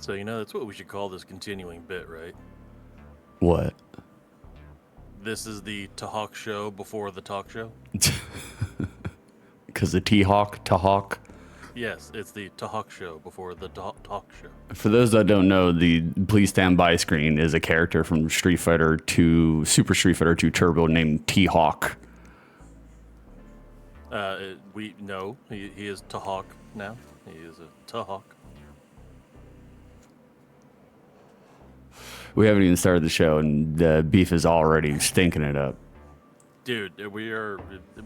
So, that's what we should call this continuing bit, right? What? This is the Tahawk show before the talk show? Because the Tahawk. Yes, it's the Tahawk show before the talk show. For those that don't know, the Please Stand By screen is a character from Super Street Fighter 2 Turbo named T-Hawk. He is Tahawk now. He is a Tahawk. We haven't even started the show, and the beef is already stinking it up. Dude,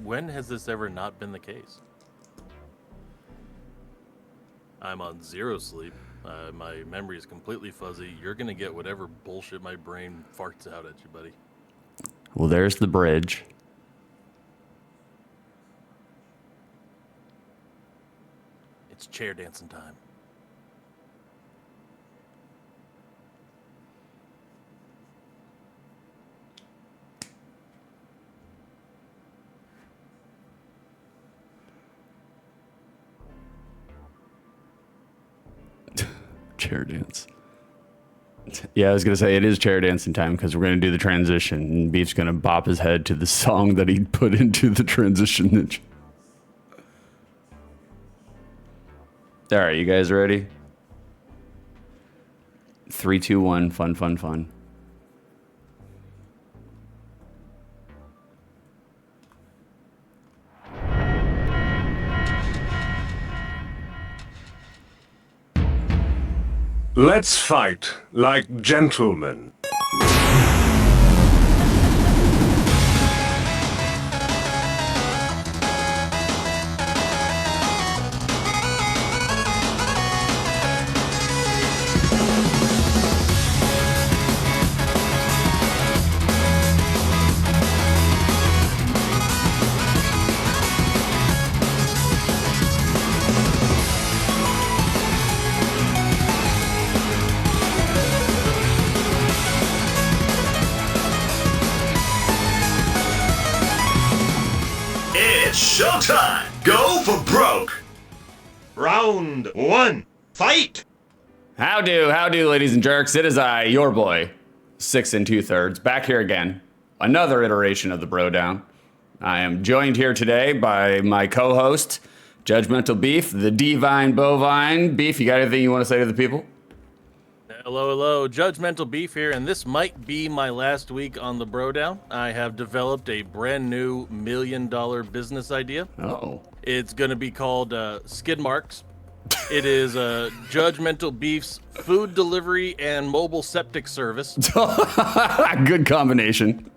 when has this ever not been the case? I'm on zero sleep. My memory is completely fuzzy. You're going to get whatever bullshit my brain farts out at you, buddy. Well, there's the bridge. It's chair dancing time. Chair dance. Yeah, I was going to say it is chair dancing time because we're going to do the transition. And Beef's going to bop his head to the song that he put into the transition. All right, you guys ready? 3, 2, 1, fun. Let's fight like gentlemen. Showtime! Go for broke! Round 1, fight! How do, ladies and jerks? It is I, your boy, 6 2/3, back here again. Another iteration of the BroDown. I am joined here today by my co-host, Judgmental Beef, the Divine Bovine. Beef, you got anything you want to say to the people? Hello, Judgmental Beef here, and this might be my last week on the BroDown. I have developed a brand new $1 million business idea. Oh. It's going to be called Skid Marks. It is Judgmental Beef's food delivery and mobile septic service. Good combination.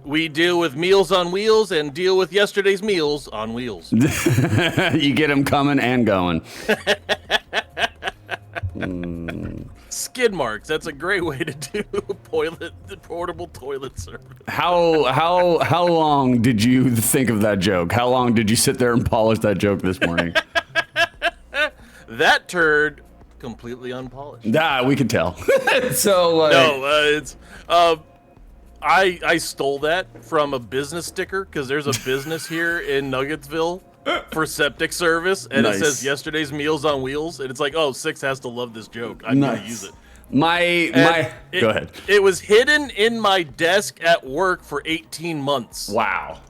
We deal with Meals on Wheels and deal with yesterday's meals on wheels. You get them coming and going. Skid Marks. That's a great way to do portable toilet service. How long did you think of that joke? How long did you sit there and polish that joke this morning? That turd completely unpolished. Nah, we can tell. So it's I stole that from a business sticker because there's a business here in Nuggetsville for septic service, and Nice. It says yesterday's Meals on Wheels, and it's like, oh, Six has to love this joke. I'm gonna use it. Go ahead. It was hidden in my desk at work for 18 months. Wow.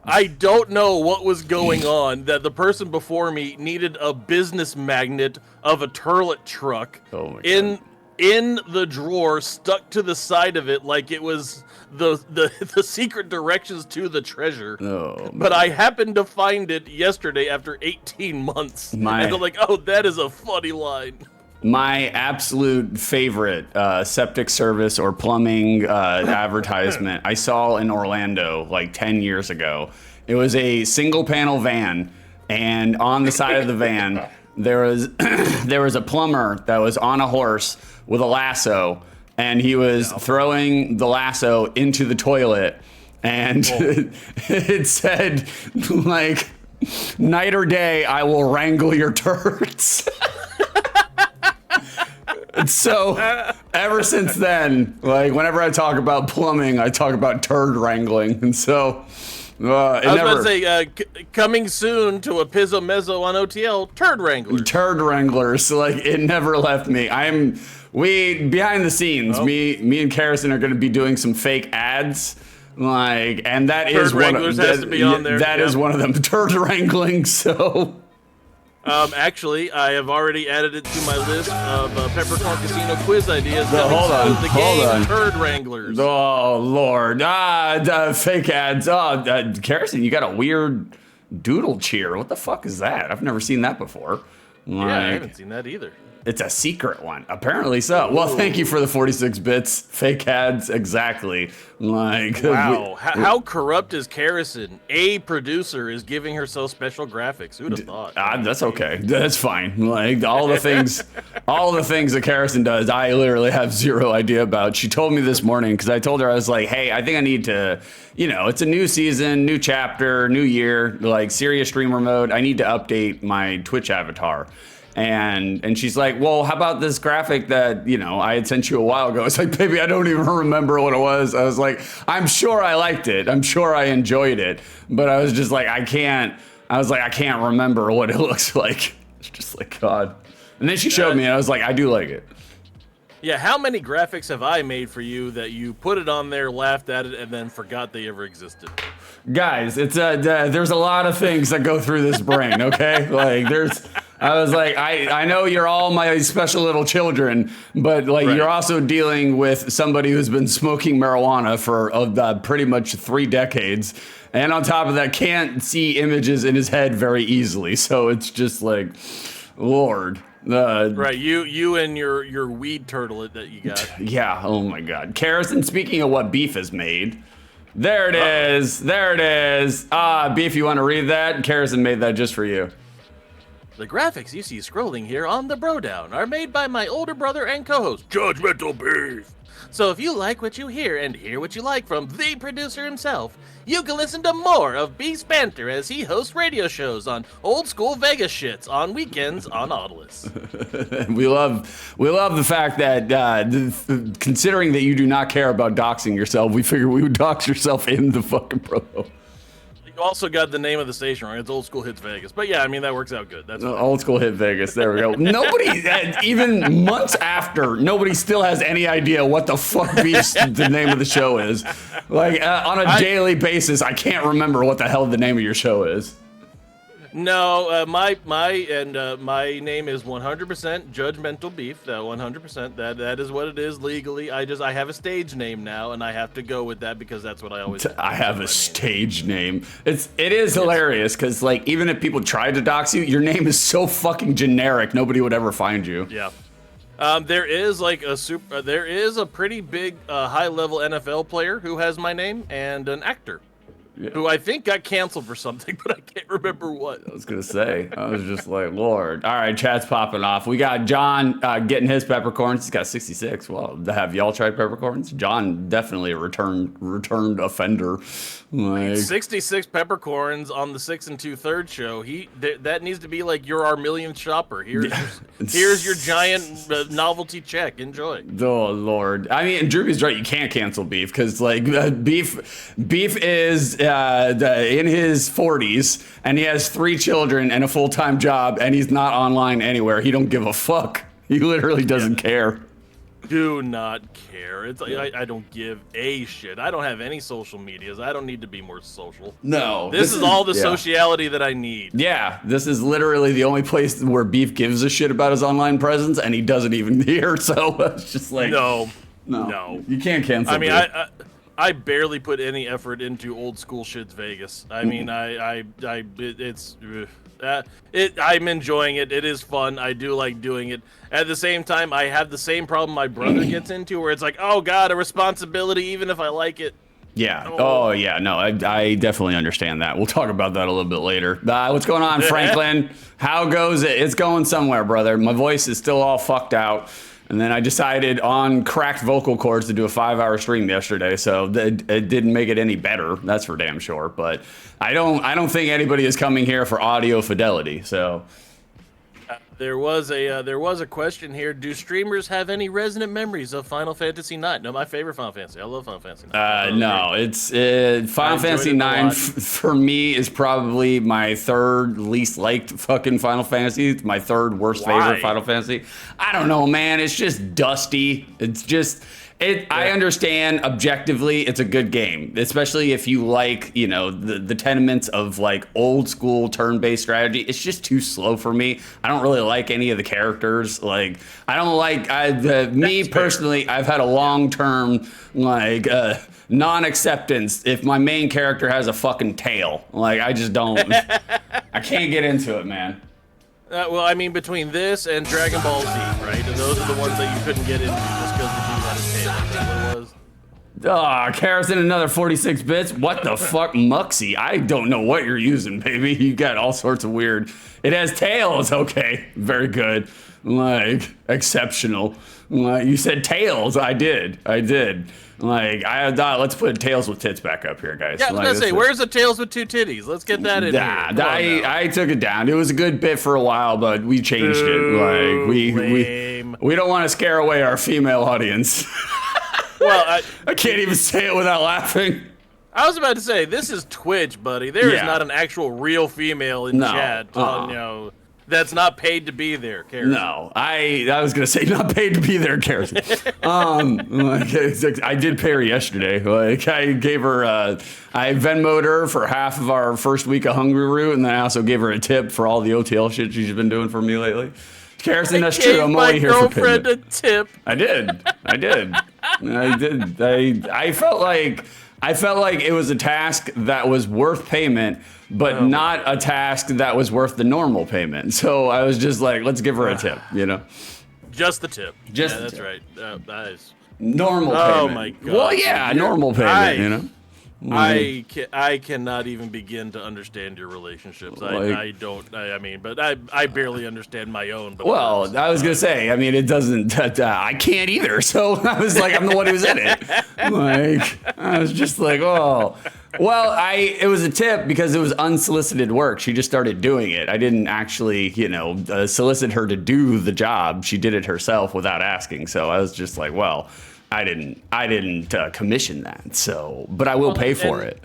I don't know what was going on that the person before me needed a business magnet of a turlet truck Oh my in the drawer stuck to the side of it like it was the secret directions to the treasure. Oh, but I happened to find it yesterday after 18 months. And I'm like, oh, that is a funny line. My absolute favorite septic service or plumbing advertisement I saw in Orlando like 10 years ago. It was a single panel van, and on the side of the van there was a plumber that was on a horse with a lasso, and he was throwing the lasso into the toilet, and it said like, night or day I will wrangle your turds. So ever since then, like whenever I talk about plumbing, I talk about turd wrangling. And so I was about to say, coming soon to a Pizzo Mezzo on OTL, Turd Wranglers. Turd Wranglers. Like, it never left me. Behind the scenes, me and Karrison are going to be doing some fake ads. Like, and that Turd is Wranglers has to be on there. That is one of them. Turd wrangling, so. Actually, I have already added it to my list of Peppercorn Casino quiz ideas. Hold on. Turd Wranglers. Oh, Lord. Fake ads. Karrison, you got a weird doodle cheer. What the fuck is that? I've never seen that before. Yeah, I haven't seen that either. It's a secret one. Apparently so. Well, thank you for the 46 bits. Fake ads, exactly. Like, wow. How corrupt is Karrison? A producer is giving herself special graphics. Who'd have thought? That's okay. That's fine. Like, all the things that Karrison does, I literally have zero idea about. She told me this morning, because I told her, I was like, hey, I think I need to, it's a new season, new chapter, new year, like serious streamer mode. I need to update my Twitch avatar. And she's like, well, how about this graphic that, I had sent you a while ago? It's like, baby, I don't even remember what it was. I was like, I'm sure I liked it. I'm sure I enjoyed it. But I was just like, I can't remember what it looks like. It's just like, God. And then she showed me and I was like, I do like it. Yeah, how many graphics have I made for you that you put it on there, laughed at it, and then forgot they ever existed? Guys, it's there's a lot of things that go through this brain, okay? Like, I was like, I know you're all my special little children, but like, right. You're also dealing with somebody who's been smoking marijuana for pretty much 3 decades. And on top of that, can't see images in his head very easily. So it's just like, Lord. Right, you and your weed turtle that you got. Yeah, oh my God. Karrison, speaking of what Beef has made, there it is. Beef, you want to read that? Karrison made that just for you. The graphics you see scrolling here on the BroDown are made by my older brother and co-host, Judgmental Beef. So if you like what you hear and hear what you like from the producer himself, you can listen to more of Beef's banter as he hosts radio shows on old school Vegas shits on weekends on Nautilus. we love the fact that considering that you do not care about doxing yourself, we figured we would dox yourself in the fucking promo. You also got the name of the station right. It's Old School Hits Vegas. But yeah, I mean, that works out good. That's Old School Hit Vegas. There we go. Nobody, even months after, nobody still has any idea what the fuck the name of the show is. Like, on a daily basis, I can't remember what the hell the name of your show is. No, my name is 100% Judgmental Beef. 100%. That is what it is legally. I have a stage name now, and I have to go with that because that's what I always. I have a stage name. It is hilarious because like even if people tried to dox you, your name is so fucking generic, nobody would ever find you. Yeah. There is like there is a pretty big high level NFL player who has my name and an actor. Yeah. Who I think got canceled for something, but I can't remember what. I was going to say. I was just like, Lord. All right, chat's popping off. We got John getting his peppercorns. He's got 66. Well, have y'all tried peppercorns? John, definitely a returned offender. Like, 66 peppercorns on the 6 2/3 show. That needs to be like, you're our millionth shopper. Here's your giant novelty check. Enjoy. Oh, Lord. I mean, Drew's right. You can't cancel Beef because, like, Beef is in his 40s and he has 3 children and a full-time job and he's not online anywhere. He don't give a fuck. He literally doesn't care. Do not care. It's like I don't give a shit. I don't have any social medias. I don't need to be more social. No. This is all the sociality that I need. Yeah, this is literally the only place where Beef gives a shit about his online presence and he doesn't even hear. So it's just like no. You can't cancel. I mean, I barely put any effort into Old School Shits Vegas. I mean, I'm enjoying it. It is fun. I do like doing it. At the same time, I have the same problem my brother gets into, where it's like, oh God, a responsibility, even if I like it. Yeah. Oh yeah. No, I definitely understand that. We'll talk about that a little bit later. What's going on, Franklin? How goes it? It's going somewhere, brother. My voice is still all fucked out. And then I decided on cracked vocal cords to do a 5-hour stream yesterday, so it didn't make it any better. That's for damn sure. But I don't think anybody is coming here for audio fidelity. So There was a question here. Do streamers have any resonant memories of Final Fantasy IX? No, my favorite Final Fantasy. I love Final Fantasy IX. No, it's Final Fantasy IX for me is probably my third least liked fucking Final Fantasy. It's my third worst favorite Final Fantasy. I don't know, man. It's just dusty. It's just. I understand objectively it's a good game, especially if you like, you know, the tenements of like old school turn-based strategy. It's just too slow for me. I don't really like any of the characters. Like, I don't like me personally. I've had a long-term like non-acceptance if my main character has a fucking tail. Like, I just don't. I can't get into it, man. Well, I mean, between this and Dragon Ball Z, right? And those are the ones that you couldn't get into just because the dude had his tail. Is that what it was? Karras another 46 bits. What the fuck, Muxy? I don't know what you're using, baby. You got all sorts of weird. It has tails. Okay, very good. Like, exceptional. Like, you said tails. I did. Like, I thought, let's put tails with tits back up here, guys. Yeah, I was gonna say, where's the tails with two titties? Let's get that in here. I took it down. It was a good bit for a while, but we changed it. Like, we don't want to scare away our female audience. Well, I can't even say it without laughing. I was about to say, this is Twitch, buddy. There is not an actual real female in chat. You know, that's not paid to be there, Karras. No, I was gonna say not paid to be there, Karras. I did pay her yesterday. Like, I gave her, I Venmo'd her for half of our first week of Hungry Root, and then I also gave her a tip for all the OTL shit she's been doing for me lately. Karras, that's true. I'm only here for payment. A tip. I did. I felt like it was a task that was worth payment, but not a task that was worth the normal payment. So I was just like, let's give her a tip, you know? Just the tip. That's tip. right. That is normal payment. Oh my god. Well, yeah, normal payment, you know? I cannot even begin to understand your relationships. I barely understand my own. But well, I was gonna say, I mean, it doesn't. I can't either. So I was like, I'm the one who's in it. Like, I was just like, oh. Well, it was a tip because it was unsolicited work. She just started doing it. I didn't actually, solicit her to do the job. She did it herself without asking. So I was just like, well. I didn't commission that, so, but I will pay for it.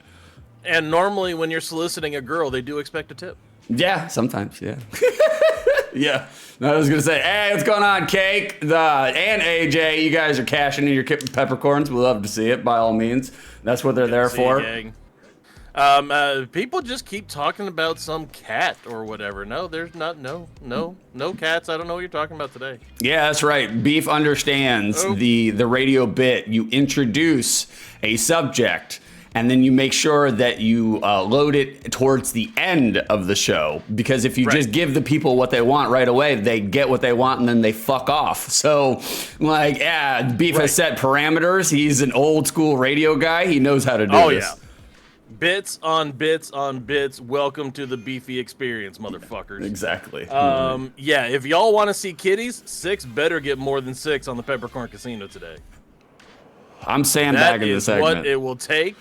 And normally when you're soliciting a girl, they do expect a tip. Yeah, sometimes, yeah. Yeah. I was going to say, hey, what's going on, Cake? And AJ, you guys are cashing in your peppercorns. We'd love to see it, by all means. That's what they're there for. People just keep talking about some cat or whatever. No, there's not. No cats. I don't know what you're talking about today. Yeah, that's right. Beef understands the radio bit. You introduce a subject, and then you make sure that you load it towards the end of the show. Because if you just give the people what they want right away, they get what they want, and then they fuck off. So, like, yeah, Beef has set parameters. He's an old school radio guy. He knows how to do this. Oh, yeah. Bits on bits on bits. Welcome to the Beefy experience, motherfuckers. Exactly. Yeah, if y'all want to see kitties, 6 better get more than 6 on the Peppercorn Casino today. I'm sandbagging the segment. That is what it will take.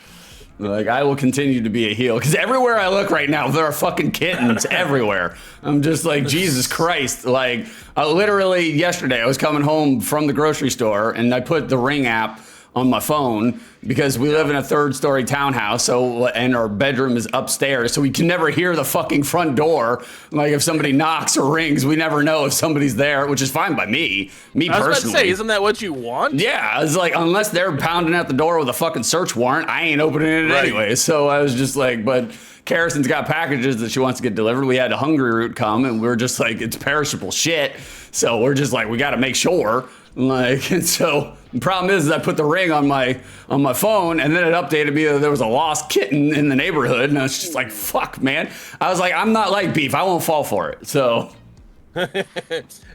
Like, I will continue to be a heel because everywhere I look right now, there are fucking kittens everywhere. I'm just like, Jesus Christ. Like, literally yesterday, I was coming home from the grocery store and I put the Ring app on my phone because we live in a 3rd-story townhouse, and our bedroom is upstairs, so we can never hear the fucking front door. Like, if somebody knocks or rings, we never know if somebody's there, which is fine by me. Me personally. I was about to say, isn't that what you want? Yeah, it's like, unless they're pounding at the door with a fucking search warrant, I ain't opening it anyway. So I was just like, but Karrason's got packages that she wants to get delivered. We had a Hungry Root come, and we are just like, it's perishable shit. So we're just like, we got to make sure. Like, and so the problem is I put the Ring on my phone, and then it updated me that there was a lost kitten in the neighborhood, and I was just like, fuck, man. I was like, I'm not like Beef. I won't fall for it. So.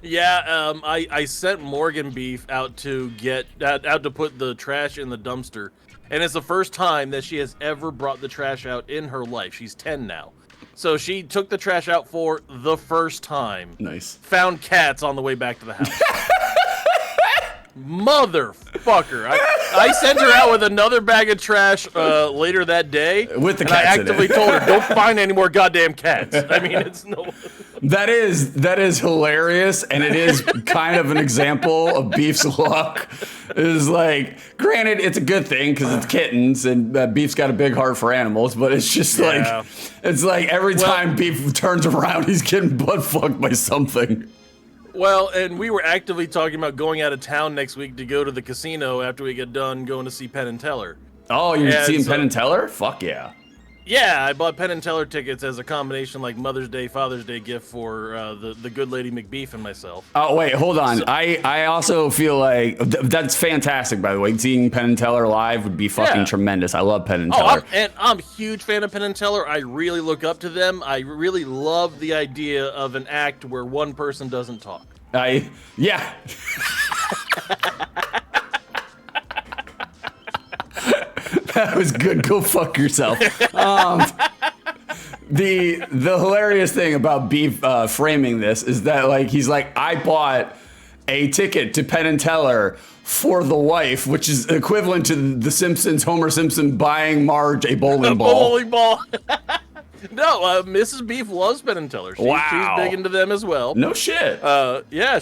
Yeah, I sent Morgan Beef out to put the trash in the dumpster, and it's the first time that she has ever brought the trash out in her life. She's 10 now. So she took the trash out for the first time. Nice. Found cats on the way back to the house. Motherfucker. I sent her out with another bag of trash later that day. With the cats I actively told her, don't find any more goddamn cats. I mean, it's no... That is hilarious, and it is kind of an example of Beef's luck. Is like, granted, it's a good thing because it's kittens, and Beef's got a big heart for animals. But it's just like, it's like every time Beef turns around, he's getting butt fucked by something. Well, and we were actively talking about going out of town next week to go to the casino after we get done going to see Penn and Teller. Oh, you're seeing Penn and Teller? Fuck yeah. Yeah, I bought Penn and Teller tickets as a combination like Mother's Day, Father's Day gift for the good lady McBeef and myself. Oh, wait, hold on. So, I also feel like that's fantastic, by the way. Seeing Penn and Teller live would be fucking tremendous. I love Penn and Teller. I'm a huge fan of Penn and Teller. I really look up to them. I really love the idea of an act where one person doesn't talk. Yeah. That was good. Go fuck yourself. The hilarious thing about Beef framing this is that like he's like, I bought a ticket to Penn and Teller for the wife, which is equivalent to the Simpsons, Homer Simpson buying Marge a bowling ball. Bowling ball. No, Mrs. Beef loves Penn and Teller. She's big into them as well. No shit. Yeah,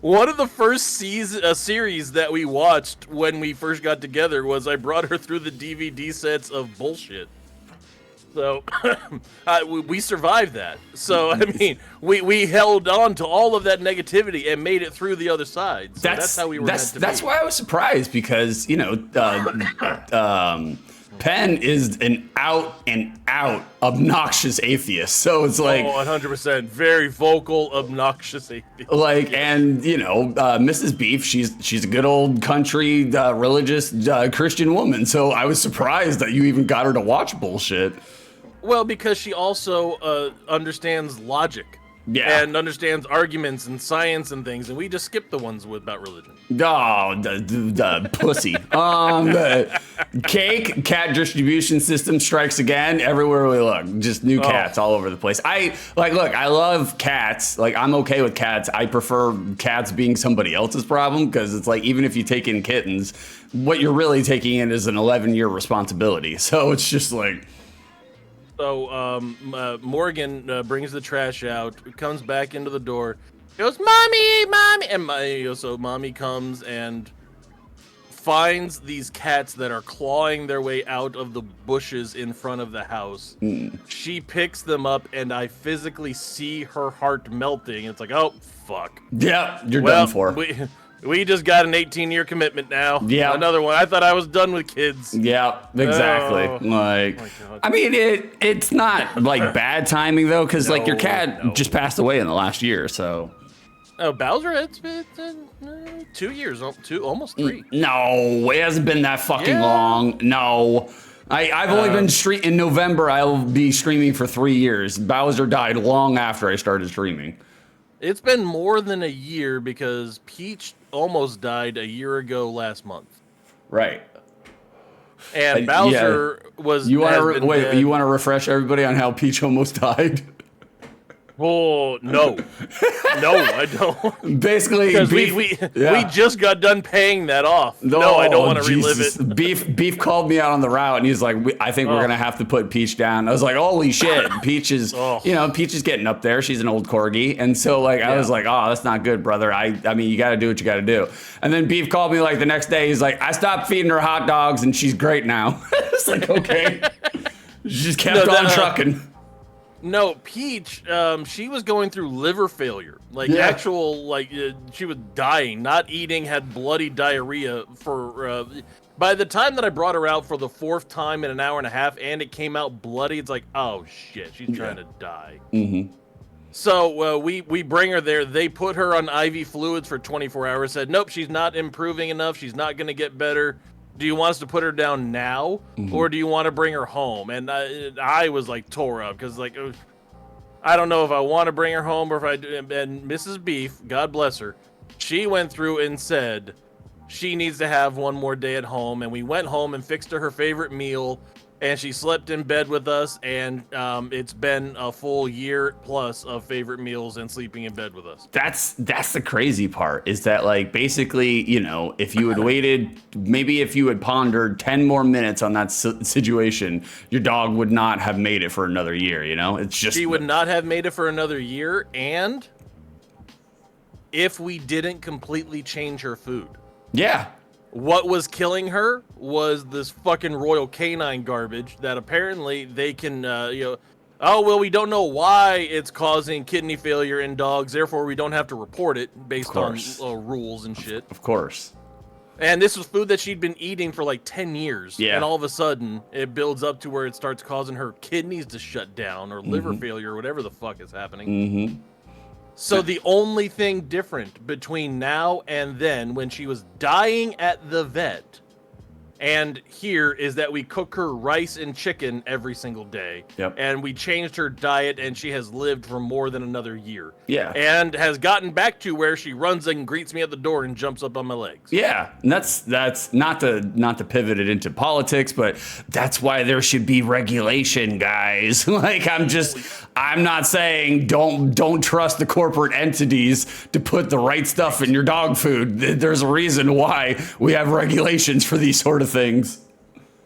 one of the first series that we watched when we first got together was I brought her through the DVD sets of Bullshit. So we survived that. So I mean, we held on to all of that negativity and made it through the other side. So that's how we were meant to be. That's why I was surprised because Penn is an out and out obnoxious atheist. So it's like 100% very vocal, obnoxious atheist. Like, and Mrs. Beef, she's a good old country, religious Christian woman. So I was surprised that you even got her to watch Bullshit. Well, because she also understands logic. Yeah. And understands arguments and science and things, and we just skip the ones about religion. Oh, the pussy. Cat distribution system strikes again everywhere we look. Just new cats all over the place. I love cats. Like, I'm okay with cats. I prefer cats being somebody else's problem because it's like, even if you take in kittens, what you're really taking in is an 11-year responsibility. So it's just like... So Morgan brings the trash out, comes back into the door, goes, "Mommy, mommy!" And so mommy comes and finds these cats that are clawing their way out of the bushes in front of the house. She picks them up, and I physically see her heart melting. It's like, oh, fuck. Yeah, you're done for. We just got an 18-year commitment now. Yeah. Another one. I thought I was done with kids. Yeah, exactly. I mean, it's not like bad timing though, because like your cat just passed away in the last year, so. Oh, Bowser, it's been 2 years, almost 3. No, it hasn't been that fucking long. No. I've only been in November. I'll be streaming for 3 years. Bowser died long after I started streaming. It's been more than a year because Peach almost died a year ago last month. Right. And Bowser was. You want to refresh everybody on how Peach almost died? Oh, no. No, I don't. Basically, because we just got done paying that off. No, I don't want to relive it. Beef called me out on the route, and he's like, I think we're going to have to put Peach down. I was like, holy shit. Peach is, Peach is getting up there. She's an old corgi. And so, like, I was like, oh, that's not good, brother. I mean, you got to do what you got to do. And then Beef called me, like, the next day. He's like, I stopped feeding her hot dogs, and she's great now. It's like, okay. She just kept on trucking. No, Peach, she was going through liver failure. She was dying, not eating, had bloody diarrhea for, by the time that I brought her out for the 4th time in an hour and a half and it came out bloody, it's like, oh shit, she's trying to die. Mm-hmm. So we bring her there. They put her on IV fluids for 24 hours, said, nope, she's not improving enough. She's not going to get better. Do you want us to put her down now, or do you want to bring her home? And I was like tore up because like I don't know if I want to bring her home or if I do. And Mrs. Beef, God bless her, she went through and said she needs to have one more day at home. And we went home and fixed her favorite meal. and she slept in bed with us, and it's been a full year plus of favorite meals and sleeping in bed with us. That's the crazy part, is that like basically, you know, if you had waited, maybe if you had pondered 10 more minutes on that situation, your dog would not have made it for another year, you know? It's just... She would not have made it for another year, and if we didn't completely change her food. Yeah. What was killing her was this fucking Royal Canine garbage that apparently they can, oh, well, we don't know why it's causing kidney failure in dogs, therefore we don't have to report it based on rules and shit. Of course. And this was food that she'd been eating for like 10 years. Yeah. And all of a sudden, it builds up to where it starts causing her kidneys to shut down or liver failure or whatever the fuck is happening. Mm-hmm. So the only thing different between now and then, when she was dying at the vet, and here, is that we cook her rice and chicken every single day. Yep. And we changed her diet, and she has lived for more than another year. Yeah. And has gotten back to where she runs and greets me at the door and jumps up on my legs. Yeah, and that's not to pivot it into politics, but that's why there should be regulation, guys. Like I'm not saying don't trust the corporate entities to put the right stuff in your dog food. There's a reason why we have regulations for these sort of things.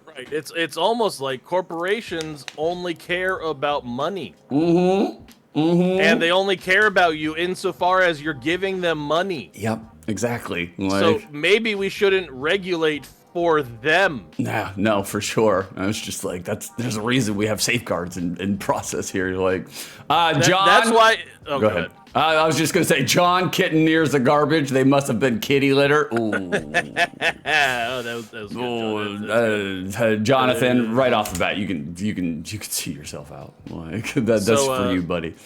Right. It's almost like corporations only care about money. Mm-hmm. Mm-hmm. And they only care about you insofar as you're giving them money. Yep, exactly. So maybe we shouldn't regulate for them. No, for sure. I was just like, there's a reason we have safeguards in process here. Like, John. That's why. Oh, go ahead. I was just gonna say, John, kitten nears the garbage. They must have been kitty litter. Ooh. Oh, that was good. Jonathan, right off the bat, you can see yourself out. Like that's for you, buddy.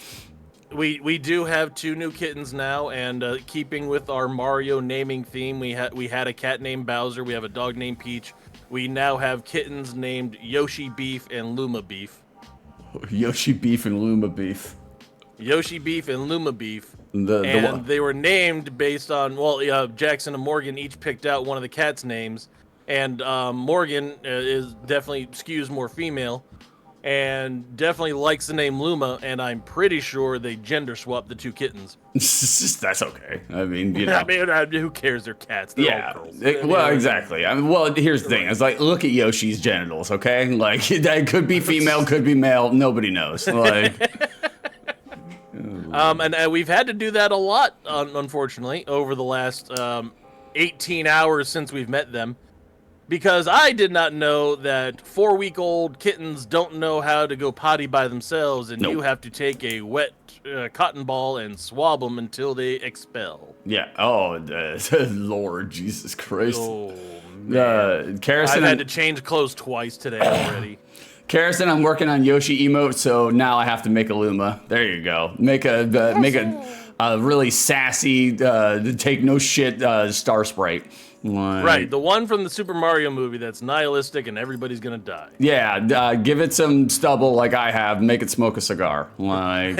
We do have 2 new kittens now, and keeping with our Mario naming theme, we had a cat named Bowser. We have a dog named Peach. We now have kittens named Yoshi Beef and Luma Beef. Yoshi Beef and Luma Beef. Yoshi Beef and Luma Beef. They were named based on, Jackson and Morgan each picked out one of the cats' names, and Morgan is definitely skews more female, and definitely likes the name Luma, and I'm pretty sure they gender swapped the 2 kittens. That's okay. I mean, you know. I mean, who cares? They're cats. They're all girls. Exactly. I mean, here's the thing. It's like, look at Yoshi's genitals, okay? Like, that could be female, could be male. Nobody knows. Like... And we've had to do that a lot, unfortunately, over the last 18 hours since we've met them. Because I did not know that 4-week-old kittens don't know how to go potty by themselves, and you have to take a wet cotton ball and swab them until they expel. Yeah. Oh, Lord Jesus Christ. Oh, man. I've had to change clothes twice today already. Karrison, I'm working on Yoshi emote, so now I have to make a Luma. There you go. Make a really sassy, take no shit Star Sprite. Like, right, the one from the Super Mario movie that's nihilistic and everybody's gonna die. Yeah, give it some stubble like I have. Make it smoke a cigar. Like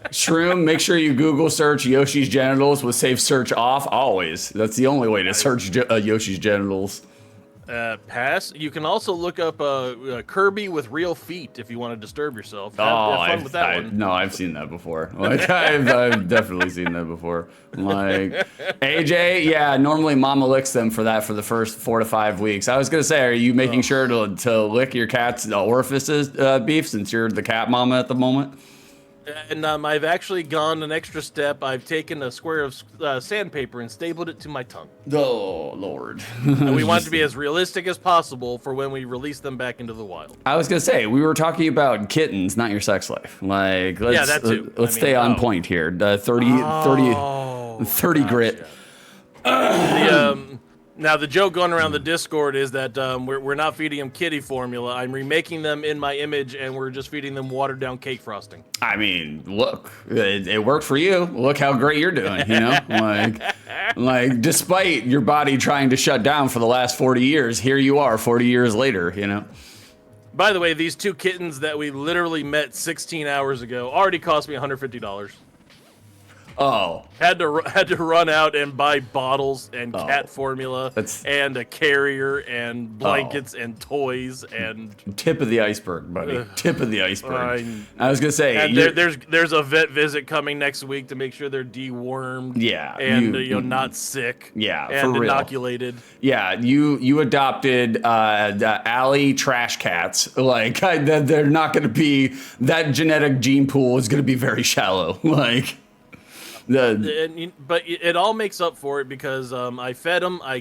Shroom, make sure you Google search Yoshi's genitals with safe search off. Always. That's the only way to search Yoshi's genitals. Pass. You can also look up Kirby with real feet if you want to disturb yourself. Have fun with that one. No, I've seen that before. Like I've definitely seen that before. Like AJ, yeah, normally Mama licks them for the first 4 to 5 weeks. I was gonna say, are you making sure to lick your cat's orifices, Beef, since you're the cat mama at the moment? And I've actually gone an extra step. I've taken a square of sandpaper and stapled it to my tongue. Oh, Lord. And we want it to be as realistic as possible for when we release them back into the wild. I was going to say, we were talking about kittens, not your sex life. Like, let's stay on point here. 30 grit. Now, the joke going around the Discord is that we're not feeding them kitty formula. I'm remaking them in my image, and we're just feeding them watered-down cake frosting. I mean, look, it worked for you. Look how great you're doing, you know? like, despite your body trying to shut down for the last 40 years, here you are 40 years later, you know? By the way, these 2 kittens that we literally met 16 hours ago already cost me $150. Oh. Had to run out and buy bottles and cat formula and a carrier and blankets and toys and tip of the iceberg, buddy. Tip of the iceberg. I was gonna say, and there's a vet visit coming next week to make sure they're dewormed. Yeah, and not sick. Yeah, and for real. Inoculated. Yeah, you adopted the alley trash cats. Like they're not gonna be, that genetic gene pool is gonna be very shallow. Like. But it all makes up for it because I fed them. I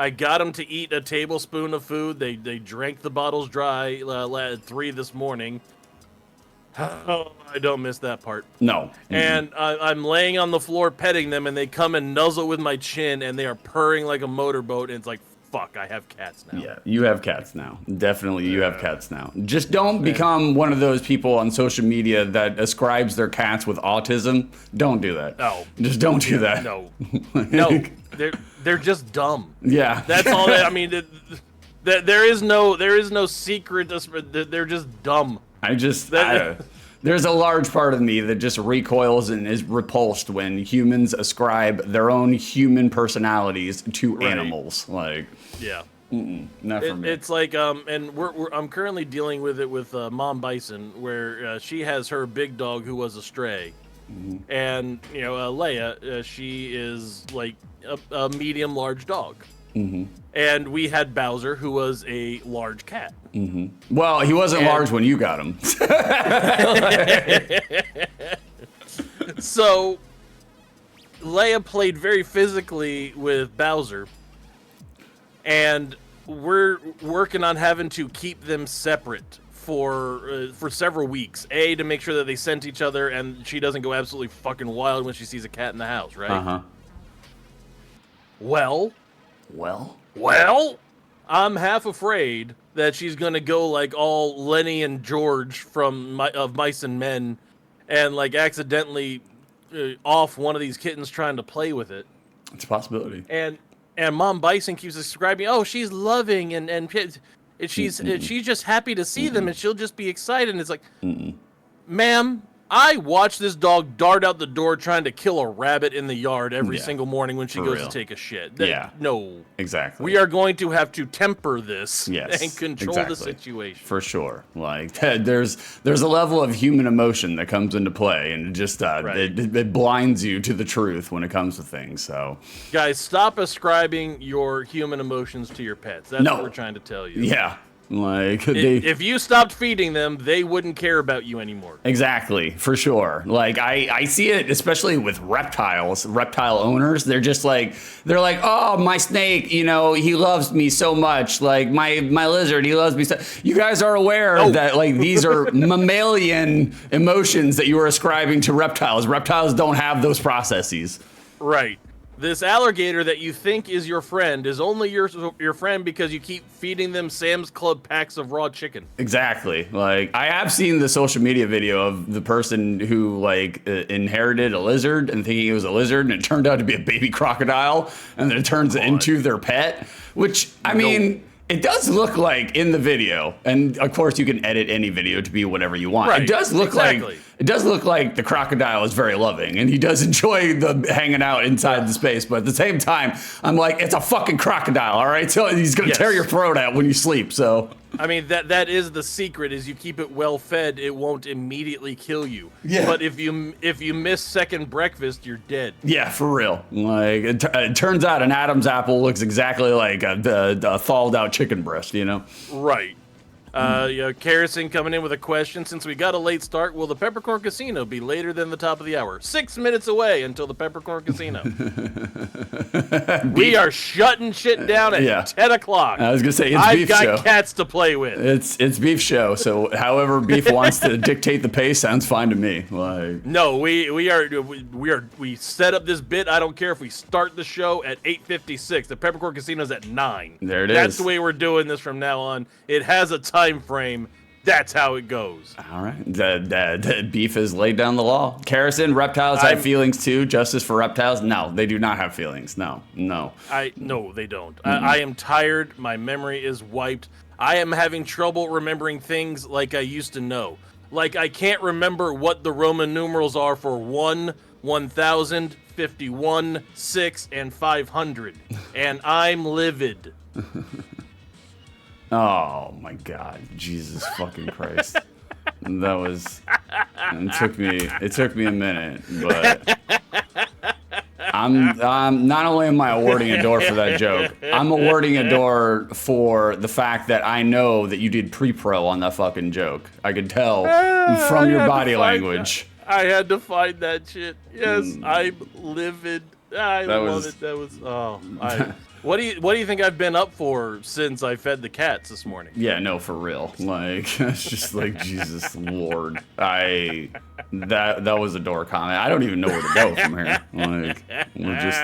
got them to eat a tablespoon of food. They drank the bottles dry at 3 this morning. Oh, I don't miss that part. No. And I'm laying on the floor petting them, and they come and nuzzle with my chin, and they are purring like a motorboat. And it's like, fuck, I have cats now. Yeah, you have cats now. Definitely, you have cats now. Just don't become one of those people on social media that ascribes their cats with autism. Don't do that. No. Just don't do that. No. No. They're just dumb. Yeah. That's all. I mean, there is no secret. They're just dumb. There's a large part of me that just recoils and is repulsed when humans ascribe their own human personalities to animals. Like, yeah, not for me. It's like and I'm currently dealing with it with Mom Bison, where she has her big dog who was a stray, and Leia, she is like a medium large dog. And we had Bowser, who was a large cat. Well, he wasn't large when you got him. So, Leia played very physically with Bowser, and we're working on having to keep them separate for several weeks. A, to make sure that they scent each other, and she doesn't go absolutely fucking wild when she sees a cat in the house, right? Well, I'm half afraid that she's gonna go like all Lenny and George from of Mice and Men, and like accidentally off one of these kittens trying to play with it. It's a possibility. And Mom Bison keeps describing, oh, she's loving and she's just happy to see them, and she'll just be excited. And it's like, ma'am, I watch this dog dart out the door trying to kill a rabbit in the yard every single morning when she goes to take a shit. No. Exactly. We are going to have to temper this and control the situation. For sure. Like, there's a level of human emotion that comes into play, and it just it blinds you to the truth when it comes to things. So, guys, stop ascribing your human emotions to your pets. That's what we're trying to tell you. Yeah. Like, if you stopped feeding them, they wouldn't care about you anymore. Exactly, for sure. Like, I see it especially with reptile owners. They're like, oh, my snake, he loves me so much. Like, my lizard, he loves me so. You guys are aware that like these are mammalian emotions that you are ascribing to reptiles. Reptiles don't have those processes. Right. This alligator that you think is your friend is only your friend because you keep feeding them Sam's Club packs of raw chicken. Exactly. Like, I have seen the social media video of the person who like inherited a lizard and thinking it was a lizard, and it turned out to be a baby crocodile, and then it turns it into their pet. Which, I mean, it does look like in the video, and of course you can edit any video to be whatever you want. Right. It does look like the crocodile is very loving, and he does enjoy the hanging out inside the space. But at the same time, I'm like, it's a fucking crocodile, all right? So he's gonna tear your throat out when you sleep. So I mean, that is the secret: is you keep it well fed, it won't immediately kill you. Yeah. But if you miss second breakfast, you're dead. Yeah, for real. Like, it turns out an Adam's apple looks exactly like the thawed out chicken breast. Right. Carrison coming in with a question. Since we got a late start, will the Peppercorn Casino be later than the top of the hour? 6 minutes away until the Peppercorn Casino. We are shutting shit down at 10 o'clock. I was going to say, it's beef show. I've got cats to play with. It's beef show, so however beef wants to dictate the pace sounds fine to me. Like, no, we set up this bit. I don't care if we start the show at 8:56. The Peppercorn Casino's at 9. There it is. That's the way we're doing this from now on. It has a time frame. That's how it goes. All right. The beef has laid down the law. Carrison, reptiles have feelings too. Justice for reptiles? No, they do not have feelings. No. No, they don't. I am tired. My memory is wiped. I am having trouble remembering things like I used to know. Like, I can't remember what the Roman numerals are for 1, 1,000, 51, 6, and 500. And I'm livid. Oh my God, Jesus fucking Christ! That was. It took me a minute, but I'm not only am I awarding a door for that joke, I'm awarding a door for the fact that I know that you did pre-pro on that fucking joke. I could tell from your body language. I had to find that shit. Yes, I'm livid. I love it. That was What do you think I've been up for since I fed the cats this morning? Yeah, no, for real. Like, it's just like, Jesus Lord. That was a door comment. I don't even know where to go from here. Like, we're just.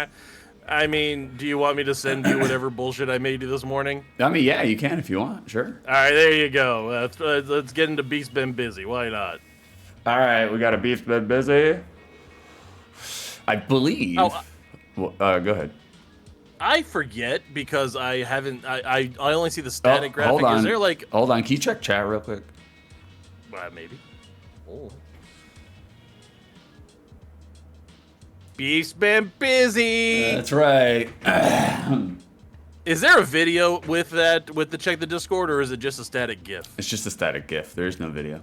I mean, do you want me to send you whatever bullshit I made you this morning? I mean, yeah, you can if you want. Sure. All right, there you go. Let's get into Beef's Been Busy. Why not? All right, we got a Beef's Been Busy. I believe. Go ahead. I forget because I haven't. I only see the static graphic. Hold on. Is there like? Hold on. Can you check chat real quick? Maybe. Oh. Beef's been busy. That's right. Is there a video with the check the Discord, or is it just a static GIF? It's just a static GIF. There's no video.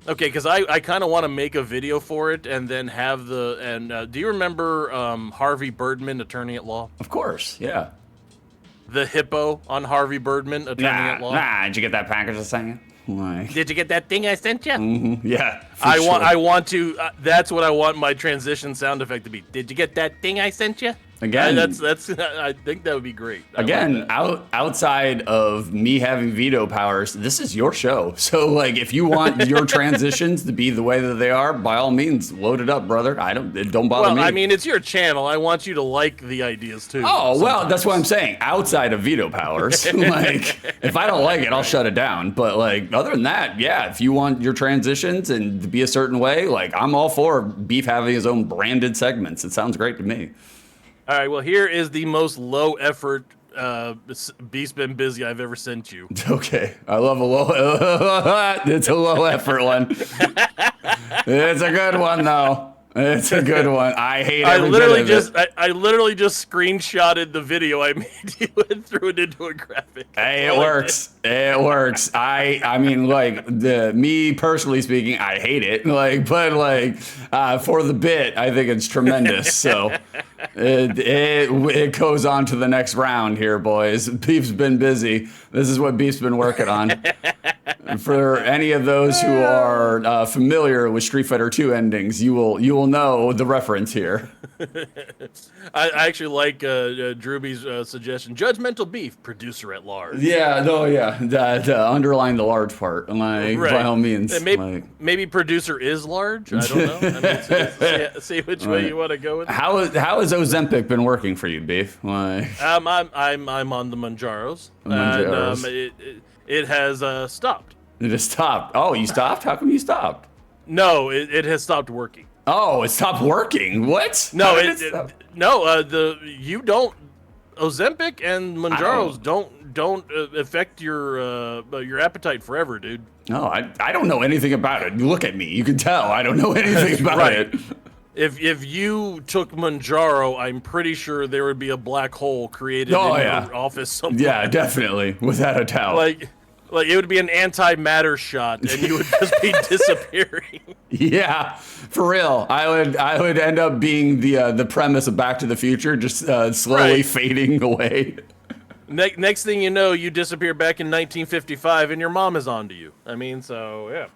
Okay, because I kind of want to make a video for it and then have do you remember Harvey Birdman, attorney at law? Of course, yeah. The hippo on Harvey Birdman, attorney at law? Did you get that package I sent you? Like, did you get that thing I sent you? Mm-hmm, yeah. I want to, that's what I want my transition sound effect to be. Did you get that thing I sent you? Again, I think that would be great. Again, outside of me having veto powers, this is your show. So, like, if you want your transitions to be the way that they are, by all means, load it up, brother. It don't bother me. Well, I mean, it's your channel. I want you to like the ideas too. Oh, well, that's what I'm saying. Outside of veto powers, like, if I don't like it, I'll shut it down. But like, other than that, yeah, if you want your transitions and to be a certain way, like, I'm all for Beef having his own branded segments. It sounds great to me. All right, well, here is the most low effort Beef's Been Busy I've ever sent you. Okay, I love a low. It's a low effort one. It's a good one though. It's a good one. I hate. I literally just screenshotted the video I made you and threw it into a graphic. Hey, it works. It works. I mean, like, me personally speaking, I hate it. Like, but like, for the bit, I think it's tremendous. So it goes on to the next round here, boys. Beef's been busy. This is what Beef's been working on. For any of those who are familiar with Street Fighter 2 endings, you will know the reference here. I actually like Drewby's suggestion. Judgmental Beef, producer at large. Yeah, no, yeah. That underline the large part, like, right. by all means. Maybe producer is large. I don't know. I mean, see which way you want to go with it. How has Ozempic been working for you, Beef? Like, I'm on the Manjaros. And, it has stopped. It has stopped. Oh, you stopped? How come you stopped? No, it has stopped working. Oh, it stopped working. What? No, you don't. Ozempic and Manjaros don't affect your appetite forever, dude. No, I don't know anything about it. Look at me. You can tell I don't know anything about it. If you took Manjaro, I'm pretty sure there would be a black hole created in your office somewhere. Yeah, definitely, without a doubt. Like it would be an antimatter shot, and you would just be disappearing. Yeah, for real. I would end up being the premise of Back to the Future, just slowly fading away. Next thing you know, you disappear back in 1955, and your mom is onto you. I mean, so yeah.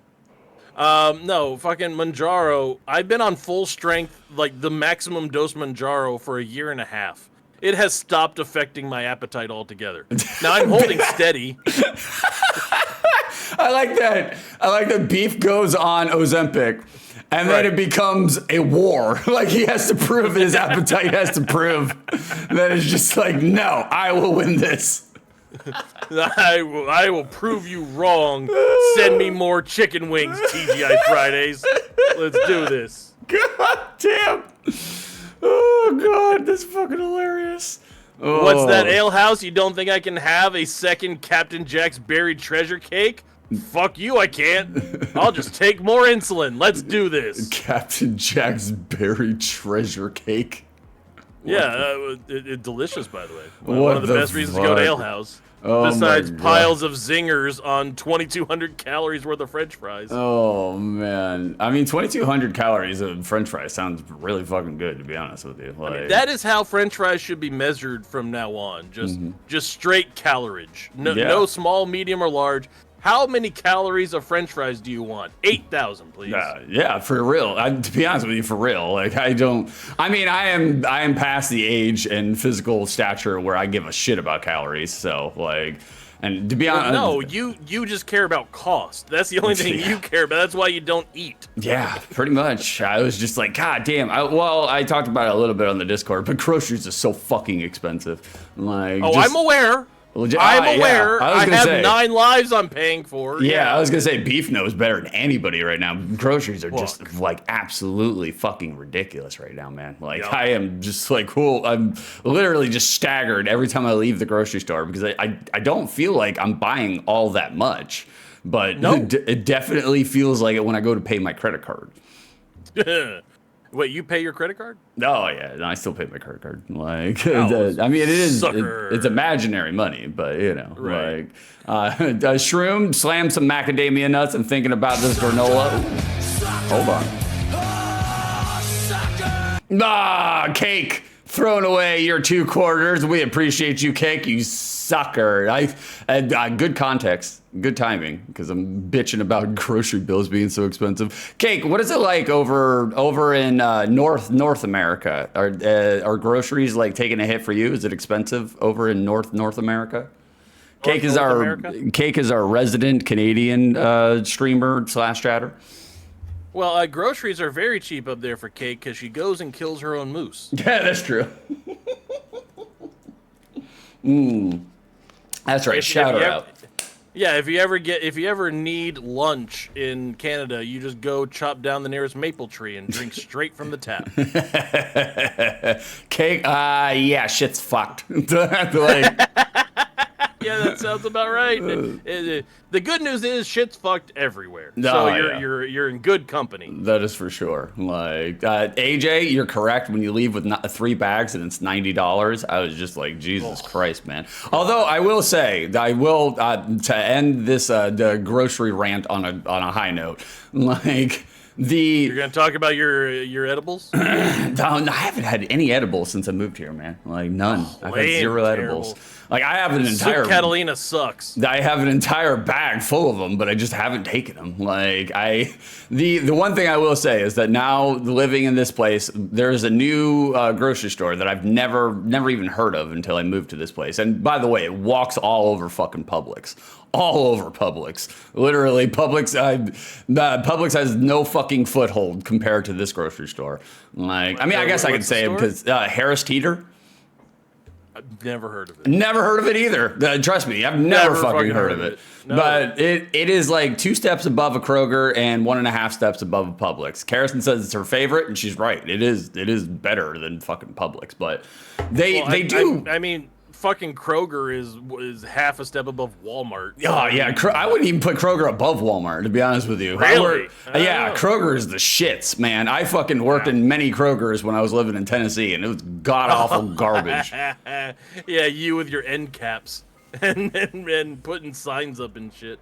No, fucking Manjaro. I've been on full strength, like the maximum dose Manjaro for a year and a half. It has stopped affecting my appetite altogether. Now I'm holding steady. I like that. I like that Beef goes on Ozempic, and then it becomes a war. Like, he has to prove, his appetite has to prove that it's just like, no, I will win this. I will prove you wrong. Send me more chicken wings, TGI Fridays. Let's do this. God damn. Oh, God, that's fucking hilarious. What's that, Ale House? You don't think I can have a second Captain Jack's buried treasure cake? Fuck you, I can't. I'll just take more insulin. Let's do this. Captain Jack's berry treasure cake. Yeah, delicious, by the way. What One of the the best reasons to go to fuck? Ale House. Oh Besides my God. piles of zingers on 2,200 calories worth of French fries. Oh man, I mean 2,200 calories of French fries sounds really fucking good, to be honest with you. Like, That is how French fries should be measured from now on. Just straight calorage. No, Yeah. no small, medium, or large. How many calories of French fries do you want? 8,000, please. yeah, for real. To be honest with you, for real. Like I am past the age and physical stature where I give a shit about calories. So like, and to be honest, No, you just care about cost. That's the only thing you care about. That's why you don't eat. yeah, pretty much. I was just like, God damn. I talked about it a little bit on the Discord, but groceries are so fucking expensive. Like, Oh, just- I'm aware. Legit- I'm yeah, aware. I was I gonna have say. 9 lives I'm paying for. Yeah, I was gonna say beef knows better than anybody right now. Groceries are just Look. like absolutely fucking ridiculous right now, man. Like Yep. I am just like cool. I'm literally just staggered every time I leave the grocery store because I don't feel like I'm buying all that much, but No. it definitely feels like it when I go to pay my credit card. Wait, you pay your credit card? Oh yeah, no, I still pay my credit card. Like, Oh, I mean, sucker. it's imaginary money, but you know, Right. like, shroom, slam some macadamia nuts. I'm thinking about this granola. Hold on. Ah, cake. Thrown away your 2 quarters. We appreciate you, cake. You sucker. Good context, good timing, because I'm bitching about grocery bills being so expensive. Cake, what is it like over in North America? Are groceries like taking a hit for you? Is it expensive over in North America? Cake is North our America? Cake is our resident Canadian streamer / chatter. Well, groceries are very cheap up there for Cake because she goes and kills her own moose. Yeah, that's true. That's right. Shout her out. Yeah, if you ever need lunch in Canada, you just go chop down the nearest maple tree and drink straight from the tap. Cake, yeah, shit's fucked. Like, Yeah, that sounds about right. The good news is shit's fucked everywhere. No, So yeah. you're in good company. that is for sure. Like, AJ, you're correct. When you leave with 3 bags and it's $90, I was just like, Jesus Christ, man. Although I will say, to end this the grocery rant on a high note, like. You're gonna talk about your edibles? I haven't had any edibles since I moved here, man. Like none. I've had lame, 0 terrible. edibles. Like I have an entire Soup Catalina sucks. I have an entire bag full of them, but I just haven't taken them. Like the one thing I will say is that now living in this place, there's a new grocery store that I've never even heard of until I moved to this place. And by the way, it walks all over fucking Publix. All over Publix. Literally, Publix has no fucking foothold compared to this grocery store. Like, I mean, I guess I could what's the say it store? because Harris Teeter. I've never heard of it. Never heard of it either. Trust me, I've never fucking heard of it. No. But it is like 2 steps above a Kroger and 1.5 steps above a Publix. Harrison says it's her favorite, and she's right. It is better than fucking Publix, but they do. I mean, fucking Kroger is half a step above Walmart. Oh yeah, I wouldn't even put Kroger above Walmart, to be honest with you. Really? Yeah, Oh. Kroger is the shits, man. I fucking worked in many Krogers when I was living in Tennessee, and it was god awful garbage. Yeah, you with your end caps and putting signs up and shit.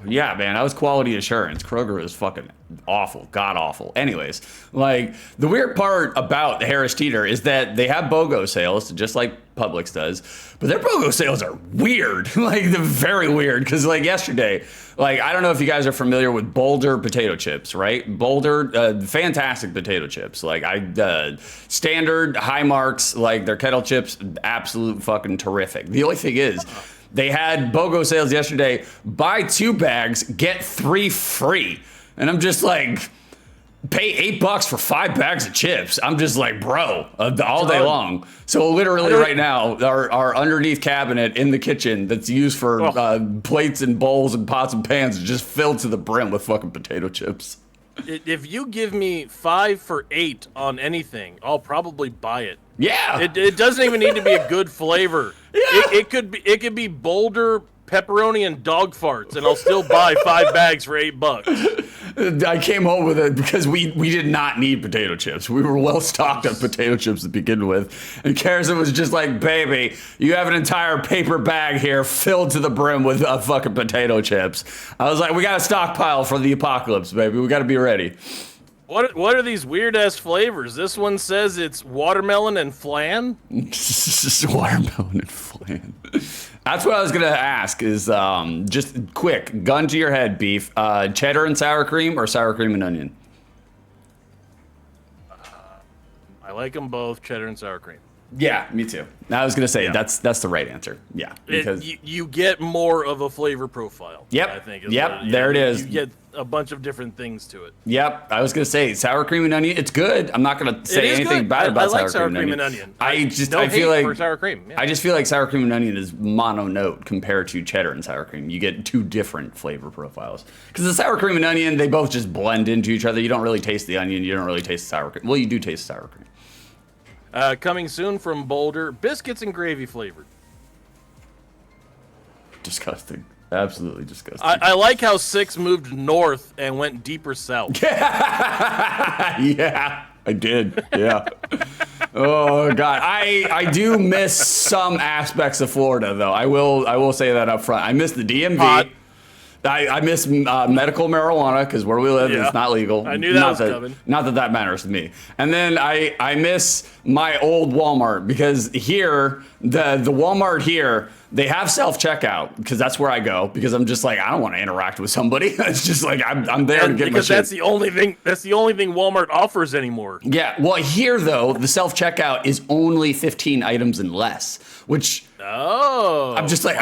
Yeah, man, that was quality assurance. Kroger is fucking awful, god awful. Anyways, like the weird part about Harris Teeter is that they have BOGO sales, just like Publix does, but their BOGO sales are weird. Like they're very weird. Because like yesterday, like I don't know if you guys are familiar with Boulder potato chips, right? Boulder, fantastic potato chips. Like standard high marks, like their kettle chips, absolute fucking terrific. The only thing is. They had BOGO sales yesterday. Buy 2 bags, get 3 free. And I'm just like, pay $8 for 5 bags of chips. I'm just like, bro, all day long. So literally right now, our underneath cabinet in the kitchen that's used for plates and bowls and pots and pans is just filled to the brim with fucking potato chips. If you give me 5 for 8 on anything, I'll probably buy it. Yeah. It doesn't even need to be a good flavor. Yeah. It could be Boulder pepperoni and dog farts, and I'll still buy 5 bags for $8. I came home with it because we did not need potato chips. We were well stocked on potato chips to begin with. And Carson was just like, baby, you have an entire paper bag here filled to the brim with fucking potato chips. I was like, we got a stockpile for the apocalypse, baby. We got to be ready. What are these weird ass flavors? This one says it's watermelon and flan. Watermelon and flan. That's what I was gonna ask. Is just quick, gun to your head, beef. Cheddar and sour cream or sour cream and onion? I like them both, cheddar and sour cream. Yeah, me too. I was gonna say that's the right answer. Yeah, because you get more of a flavor profile. Yep. I think. There it is. You get a bunch of different things to it. Yep. I was gonna say sour cream and onion. It's good. I'm not gonna say anything bad about I like sour cream and onion. I feel like for sour cream. Yeah. I just feel like sour cream and onion is mono note compared to cheddar and sour cream. You get two different flavor profiles because the sour cream and onion, they both just blend into each other. You don't really taste the onion. You don't really taste the sour cream. Well, you do taste sour cream. Coming soon from Boulder, biscuits and gravy flavored. Disgusting. Absolutely disgusting. I like how 6 moved north and went deeper south. Yeah, I did. Yeah. Oh god, I do miss some aspects of Florida though. I will say that up front. I miss the DMV. Hot. I miss medical marijuana because where we live it's not legal. I knew that was coming. Not that matters to me. And then I miss my old Walmart because here the Walmart here they have self-checkout because that's where I go because I'm just like I don't want to interact with somebody. It's just like I'm there to get my shit. That's the only thing Walmart offers anymore. Yeah. Well, here though the self-checkout is only 15 items and less, which I'm just like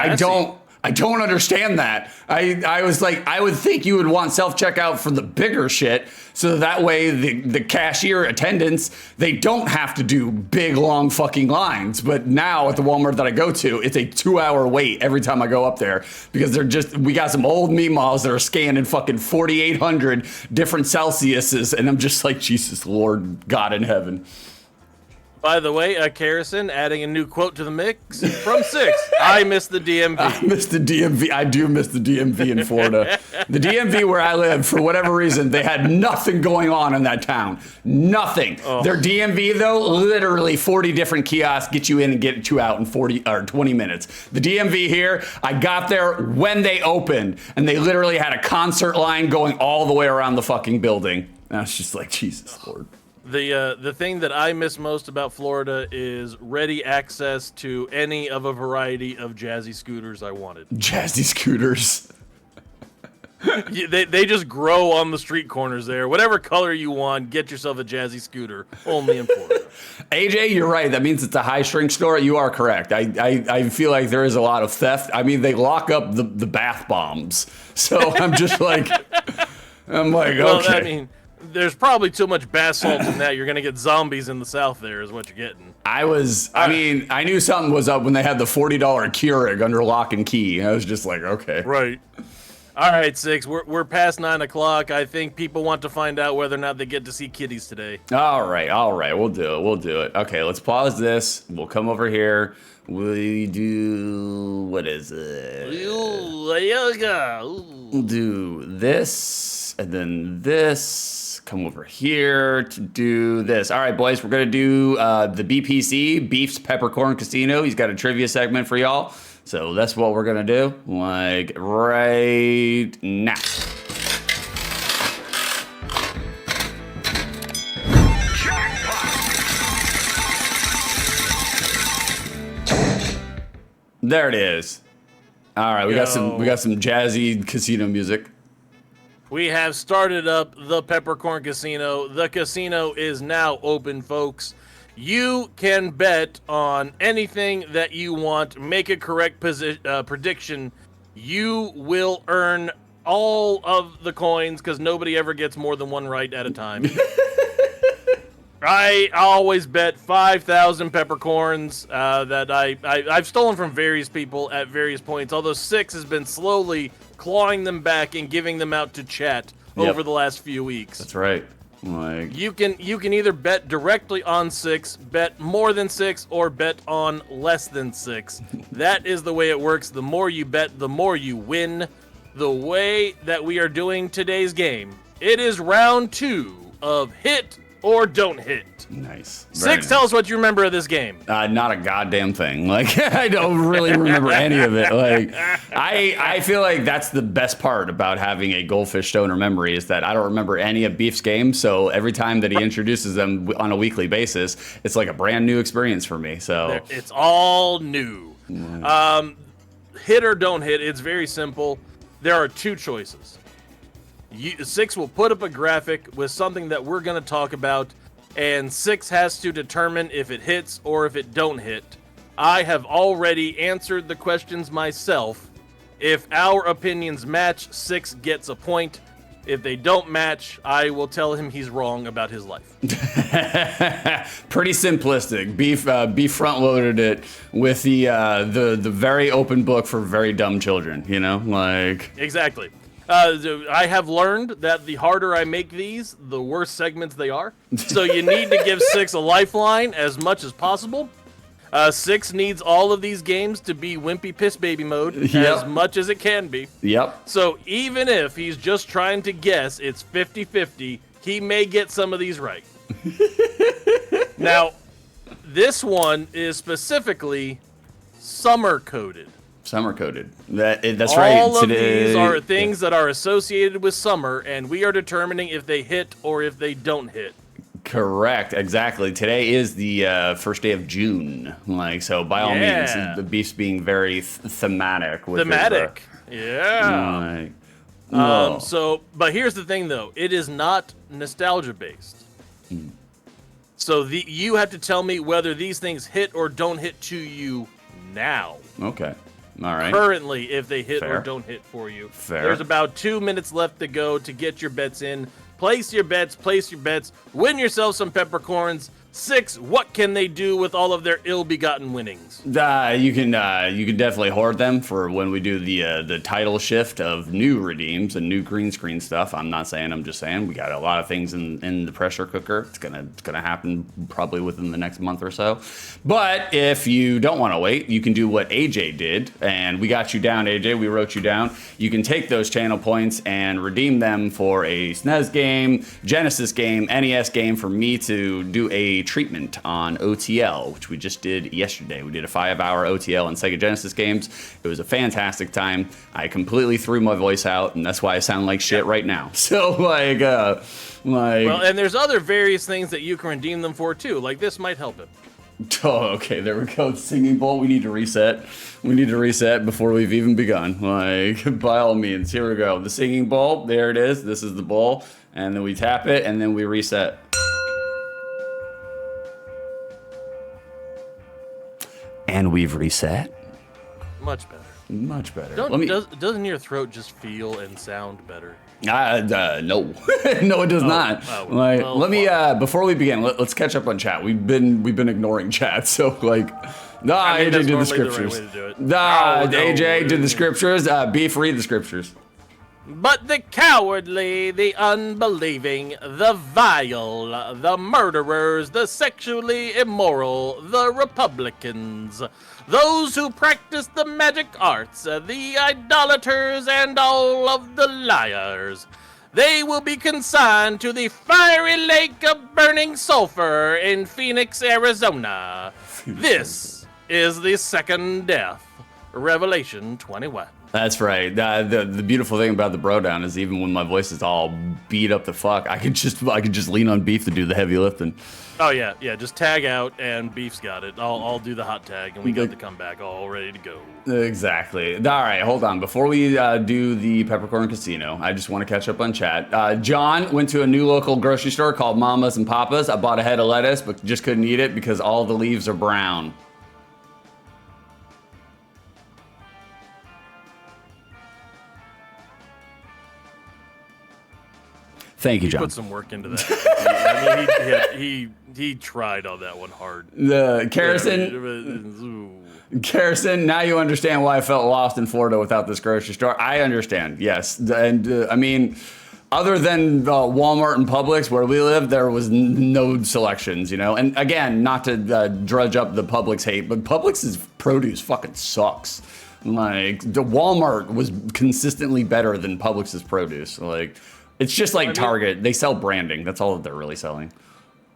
I don't understand that. I was like, I would think you would want self-checkout for the bigger shit, so that way the cashier attendants, they don't have to do big, long fucking lines. But now at the Walmart that I go to, it's a 2-hour wait every time I go up there because we got some old meatballs that are scanning fucking 4,800 different Celsiuses, and I'm just like, Jesus Lord, God in heaven. By the way, Carrison adding a new quote to the mix from 6. I miss the DMV. I miss the DMV. I do miss the DMV in Florida. The DMV where I live, for whatever reason, they had nothing going on in that town. Nothing. Oh. Their DMV, though, literally 40 different kiosks get you in and get you out in 40 or 20 minutes. The DMV here, I got there when they opened, and they literally had a concert line going all the way around the fucking building. And I was just like, Jesus Lord. The thing that I miss most about Florida is ready access to any of a variety of jazzy scooters I wanted. Jazzy scooters. They just grow on the street corners there. Whatever color you want, get yourself a jazzy scooter. Only in Florida. AJ, you're right. That means it's a high shrink store. You are correct. I feel like there is a lot of theft. I mean, they lock up the bath bombs. So I'm just like, well, okay. I mean, there's probably too much bath salts in that. You're going to get zombies in the South there is what you're getting. I knew something was up when they had the $40 Keurig under lock and key. I was just like, okay. Right. All right, 6. We're past 9 o'clock. I think people want to find out whether or not they get to see kitties today. All right. We'll do it. Okay, let's pause this. We'll come over here. We do, what is it? We'll do this and then this. Come over here to do this. All right, boys, we're going to do the BPC, Beef's Peppercorn Casino. He's got a trivia segment for y'all. So that's what we're going to do, like right now. There it is. All right, we got some jazzy casino music. We have started up the Peppercorn Casino. The casino is now open, folks. You can bet on anything that you want. Make a correct prediction. You will earn all of the coins because nobody ever gets more than one right at a time. I always bet 5,000 peppercorns that I've stolen from various people at various points, although 6 has been slowly clawing them back and giving them out to chat over the last few weeks. That's right. Like, You can either bet directly on 6, bet more than 6, or bet on less than 6. That is the way it works. The more you bet, the more you win. The way that we are doing today's game, it is round 2 of hit or don't hit. nice. Very 6, nice. tell us what you remember of this game. Not a goddamn thing. Like, I don't really remember any of it. Like, I feel like that's the best part about having a goldfish stoner memory is that I don't remember any of Beef's games. So every time that he introduces them on a weekly basis, it's like a brand new experience for me. So It's all new. Hit or don't hit, it's very simple. There are 2 choices. 6 will put up a graphic with something that we're going to talk about, and 6 has to determine if it hits or if it don't hit. I have already answered the questions myself. If our opinions match, 6 gets a point. If they don't match, I will tell him he's wrong about his life. pretty simplistic. Beef front loaded it with the very open book for very dumb children. You know, like Exactly. I have learned that the harder I make these, the worse segments they are. So you need to give 6 a lifeline as much as possible. 6 needs all of these games to be wimpy piss baby mode as much as it can be. Yep. So even if he's just trying to guess it's 50-50, he may get some of these right. Now, this one is specifically summer coded. Summer coded. That's right. All of these are things that are associated with summer, and we are determining if they hit or if they don't hit. Correct. Exactly. Today is the first day of June. Like, so by all means, the Beef's being very thematic. With Thematic. His, Yeah. But here's the thing, though. It is not nostalgia based. So you have to tell me whether these things hit or don't hit to you now. okay. All right. Currently, if they hit Fair. or don't hit for you. Fair. There's about 2 minutes left to go to get your bets in. Place your bets, win yourself some peppercorns. 6, what can they do with all of their ill-begotten winnings? You can definitely hoard them for when we do the title shift of new redeems and new green screen stuff. I'm not saying, I'm just saying we got a lot of things in the pressure cooker. It's gonna happen probably within the next month or so. But if you don't want to wait, you can do what AJ did, and we got you down, AJ. We wrote you down. You can take those channel points and redeem them for a SNES game, Genesis game, NES game for me to do a treatment on OTL, which we just did yesterday. We did a 5-hour OTL on Sega Genesis games. It was a fantastic time. I completely threw my voice out, and that's why I sound like shit right now. So, well, and there's other various things that you can redeem them for, too. Like, this might help him. oh, okay, there we go. Singing bowl, we need to reset. We need to reset before we've even begun. Like, by all means, here we go. The singing bowl, there it is. This is the bowl. And then we tap it, and then we reset. And we've reset. Much better. Much better. Doesn't your throat just feel and sound better? No. No, it does not. Let me, before we begin, let's catch up on chat. We've been ignoring chat, so AJ did the scriptures. AJ did the scriptures. Beef, read the scriptures. But the cowardly, the unbelieving, the vile, the murderers, the sexually immoral, the Republicans, those who practice the magic arts, the idolaters, and all of the liars, they will be consigned to the fiery lake of burning sulfur in Phoenix, Arizona. This is the second death. Revelation 21. That's right. The beautiful thing about the BroDown is even when my voice is all beat up the fuck, I could just lean on Beef to do the heavy lifting. Oh yeah. Just tag out and Beef's got it. I'll do the hot tag and we got the comeback all ready to go. Exactly. All right, hold on. Before we do the Peppercorn Casino, I just want to catch up on chat. John went to a new local grocery store called Mama's and Papa's. I bought a head of lettuce, but just couldn't eat it because all the leaves are brown. Thank you, John. He put some work into that. I mean, he tried on that one hard. The Kerrison, now you understand why I felt lost in Florida without this grocery store. I understand, yes. And I mean, other than Walmart and Publix where we live, there was no selections, you know. And again, not to drudge up the Publix hate, but Publix's produce fucking sucks. Like the Walmart was consistently better than Publix's produce. Like it's just like Target. They sell branding. That's all that they're really selling.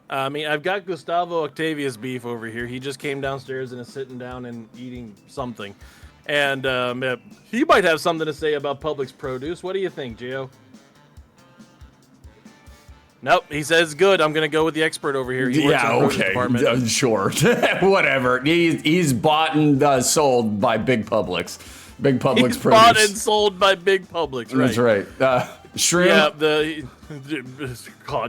I mean, I've got Gustavo Octavius beef over here. He just came downstairs and is sitting down and eating something. And he might have something to say about Publix produce. What do you think, Gio? Nope, he says good. I'm gonna go with the expert over here. He works in the produce department. Sure, whatever. He's bought and sold by Big Publix. Big Publix He's produce. bought and sold by Big Publix. Right. That's right. Shrimp. Yeah,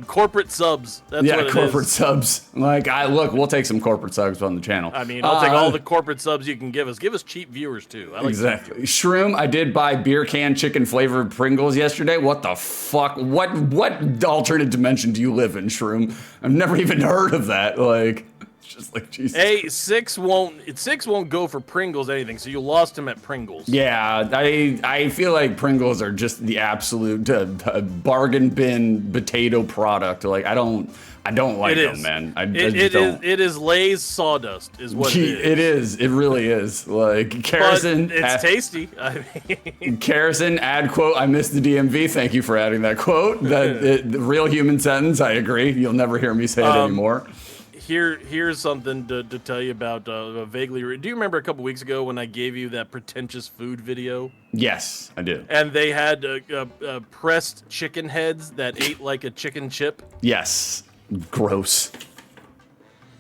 corporate subs. That's what it is. Corporate subs. Like, we'll take some corporate subs on the channel. I mean, I'll take all the corporate subs you can give us. Give us cheap viewers too. I like exactly. Shroom. I did buy beer can chicken flavored Pringles yesterday. What the fuck? What alternate dimension do you live in, Shroom? I've never even heard of that. Like. Just like Jesus. Hey, six won't go for Pringles anything, so you lost him at Pringles. Yeah, I feel like Pringles are just the absolute bargain bin potato product. Like I don't like them, man. It is Lay's sawdust, is what it is. It is. It really is. Like Kerrison. But it's tasty. I mean, Kerrison, add quote. I missed the DMV. Thank you for adding that quote. The real human sentence. I agree. You'll never hear me say it anymore. Here's something to tell you about vaguely. Do you remember a couple weeks ago when I gave you that pretentious food video? Yes, I do. And they had pressed chicken heads that ate like a chicken chip? Yes. Gross.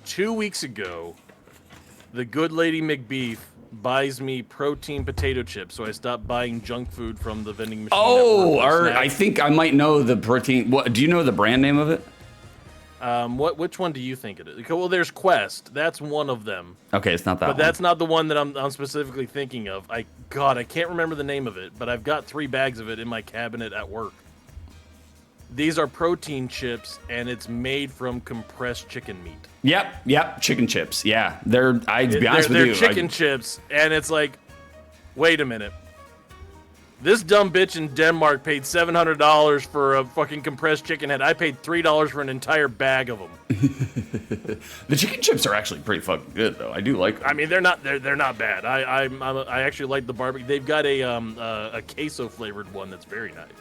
2 weeks ago, the good lady McBeef buys me protein potato chips, so I stopped buying junk food from the vending machine. Oh, I think I might know the protein. What do you know the brand name of it? Which one do you think it is? Well, there's Quest. That's one of them. Okay, it's not that but one. But that's not the one that I'm specifically thinking of. I can't remember the name of it, but I've got 3 bags of it in my cabinet at work. These are protein chips, and it's made from compressed chicken meat. Yep, chicken chips. Yeah, they're be honest with you. They're chicken chips, and it's like, wait a minute. This dumb bitch in Denmark paid $700 for a fucking compressed chicken head. I paid $3 for an entire bag of them. The chicken chips are actually pretty fucking good, though. I do like them. I mean, they're not bad. I actually like the barbecue. They've got a queso flavored one that's very nice.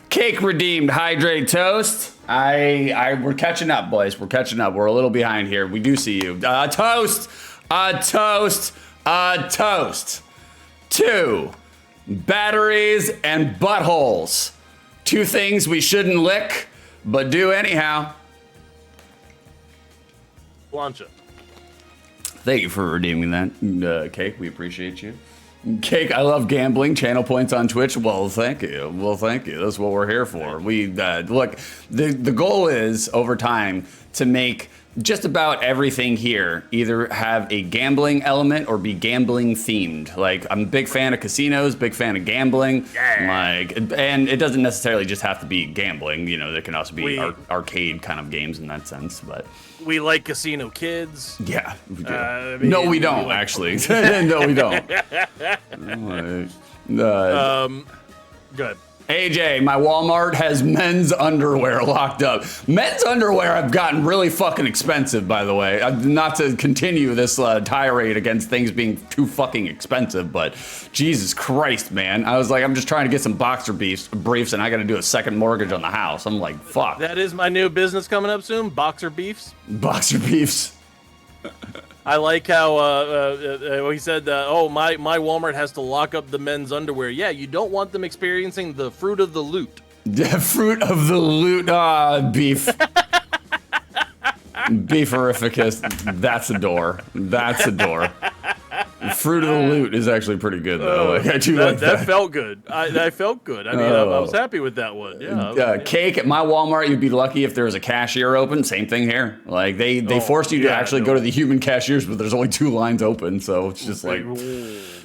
Cake redeemed, hydrate toast. We're catching up, boys. We're catching up. We're a little behind here. We do see you. Toast. 2 batteries and buttholes. 2 things we shouldn't lick, but do anyhow. Plancha. Thank you for redeeming that, Cake. We appreciate you. Cake, I love gambling. Channel points on Twitch. Well, thank you. That's what we're here for. We look. The goal is over time to make just about everything here either have a gambling element or be gambling themed. Like I'm a big fan of casinos, big fan of gambling. Yeah. And it doesn't necessarily just have to be gambling. You know, there can also be arcade kind of games in that sense. But we like Casino Kids. Yeah, we do. No, we don't actually. No, we don't. Good. AJ, my Walmart has men's underwear locked up. Men's underwear have gotten really fucking expensive, by the way. Not to continue this tirade against things being too fucking expensive, but Jesus Christ, man. I was like, I'm just trying to get some boxer briefs, and I got to do a second mortgage on the house. I'm like, fuck. That is my new business coming up soon, Boxer Beefs. Boxer Beefs. I like how he said, my Walmart has to lock up the men's underwear. Yeah, you don't want them experiencing the fruit of the loot. The fruit of the loot. Beef. Beeferificus. That's a door. Fruit of the loot is actually pretty good, though. I do like that. That felt good. I felt good. I mean, I was happy with that one. Yeah. Cake at my Walmart, you'd be lucky if there was a cashier open. Same thing here. Like they forced you to actually go to the human cashiers, but there's only 2 lines open, so it's just like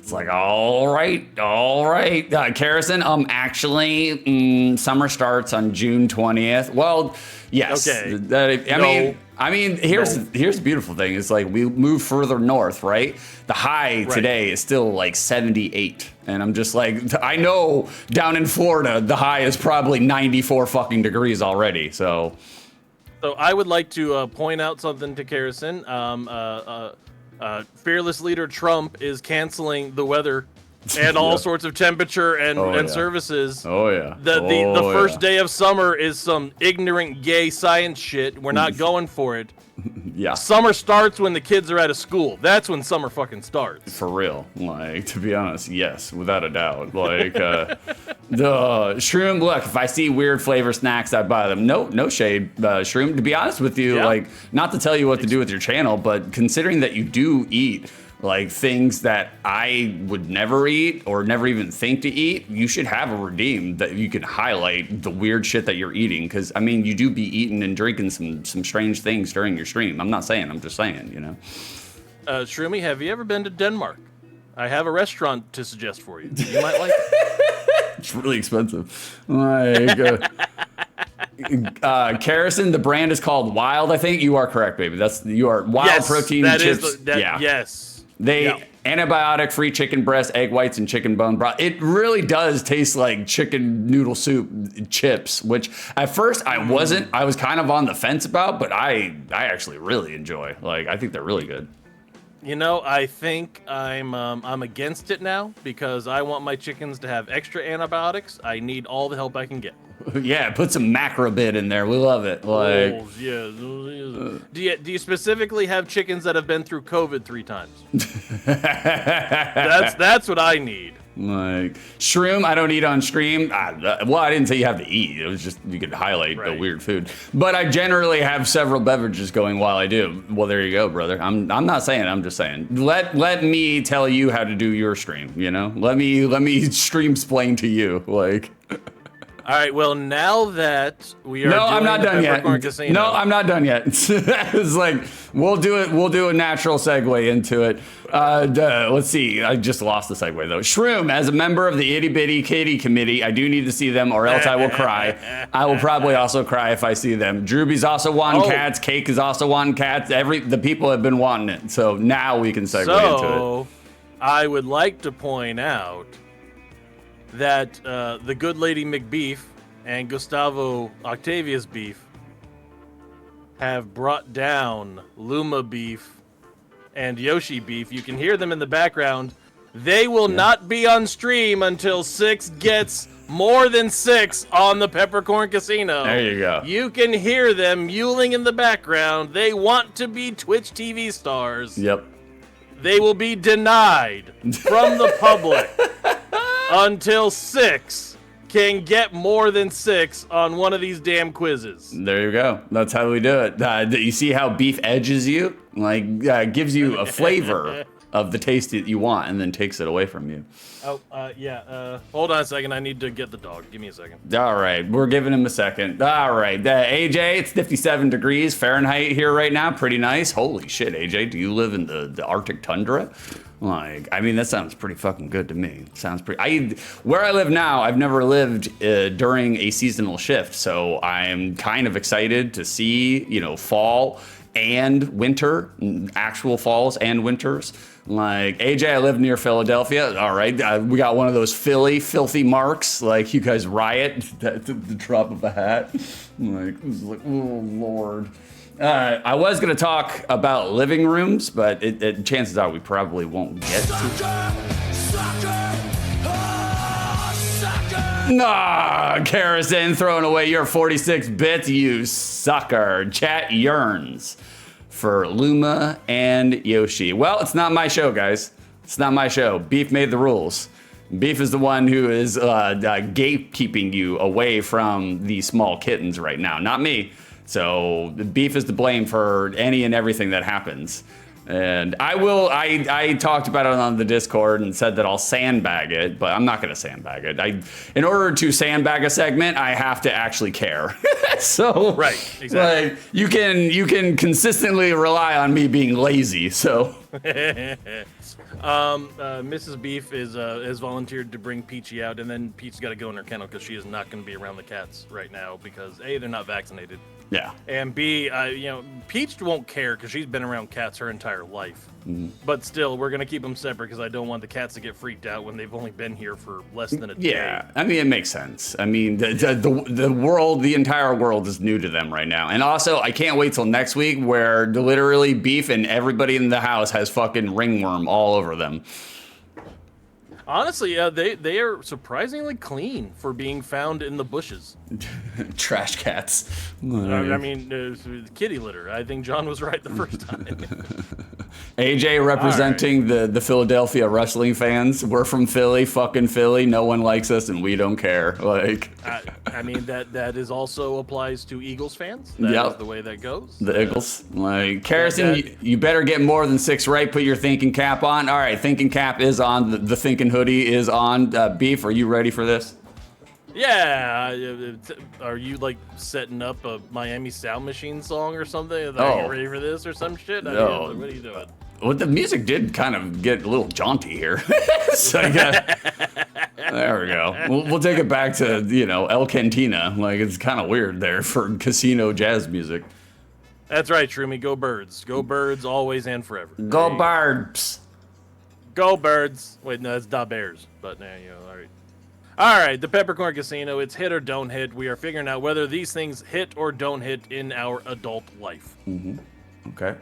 It's like, all right. Carrison, actually, summer starts on June 20th. Well, yes. Okay. I mean, here's the beautiful thing. It's like we move further north, right? The high today is still like 78. And I'm just like, I know down in Florida, the high is probably 94 fucking degrees already. So I would like to point out something to Carrison. Fearless leader Trump is canceling the weather and all sorts of temperature and services. Oh, yeah. The first day of summer is some ignorant gay science shit. We're not going for it. Yeah. Summer starts when the kids are out of school. That's when summer fucking starts. For real. Like, to be honest, yes, without a doubt. Like, the Shroom, look, if I see weird flavor snacks, I buy them. No shade, Shroom. To be honest with you, like, not to tell you what to do with your channel, but considering that you do eat like things that I would never eat or never even think to eat, you should have a redeem that you can highlight the weird shit that you're eating. Because, I mean, you do be eating and drinking some strange things during your stream. I'm not saying, I'm just saying, you know. Shroomy, have you ever been to Denmark? I have a restaurant to suggest for you. You might like it. It's really expensive. Like, Carrison, the brand is called Wild, I think. You are correct, baby. You are Wild protein chips. Yes. Antibiotic-free chicken breast, egg whites, and chicken bone broth. It really does taste like chicken noodle soup chips, which at first I wasn't. I was kind of on the fence about, but I actually really enjoy. Like, I think they're really good. You know, I think I'm against it now because I want my chickens to have extra antibiotics. I need all the help I can get. Yeah, put some macrobid in there. We love it. Like, do you specifically have chickens that have been through COVID 3 times? that's what I need. Like, Shroom, I don't eat on stream. Well, I didn't say you have to eat. It was just you could highlight the weird food. But I generally have several beverages going while I do. Well, there you go, brother. I'm not saying. I'm just saying. Let me tell you how to do your stream. You know, let me stream explain to you. Like. All right. Well, now that we are I'm not done yet. Casino, No, I'm not done yet. It's like we'll do a natural segue into it. Let's see. I just lost the segue though. Shroom, as a member of the Itty Bitty Kitty Committee, I do need to see them, or else I will cry. I will probably also cry if I see them. Drewby's also wanting cats. Cake is also wanting cats. The people have been wanting it. So now we can segue into it. I would like to point out that the good lady McBeef and Gustavo Octavius Beef have brought down Luma Beef and Yoshi Beef. You can hear them in the background. They will not be on stream until 6 gets more than 6 on the Peppercorn Casino. There you go. You can hear them mewling in the background. They want to be Twitch TV stars. Yep. They will be denied from the public until 6 can get more than 6 on one of these damn quizzes. There you go. That's how we do it. You see how beef edges you? Like, gives you a flavor of the taste that you want and then takes it away from you. Hold on a second. I need to get the dog. Give me a second. All right. We're giving him a second. All right. AJ, it's 57 degrees Fahrenheit here right now. Pretty nice. Holy shit, AJ. Do you live in the Arctic tundra? Like, I mean, that sounds pretty fucking good to me. Sounds pretty. Where I live now, I've never lived during a seasonal shift, so I'm kind of excited to see, fall and winter, actual falls and winters. Like, AJ, I live near Philadelphia. All right, we got one of those filthy marks. Like, you guys riot at the drop of a hat. Like, oh Lord. I was going to talk about living rooms, but chances are we probably won't get to. Nah, Carrison, throwing away your 46 bits, you sucker. Chat yearns for Luma and Yoshi. Well, it's not my show, guys. It's not my show. Beef made the rules. Beef is the one who is gatekeeping you away from the small kittens right now, not me. So Beef is to blame for any and everything that happens. And I talked about it on the Discord and said that I'll sandbag it, but I'm not going to sandbag it. In order to sandbag a segment, I have to actually care. So right, exactly. Like, you can consistently rely on me being lazy. So Mrs. Beef is has volunteered to bring Peachy out, and then Peach's got to go in her kennel because she is not going to be around the cats right now because A, they're not vaccinated, Yeah. and B, Peach won't care because she's been around cats her entire life. But still, we're gonna keep them separate because I don't want the cats to get freaked out when they've only been here for less than a day. Yeah, I mean, it makes sense. I mean, the world, the entire world is new to them right now. And also, I can't wait till next week where literally Beef and everybody in the house has fucking ringworm all over them. Honestly, they are surprisingly clean for being found in the bushes. Trash cats. I mean, kitty litter. I think John was right the first time. AJ representing the Philadelphia wrestling fans. We're from Philly, fucking Philly. No one likes us, and we don't care. Like, I mean that is also applies to Eagles fans. That is the way that goes. The Eagles. Like, Carrison, you better get more than 6 right. Put your thinking cap on. All right, thinking cap is on. The thinking hoodie is on. Beef, are you ready for this? Yeah. Are you like setting up a Miami Sound Machine song or something? Are you ready for this or some shit? No. What are you doing? Well, the music did kind of get a little jaunty here. So there we go. We'll take it back to, El Cantina. Like, it's kind of weird there for casino jazz music. That's right, Shroomy. Go Birds. Go Birds always and forever. Go Birds. Go Birds. Wait, no, that's Da Bears. But, all right. All right, the Peppercorn Casino. It's hit or don't hit. We are figuring out whether these things hit or don't hit in our adult life. Mm-hmm. Okay.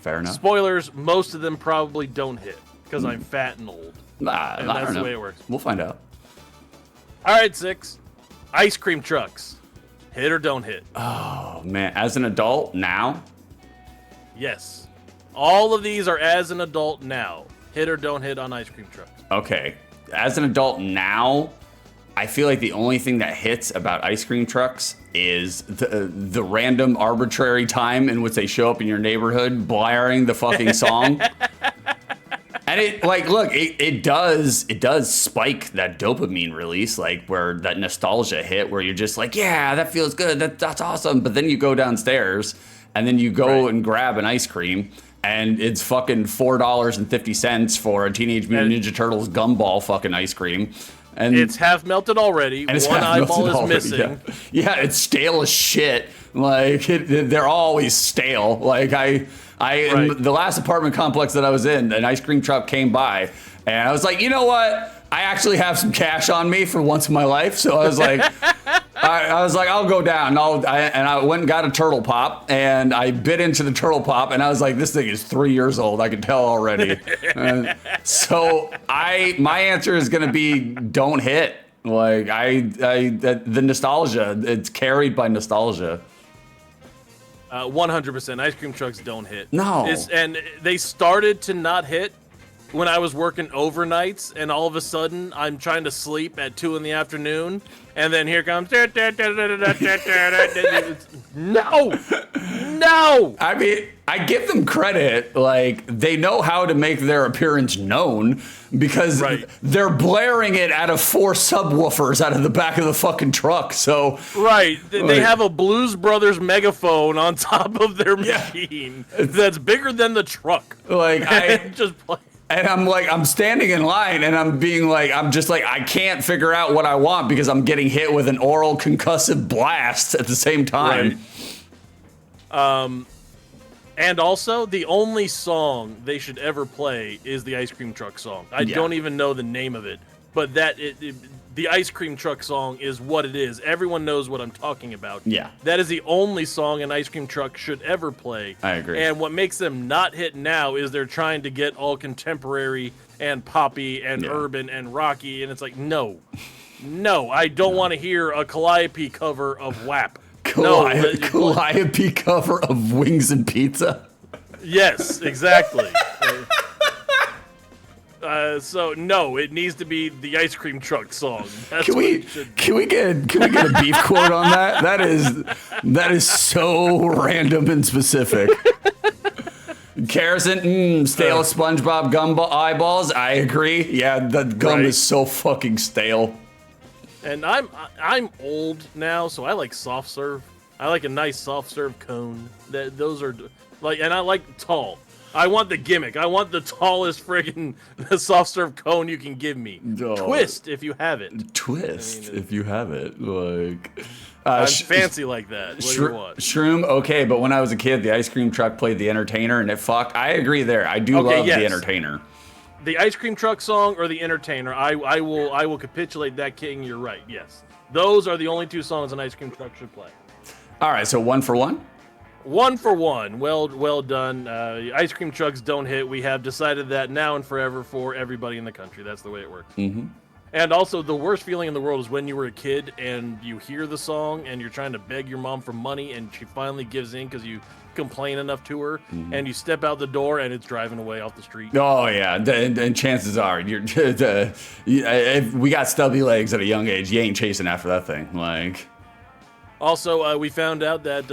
Fair enough. Spoilers, most of them probably don't hit because I'm fat and old. And that's the way it works. We'll find out. All right, 6. Ice cream trucks. Hit or don't hit? Oh, man. As an adult now? Yes. All of these are as an adult now. Hit or don't hit on ice cream trucks. Okay. As an adult now, I feel like the only thing that hits about ice cream trucks is the random arbitrary time in which they show up in your neighborhood blaring the fucking song. And it does spike that dopamine release, like where that nostalgia hit where you're just like, yeah, that feels good. That's awesome. But then you go downstairs and then you go and grab an ice cream and it's fucking $4.50 for a Teenage Mutant Ninja Turtles gumball fucking ice cream. And it's half melted already. One eyeball is missing. Yeah, it's stale as shit. Like they're always stale. Like in the last apartment complex that I was in, an ice cream truck came by, and I was like, you know what? I actually have some cash on me for once in my life, so I was like, I'll go down. And I went and got a turtle pop, and I bit into the turtle pop, and I was like, this thing is 3 years old. I can tell already. So my answer is gonna be don't hit. Like the nostalgia, it's carried by nostalgia. 100%. Ice cream trucks don't hit. No. And they started to not hit when I was working overnights, and all of a sudden I'm trying to sleep at 2 in the afternoon, and then here comes no. I mean, I give them credit. Like, they know how to make their appearance known because they're blaring it out of 4 subwoofers out of the back of the fucking truck. So they have a Blues Brothers megaphone on top of their machine that's bigger than the truck. Like I just play. And I'm standing in line and I'm just like, I can't figure out what I want because I'm getting hit with an oral concussive blast at the same time. And also, the only song they should ever play is the Ice Cream Truck song. I don't even know the name of it, but the Ice Cream Truck song is what it is. Everyone knows what I'm talking about. Yeah. That is the only song an Ice Cream Truck should ever play. I agree. And what makes them not hit now is they're trying to get all contemporary and poppy and urban and rocky, and it's like, no, I don't want to hear a Calliope cover of WAP. Calliope cover of Wings and Pizza? Yes, exactly. So no, it needs to be the Ice Cream Truck song. Can we get a beef quote on that? That is so random and specific. Carrison, stale SpongeBob gum eyeballs. I agree. Yeah, the gum is so fucking stale. And I'm old now, so I like soft serve. I like a nice soft serve cone. Those are like, and I like tall. I want the gimmick. I want the tallest friggin' soft serve cone you can give me. Oh. Twist if you have it. Twist if you have it. Like, I'm fancy like that. What do you want? Shroom, okay, but when I was a kid, the ice cream truck played the Entertainer, and it fucked. I agree there. I do love the Entertainer. The ice cream truck song or the Entertainer, I will capitulate that, King. You're right. Yes, those are the only two songs an ice cream truck should play. All right, so 1 for 1. 1 for 1. Well done. Ice cream trucks don't hit. We have decided that now and forever for everybody in the country. That's the way it works. Mm-hmm. And also, the worst feeling in the world is when you were a kid and you hear the song and you're trying to beg your mom for money and she finally gives in because you complain enough to her, and you step out the door and it's driving away off the street. Oh yeah, and chances are if we got stubby legs at a young age, you ain't chasing after that thing. Like. Also, we found out that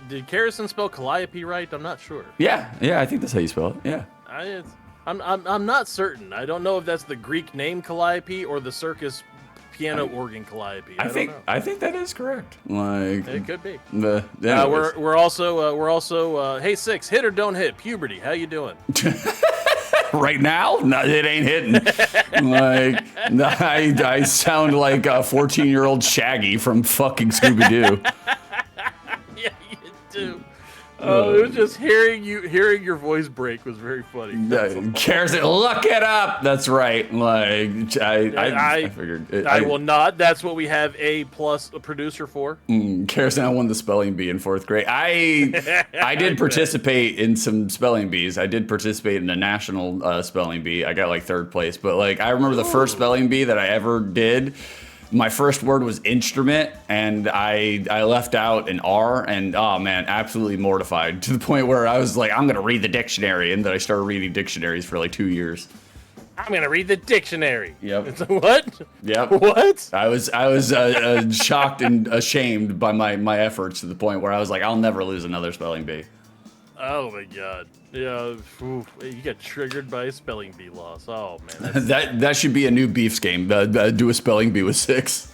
did Carrison spell Calliope right? I'm not sure. Yeah, I think that's how you spell it. Yeah. I'm not certain. I don't know if that's the Greek name Calliope or the circus piano organ Calliope. I think that is correct. Like it could be. We're also hey Six, hit or don't hit puberty. How you doing? Right now, no, it ain't hitting. Like I sound like a 14-year-old Shaggy from fucking Scooby-Doo. Yeah, you do. Oh, it was just hearing your voice break was very funny. Cares it? Look it up. That's right. Like I figured. I will not. That's what we have A+ a producer for. Cares I won the spelling bee in 4th grade. I did participate in some spelling bees. I did participate in a national spelling bee. I got like 3rd place. But like I remember the first spelling bee that I ever did. My first word was instrument, and I left out an R, and oh man, absolutely mortified to the point where I was like, I'm gonna read the dictionary, and then I started reading dictionaries for like 2 years. I'm gonna read the dictionary. Yep. What? Yep. What? I was shocked and ashamed by my efforts to the point where I was like, I'll never lose another spelling bee. Oh my god. Yeah, you got triggered by a spelling bee loss. Oh man. That should be a new Beefs game. Do a spelling bee with 6.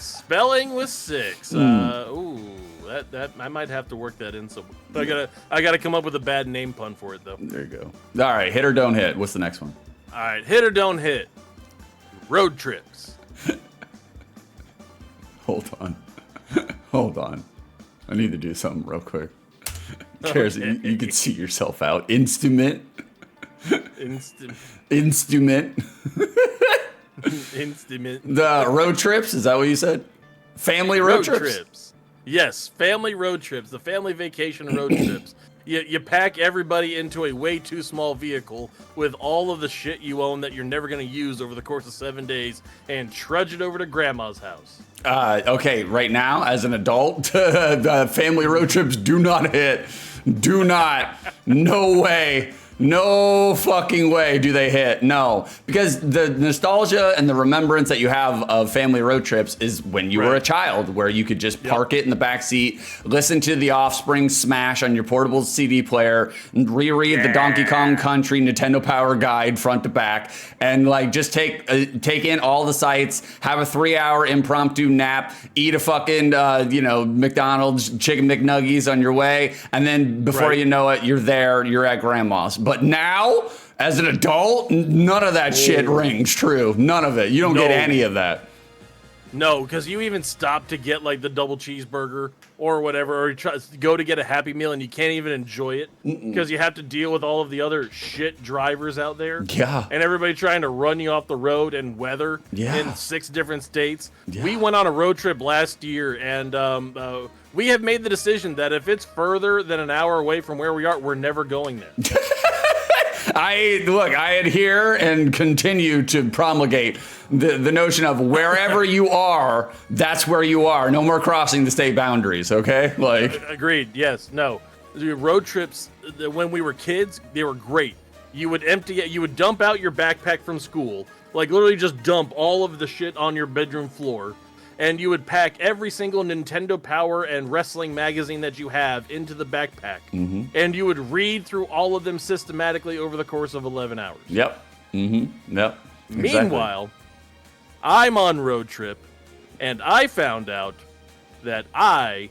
Spelling with 6. That I might have to work that in somewhere. I gotta come up with a bad name pun for it though. There you go. All right, hit or don't hit. What's the next one? All right, hit or don't hit. Road trips. Hold on. I need to do something real quick. Cares okay. You can see yourself out. Instrument. Instrument. The road trips, is that what you said? Family road trips? Yes, family road trips. The family vacation road trips. You pack everybody into a way too small vehicle with all of the shit you own that you're never going to use over the course of 7 days and trudge it over to grandma's house. Okay, right now, as an adult, the family road trips do not hit. Do not. No way. No fucking way do they hit. No. Because the nostalgia and the remembrance that you have of family road trips is when you were a child, where you could just park it in the back seat, listen to The Offspring smash on your portable CD player, and reread the Donkey Kong Country Nintendo Power Guide front to back, and like just take in all the sights, have a 3-hour impromptu nap, eat a fucking McDonald's chicken McNuggies on your way, and then before you know it, you're at grandma's. But now, as an adult, none of that shit rings true. None of it. You don't get any of that. No, because you even stop to get like the double cheeseburger or whatever, or you try to go to get a Happy Meal and you can't even enjoy it because you have to deal with all of the other shit drivers out there. Yeah. And everybody trying to run you off the road and weather in 6 different states. Yeah. We went on a road trip last year, and we have made the decision that if it's further than an hour away from where we are, we're never going there. I adhere and continue to promulgate the notion of wherever you are, that's where you are. No more crossing the state boundaries, okay? Like agreed. Yes. No. The road trips when we were kids, they were great. You would dump out your backpack from school, like literally just dump all of the shit on your bedroom floor. And you would pack every single Nintendo Power and wrestling magazine that you have into the backpack. Mm-hmm. And you would read through all of them systematically over the course of 11 hours. Yep. Mm-hmm. Yep. Exactly. Meanwhile, I'm on road trip, and I found out that I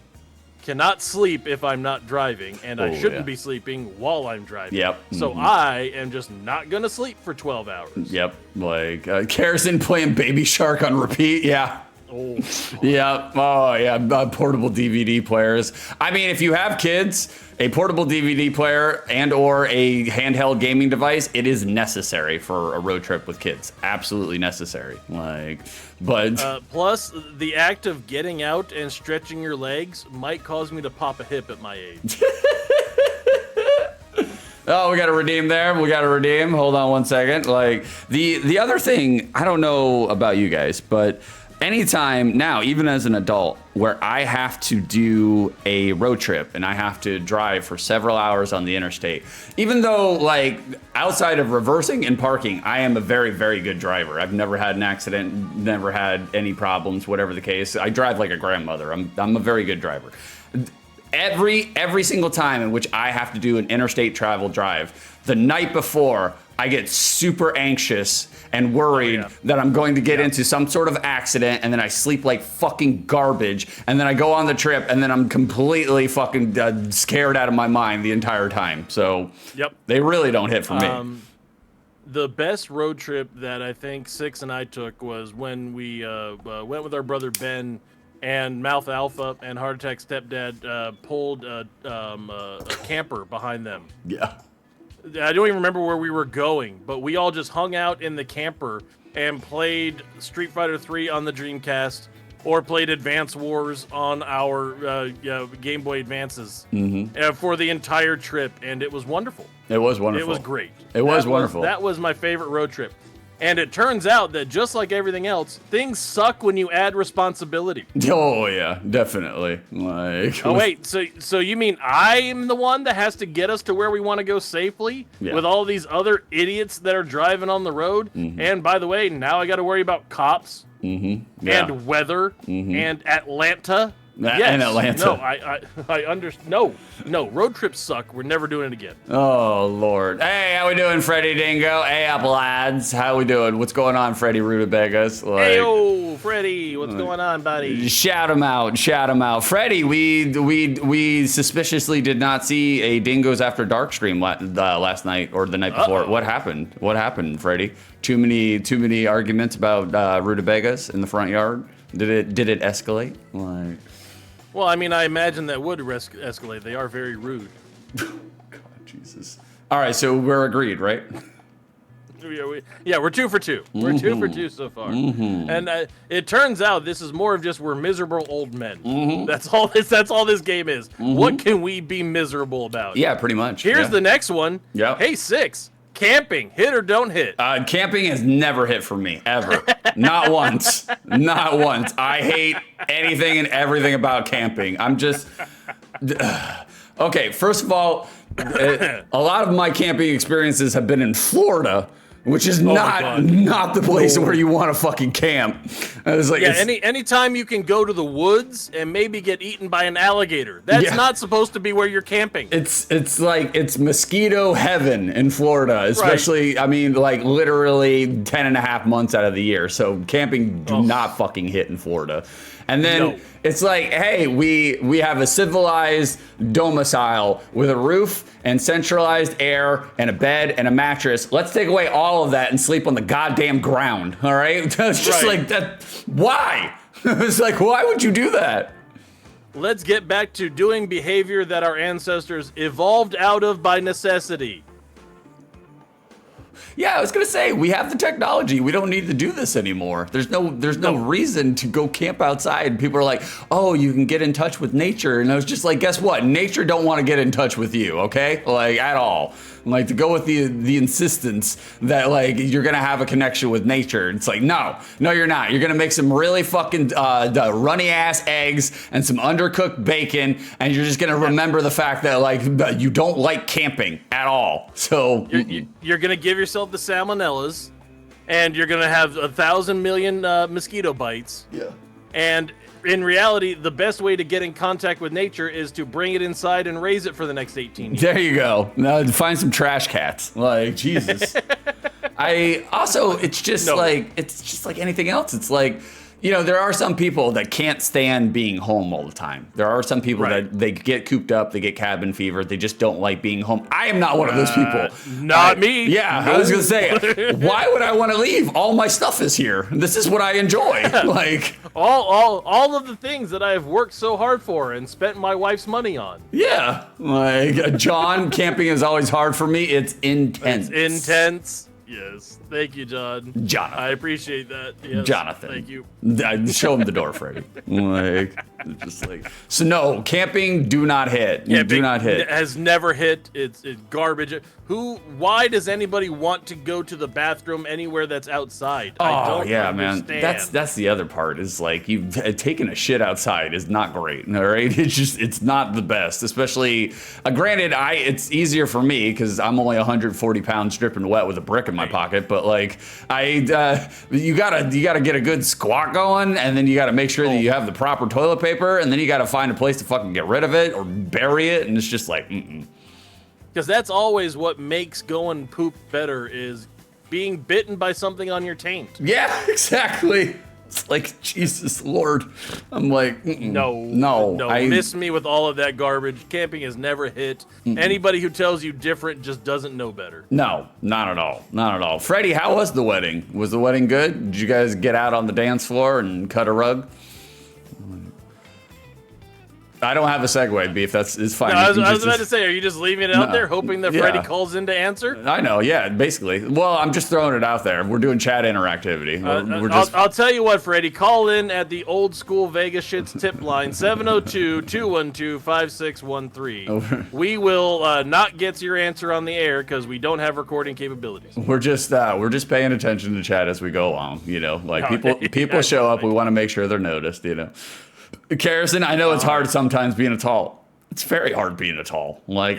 cannot sleep if I'm not driving, and I shouldn't yeah. be sleeping while I'm driving. Yep. So I am just not gonna sleep for 12 hours. Yep. Like Kerosene playing Baby Shark on repeat. Yeah. Oh, Yeah. Oh, yeah. Portable DVD players. I mean, if you have kids, a portable DVD player and or a handheld gaming device, it is necessary for a road trip with kids. Absolutely necessary. But plus, the act of getting out and stretching your legs might cause me to pop a hip at my age. oh, we got to redeem there. We got to redeem. Hold on one second. Like the other thing, I don't know about you guys, but anytime now, even as an adult, where I have to do a road trip and I have to drive for several hours on the interstate, even though like outside of reversing and parking, I am a very, very good driver. I've never had an accident, never had any problems, whatever the case. I drive like a grandmother. I'm a very good driver. Every single time in which I have to do an interstate travel drive, the night before, I get super anxious and worried that I'm going to get into some sort of accident, and then I sleep like fucking garbage, and then I go on the trip, and then I'm completely fucking scared out of my mind the entire time. So they really don't hit for me. The best road trip that I think Six and I took was when we went with our brother Ben, and Mouth Alpha and Heart Attack Stepdad pulled a camper behind them. Yeah. I don't even remember where we were going, but we all just hung out in the camper and played Street Fighter 3 on the Dreamcast, or played Advance Wars on our Game Boy Advances for the entire trip, and it was wonderful. It was wonderful. It was great. It was wonderful. That was my favorite road trip. And it turns out that just like everything else, things suck when you add responsibility. Oh yeah, definitely. Like. Oh wait, so you mean I'm the one that has to get us to where we want to go safely with all these other idiots that are driving on the road? And by the way, now I got to worry about cops and weather and Atlanta. Yes. And Atlanta. No, I understand. No, road trips suck. We're never doing it again. Oh, Lord. Hey, how we doing, Freddie Dingo? Hey, up, lads. How we doing? What's going on, Freddie Rutabagas? Hey, Freddie. What's going on, buddy? Shout him out. Shout him out. Freddie, we suspiciously did not see a Dingoes After Dark stream last night or the night before. What happened? What happened, Freddie? Too many arguments about Rutabagas in the front yard? Did it escalate? Like... Well, I mean, I imagine that would escalate. They are very rude. God, Jesus. All right, so we're agreed, right? Yeah, we're 2 for 2. We're 2 for 2 so far. And it turns out this is more of just we're miserable old men. That's all this game is. What can we be miserable about? Yeah, pretty much. Here's the next one. Yep. Hey, Six. Camping, hit or don't hit? Camping has never hit for me, ever. Not once. Not once. I hate anything and everything about camping. I'm just... Okay, first of all, a lot of my camping experiences have been in Florida, which is not the place where you want to fucking camp. It's like, anytime you can go to the woods and maybe get eaten by an alligator. That's not supposed to be where you're camping. It's like it's mosquito heaven in Florida, especially, I mean, like literally 10 and a half months out of the year. So camping do not fucking hit in Florida. And then it's like, hey, we have a civilized domicile with a roof and centralized air and a bed and a mattress. Let's take away all of that and sleep on the goddamn ground. All right? It's just like that. Why? It's like, why would you do that? Let's get back to doing behavior that our ancestors evolved out of by necessity. Yeah, I was gonna say, we have the technology. We don't need to do this anymore. There's no reason to go camp outside. People are like, oh, you can get in touch with nature. And I was just like, guess what? Nature don't want to get in touch with you, okay? Like, at all. Like, to go with the insistence that, like, you're gonna have a connection with nature. It's like, no, you're not. You're gonna make some really fucking runny-ass eggs and some undercooked bacon, and you're just gonna remember the fact that, like, you don't like camping at all. So... You're gonna give yourself the salmonellas, and you're gonna have 1,000 million mosquito bites. Yeah. And in reality, the best way to get in contact with nature is to bring it inside and raise it for the next 18 years. There you go. Now find some trash cats. Like, Jesus. It's just like anything else. It's like there are some people that can't stand being home all the time. There are some people that they get cooped up, they get cabin fever, they just don't like being home. I am not one of those people. Not me. Yeah, I was gonna say, why would I want to leave? All my stuff is here. This is what I enjoy. Like all of the things that I have worked so hard for and spent my wife's money on. Yeah, like John, camping is always hard for me. It's intense. It's intense. Yes. Thank you, John. Jonathan. I appreciate that. Yes. Jonathan. Thank you. Show him the door, Freddie. So no, camping do not hit. Do not hit. Has never hit. It's garbage. Why does anybody want to go to the bathroom anywhere that's outside? I don't understand. Man. That's the other part is like you taking a shit outside is not great. All right. It's not the best, especially granted, it's easier for me because I'm only 140 pounds dripping wet with a brick in my pocket. But like you gotta get a good squat going, and then you gotta make sure that you have the proper toilet paper, and then you gotta find a place to fucking get rid of it or bury it, and it's just like, Because that's always what makes going poop better is being bitten by something on your taint. Yeah, exactly. It's like, Jesus Lord. I'm like, no. Miss me with all of that garbage. Camping has never hit. Anybody who tells you different just doesn't know better. No, not at all. Not at all. Freddie, how was the wedding? Was the wedding good? Did you guys get out on the dance floor and cut a rug? I don't have a segue, Beef. It's fine. No, I was about to say, are you just leaving it out there, hoping that Freddie calls in to answer? I know, yeah, basically. Well, I'm just throwing it out there. We're doing chat interactivity. I'll tell you what, Freddie. Call in at the old school Vegas shits tip line, 702-212-5613. We will not get your answer on the air because we don't have recording capabilities. We're just paying attention to chat as we go along. People show up. We want to make sure they're noticed. Harrison, I know it's hard sometimes being a tall. It's very hard being a tall. Like,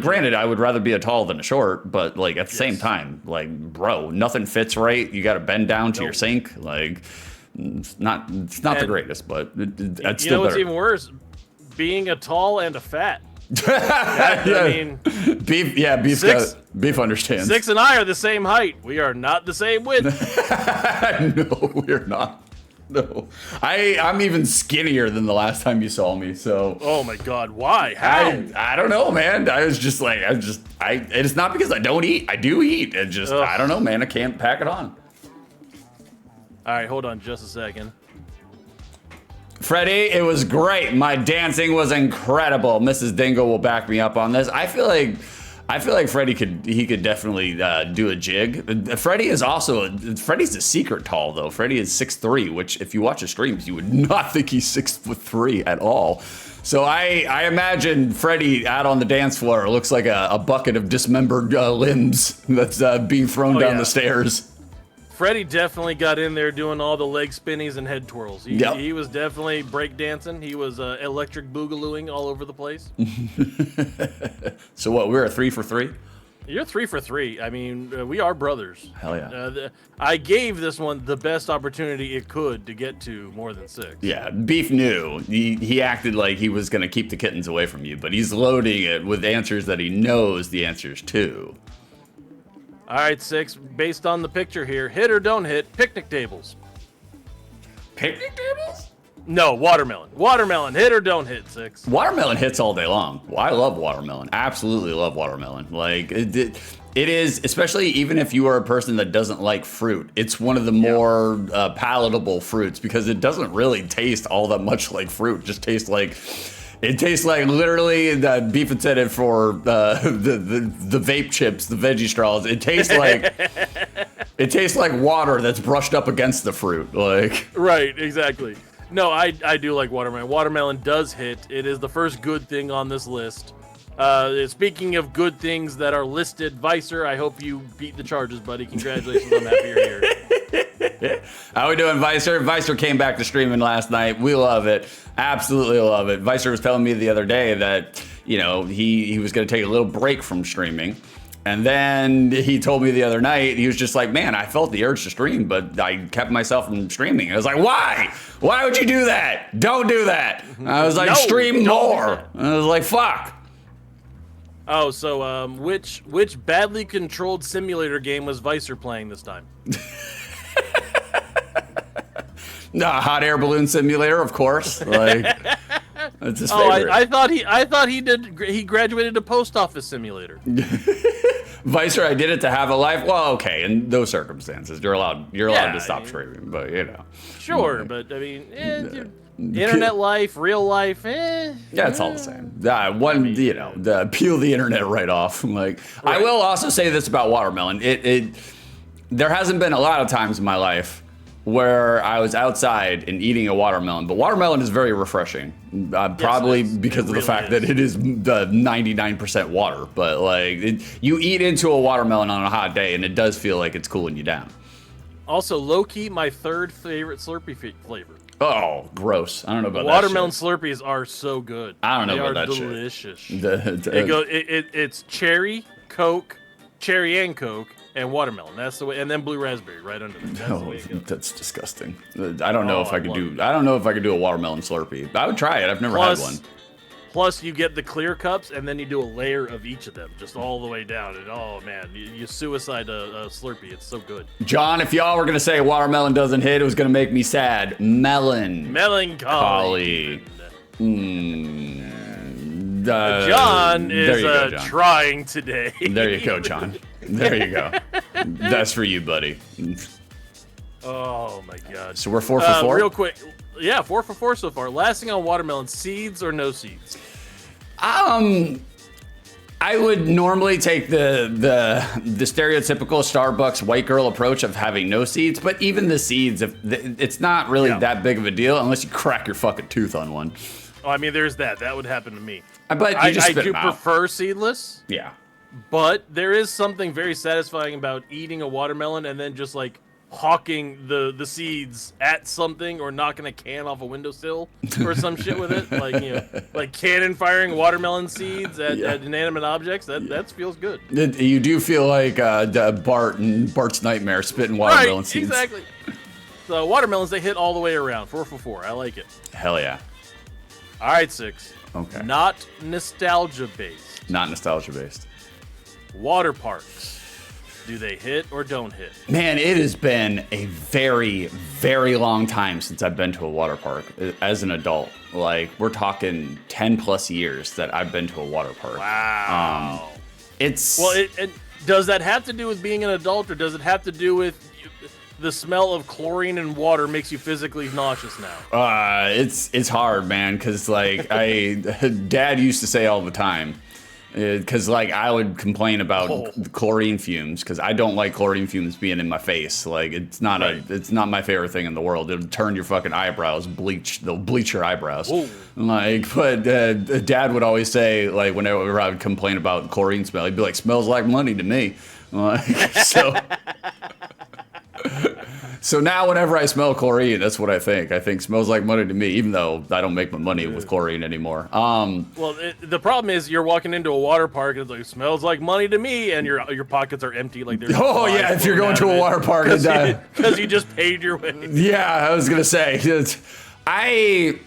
granted, I would rather be a tall than a short, but like at the same time, like, bro, nothing fits right. You got to bend down to your sink. Like, it's not the greatest, but it's still better. What's even worse? Being a tall and a fat. I mean, Beef understands. 6 and I are the same height. We are not the same width. No, we're not. No, I'm even skinnier than the last time you saw me. So. Oh my God, why? How? I don't know, man. It's not because I don't eat. I do eat. I don't know, man. I can't pack it on. All right, hold on just a second. Freddie, it was great. My dancing was incredible. Mrs. Dingle will back me up on this. I feel like Freddie could definitely do a jig. Freddie's a secret tall though. Freddie is 6'3", which if you watch his streams, you would not think he's 6'3" at all. So I imagine Freddie out on the dance floor looks like a bucket of dismembered limbs that's being thrown down the stairs. Freddie definitely got in there doing all the leg spinnies and head twirls. He was definitely break dancing. He was electric boogalooing all over the place. So what? We're a 3 for 3. You're 3 for 3. I mean, we are brothers. Hell yeah. I gave this one the best opportunity it could to get to more than 6. Yeah, Beef knew. He acted like he was going to keep the kittens away from you, but he's loading it with answers that he knows the answers to. All right, 6. Based on the picture here, hit or don't hit, picnic tables. Picnic tables? No, watermelon. Watermelon, hit or don't hit, 6. Watermelon hits all day long. Well, I love watermelon. Absolutely love watermelon. Like, it is, especially even if you are a person that doesn't like fruit, it's one of the more palatable fruits because it doesn't really taste all that much like fruit. It tastes like literally the Beef had said it for the vape chips, the veggie straws. It tastes like water that's brushed up against the fruit. Like right, exactly. No, I do like watermelon. Watermelon does hit. It is the first good thing on this list. Speaking of good things that are listed, Vicer, I hope you beat the charges, buddy. Congratulations, I'm happy you're here. How we doing, Vicer? Vicer came back to streaming last night. We love it. Absolutely love it. Vicer was telling me the other day that, he was going to take a little break from streaming. And then he told me the other night, he was just like, man, I felt the urge to stream, but I kept myself from streaming. I was like, why? Why would you do that? Don't do that. I was like, stream more. I was like, fuck. Oh, so which badly controlled simulator game was Vicer playing this time? Hot air balloon simulator, of course. Like, it's his favorite. I thought he graduated to post office simulator. Vicer, I did it to have a life. Well, okay, in those circumstances, you're allowed to stop streaming, but you know. Sure, but I mean, internet life, real life, Yeah, it's all the same. Peel the internet right off. Like, right. I will also say this about watermelon. There hasn't been a lot of times in my life where I was outside and eating a watermelon, but watermelon is very refreshing. Probably because of the fact that it is the 99% water. But like, you eat into a watermelon on a hot day, and it does feel like it's cooling you down. Also, low key, my third favorite Slurpee flavor. Oh, gross! I don't know about watermelon that Slurpees are so good. I don't know about that delicious. shit. It's cherry, Coke, cherry and Coke, and watermelon. That's the way, and then blue raspberry right under that. That's disgusting. I don't know if I could do. I don't know if I could do a watermelon Slurpee. I would try it. I've never had one. Plus, you get the clear cups, and then you do a layer of each of them, just all the way down. And oh man, you suicide a Slurpee. It's so good. John, if y'all were gonna say watermelon doesn't hit, it was gonna make me sad. Melancholy. John is John. Trying today. There you go, John. There you go. That's for you, buddy. Oh my God. So we're 4 for 4. Real quick. Yeah, 4 for 4 so far. Last thing on watermelon, seeds or no seeds? I would normally take the stereotypical Starbucks white girl approach of having no seeds, but even the seeds, it's not really that big of a deal unless you crack your fucking tooth on one. Oh, I mean, there's that. That would happen to me. But I do prefer seedless. Yeah. But there is something very satisfying about eating a watermelon and then just like hawking the seeds at something or knocking a can off a windowsill or some shit with it, like like cannon firing watermelon seeds at inanimate objects. That feels good. You do feel like Bart and Bart's Nightmare spitting watermelon seeds. Exactly. So watermelons, they hit all the way around. 4 for 4. I like it. Hell yeah. All right, 6. Okay. Not nostalgia based. Not nostalgia based. Water parks. Do they hit or don't hit? Man, it has been a very, very long time since I've been to a water park as an adult. Like, we're talking 10 plus years that I've been to a water park. Wow. Well, does that have to do with being an adult, or does it have to do with the smell of chlorine and water makes you physically nauseous now? It's hard, man, because like Dad used to say all the time. Because like I would complain about chlorine fumes because I don't like chlorine fumes being in my face. Like it's not my favorite thing in the world. It'll turn your fucking eyebrows they'll bleach your eyebrows. Whoa. Like, but Dad would always say, like, whenever I would complain about chlorine smell, he'd be like, "Smells like money to me." So now whenever I smell chlorine, that's what I think. I think smells like money to me, even though I don't make my money with chlorine anymore. Well, the problem is you're walking into a water park and it's like, smells like money to me, and your pockets are empty. Like there's if you're going to a water park, because you just paid your way. Yeah, I was gonna say, if I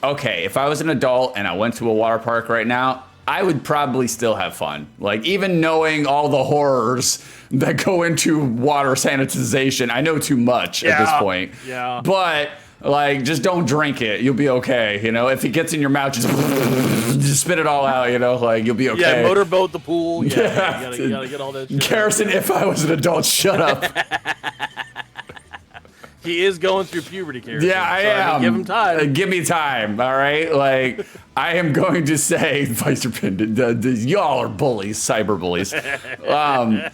was an adult and I went to a water park right now, I would probably still have fun. Like, even knowing all the horrors that go into water sanitization, I know too much at this point. Yeah. But, like, just don't drink it. You'll be okay. You know, if it gets in your mouth, just spit it all out, you know, like, you'll be okay. Yeah, motorboat the pool. Yeah. You gotta get all that shit. Garrison, if I was an adult, shut up. He is going through puberty, Garrison. Yeah, I am. Give him time. Give me time, all right? Like, I am going to say, Vicer Pin, y'all are bullies, cyber bullies. I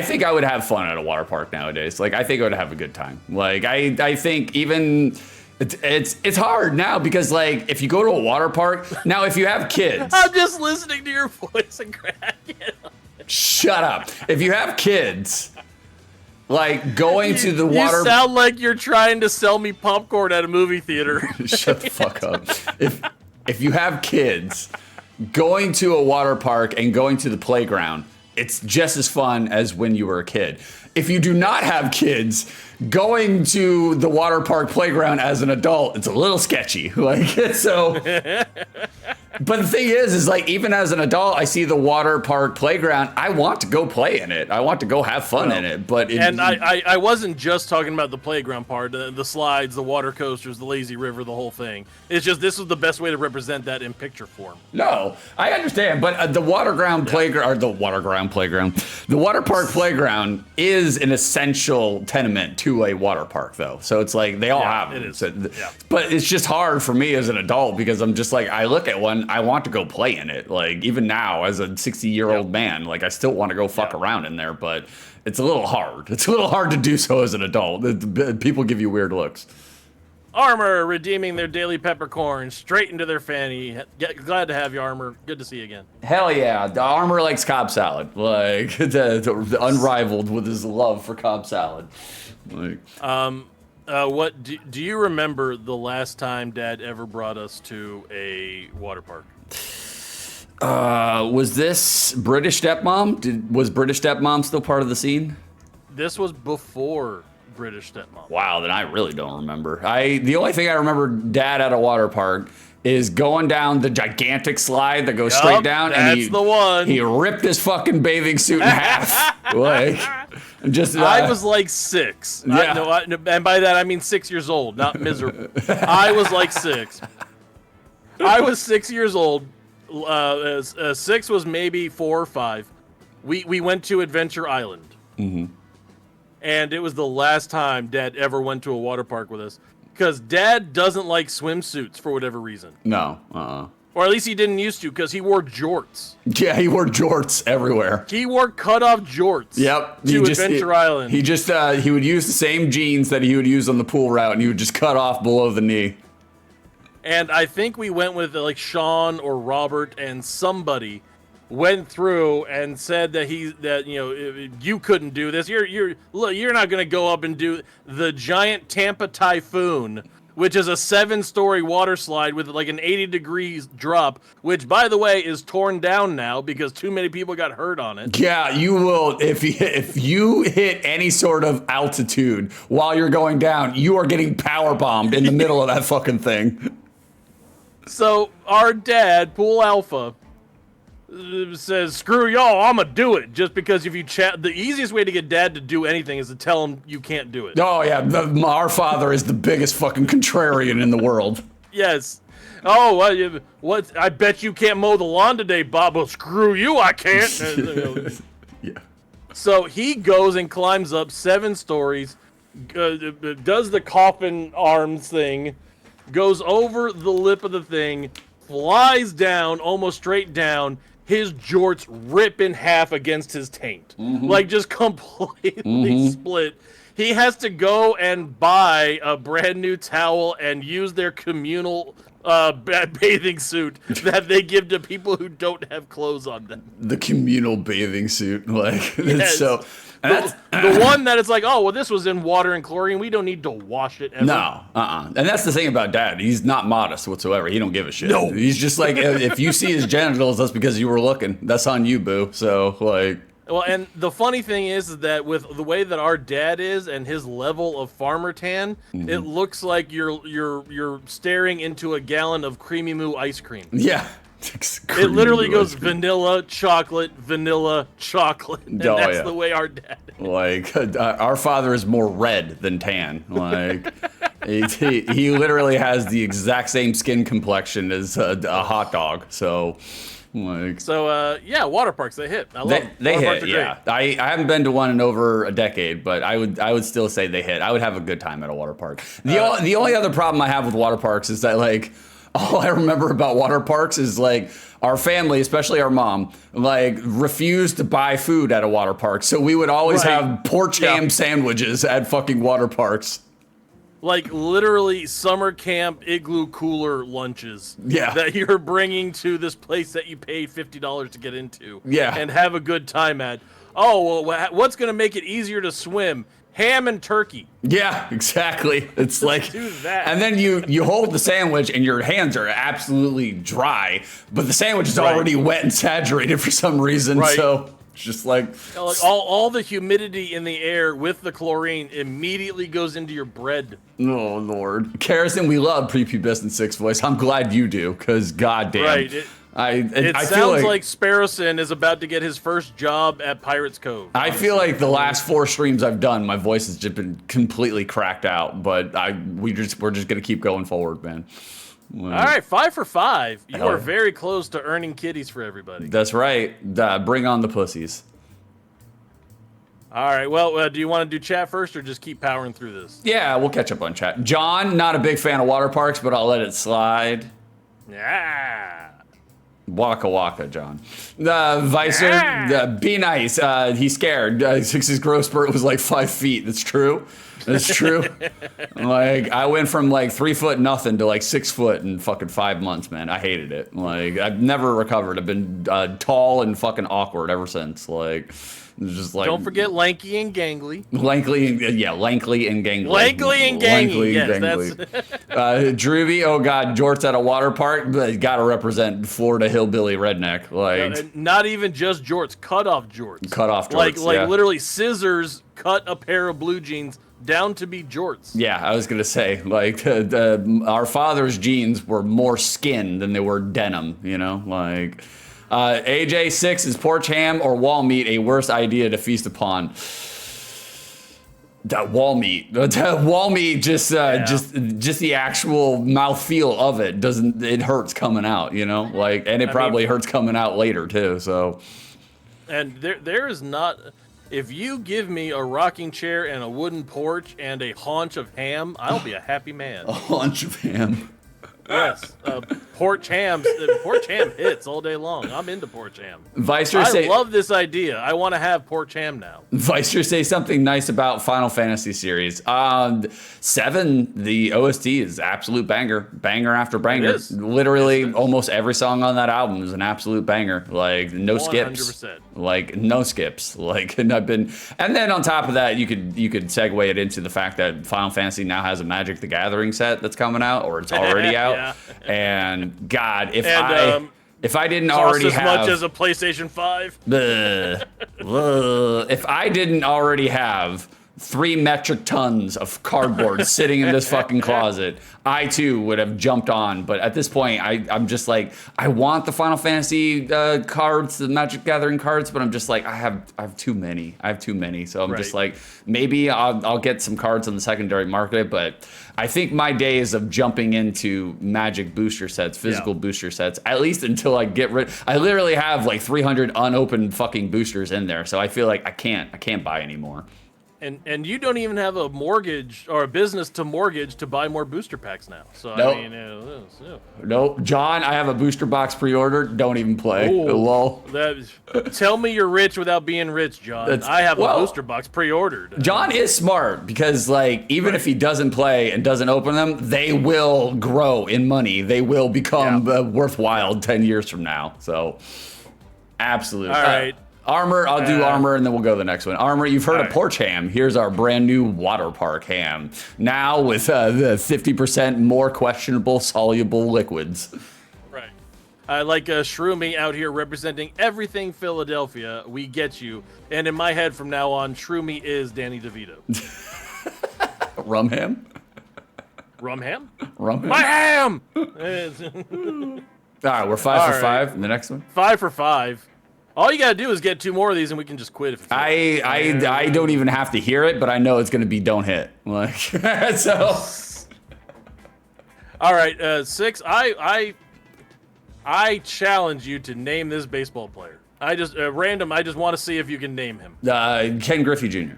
think I would have fun at a water park nowadays. Like, I think I would have a good time. Like, I think even it's hard now because, like, if you go to a water park, now if you have kids. I'm just listening to your voice and cracking up. Shut up. If you have kids. Like, going to the water... You sound like you're trying to sell me popcorn at a movie theater. Shut the fuck up. If you have kids, going to a water park and going to the playground it's just as fun as when you were a kid. If you do not have kids, going to the water park playground as an adult, it's a little sketchy. Like, so. But the thing is like, even as an adult, I see the water park playground. I want to go play in it. I want to go have fun in it. But I wasn't just talking about the playground part, the slides, the water coasters, the lazy river, the whole thing. It's just this was the best way to represent that in picture form. No, I understand, but the water park playground is an essential tenement to a water park, though. So it's like they all have it. So, but it's just hard for me as an adult because I'm just like, I look at one, I want to go play in it. Like even now, as a 60-year-old man, like I still want to go fuck around in there, but it's a little hard. It's a little hard to do so as an adult. People give you weird looks. Armor redeeming their daily peppercorn straight into their fanny. Glad to have you, Armor. Good to see you again. Hell yeah. The Armor likes Cobb salad. Like, the unrivaled with his love for Cobb salad. Like, what do you remember the last time Dad ever brought us to a water park? Was this British Stepmom? Was British Stepmom still part of the scene? This was before British Stepmom. Wow, then I really don't remember. The only thing I remember Dad at a water park is going down the gigantic slide that goes straight down, and he ripped his fucking bathing suit in half. Like, just I was like 6. Yeah. And by that I mean 6 years old, not miserable. I was like 6. I was 6 years old. 6 was maybe 4 or 5. We went to Adventure Island. Mm-hmm. And it was the last time Dad ever went to a water park with us. Because Dad doesn't like swimsuits for whatever reason. No. Or at least he didn't used to, because he wore jorts. Yeah, he wore jorts everywhere. He wore cut-off jorts. Yep. To Adventure Island. He would use the same jeans that he would use on the pool route, and he would just cut off below the knee. And I think we went with like Sean or Robert, and somebody went through and said that you couldn't do this. You're not gonna go up and do the giant Tampa Typhoon, which is a 7-story water slide with like an 80 degrees drop, which by the way is torn down now because too many people got hurt on it. Yeah, you will. If you hit any sort of altitude while you're going down, you are getting power bombed in the middle of that fucking thing. So our dad, Pool Alpha, says, "Screw y'all, I'm gonna do it." Just because if you the easiest way to get Dad to do anything is to tell him you can't do it. Oh yeah, our father is the biggest fucking contrarian in the world. Yes. Oh, what? I bet you can't mow the lawn today, Bob. Well, screw you, I can't. Yeah. So he goes and climbs up 7 stories, does the coffin arms thing, goes over the lip of the thing, flies down, almost straight down. His jorts rip in half against his taint. Mm-hmm. Like, just completely split. He has to go and buy a brand new towel and use their communal bathing suit that they give to people who don't have clothes on them. The communal bathing suit. Like, yes. It's so... The one that it's like, oh, well, this was in water and chlorine. We don't need to wash it ever. No, And that's the thing about Dad. He's not modest whatsoever. He don't give a shit. No. He's just like, if you see his genitals, that's because you were looking. That's on you, boo. So, like... Well, and the funny thing is that with the way that our dad is and his level of farmer tan, it looks like you're staring into a gallon of Creamy Moo ice cream. Yeah. It literally goes vanilla, chocolate, and that's the way our dad is. Like, our father is more red than tan. Like, he literally has the exact same skin complexion as a hot dog. So, like... yeah, water parks, they hit. I love them. They Water hit, parks are yeah. great. I haven't been to one in over a decade, but I would still say they hit. I would have a good time at a water park. The only other problem I have with water parks is that, like, all I remember about water parks is, like, our family, especially our mom, like, refused to buy food at a water park. So we would always have porch ham sandwiches at fucking water parks. Like, literally summer camp igloo cooler lunches that you're bringing to this place that you paid $50 to get into and have a good time at. Oh, well, what's going to make it easier to swim? Ham and turkey. Yeah, exactly. It's like, do that. And then you hold the sandwich and your hands are absolutely dry, but the sandwich is already wet and saturated for some reason. Right. So It's just like, all the humidity in the air with the chlorine immediately goes into your bread. oh Lord, Karrison, we love prepubescent six voice. I'm glad you do, because goddamn, Right. I It feel sounds like Sparrowson is about to get his first job at Pirates Cove. I feel like the last 4 streams I've done, my voice has just been completely cracked out. But we're just gonna keep going forward, man. All right, 5 for 5. You Hell are yeah. very close to earning kitties for everybody. That's right. Bring on the pussies. All right, well, do you want to do chat first or just keep powering through this? Yeah, we'll catch up on chat. John, not a big fan of water parks, but I'll let it slide. Yeah. Waka waka, John. Vicer, be nice. He's scared. Six's growth spurt was like 5 feet. That's true. That's true. Like, I went from like 3 foot nothing to like 6 foot in fucking 5 months, man. I hated it. Like, I've never recovered. I've been tall and fucking awkward ever since. Like, it's just like. Don't forget lanky and gangly. Lankly and gangly. Lankly and gangly. Lankly Yes, and gangly. Drewby, oh god, jorts at a water park, but gotta represent Florida hillbilly redneck. Like, Not even just jorts, cut off jorts. cut off jorts. Like yeah. literally scissors cut a pair of blue jeans down to be jorts. Yeah, I was gonna say, like, our father's jeans were more skin than they were denim, you know? Like, AJ6, is porch ham or wall meat a worse idea to feast upon? That wall meat. Wall meat, just the actual mouthfeel of it doesn't. It hurts coming out, you know. Like, and it probably hurts coming out later too. So, And there is not. If you give me a rocking chair and a wooden porch and a haunch of ham, I'll be a happy man. a haunch of ham. Yes, porch ham hits all day long. I'm into porch ham. Vicer, I love this idea. I want to have porch ham now. Vicer, say something nice about Final Fantasy series. 7, the OST is absolute banger after banger. It is. Literally, almost every song on that album is an absolute banger. Like, no skips. 100%. Like, no skips. Like, and then on top of that, you could segue it into the fact that Final Fantasy now has a Magic the Gathering set that's coming out, or it's already out. Yeah. And God, if I didn't Costs already as have much as a PlayStation 5. if I didn't already have 3 metric tons of cardboard sitting in this fucking closet, I too would have jumped on. But at this point, I'm just like, I want the Final Fantasy cards, the Magic Gathering cards, but I'm just like, I have too many. So I'm just like, maybe I'll get some cards on the secondary market, but I think my days of jumping into Magic booster sets, physical booster sets, at least until I get rid. I literally have like 300 unopened fucking boosters in there, so I feel like I can't buy anymore. And you don't even have a mortgage or a business to mortgage to buy more booster packs now. So Nope. I mean, Nope, John, I have a booster box pre-ordered. Don't even play. Ooh. Lol. Tell me you're rich without being rich, John. I have a booster box pre-ordered. John is smart because, like, even if he doesn't play and doesn't open them, they will grow in money. They will become worthwhile 10 years from now. So, absolutely. All right. Armor, I'll do armor, and then we'll go to the next one. Armor, you've heard of right. porch ham. Here's our brand new water park ham. Now with the 50% more questionable soluble liquids. Right. I like Shroomy out here representing everything Philadelphia. We get you. And in my head from now on, Shroomy is Danny DeVito. Rum ham? Rum ham? Rum ham? My ham! All right, we're 5 for 5. And the next one? 5 for 5. All you gotta do is get 2 more of these, and we can just quit. If it's I don't even have to hear it, but I know it's gonna be don't hit. Like, so. All right, 6. I challenge you to name this baseball player. I just random. I just want to see if you can name him. Ken Griffey Jr.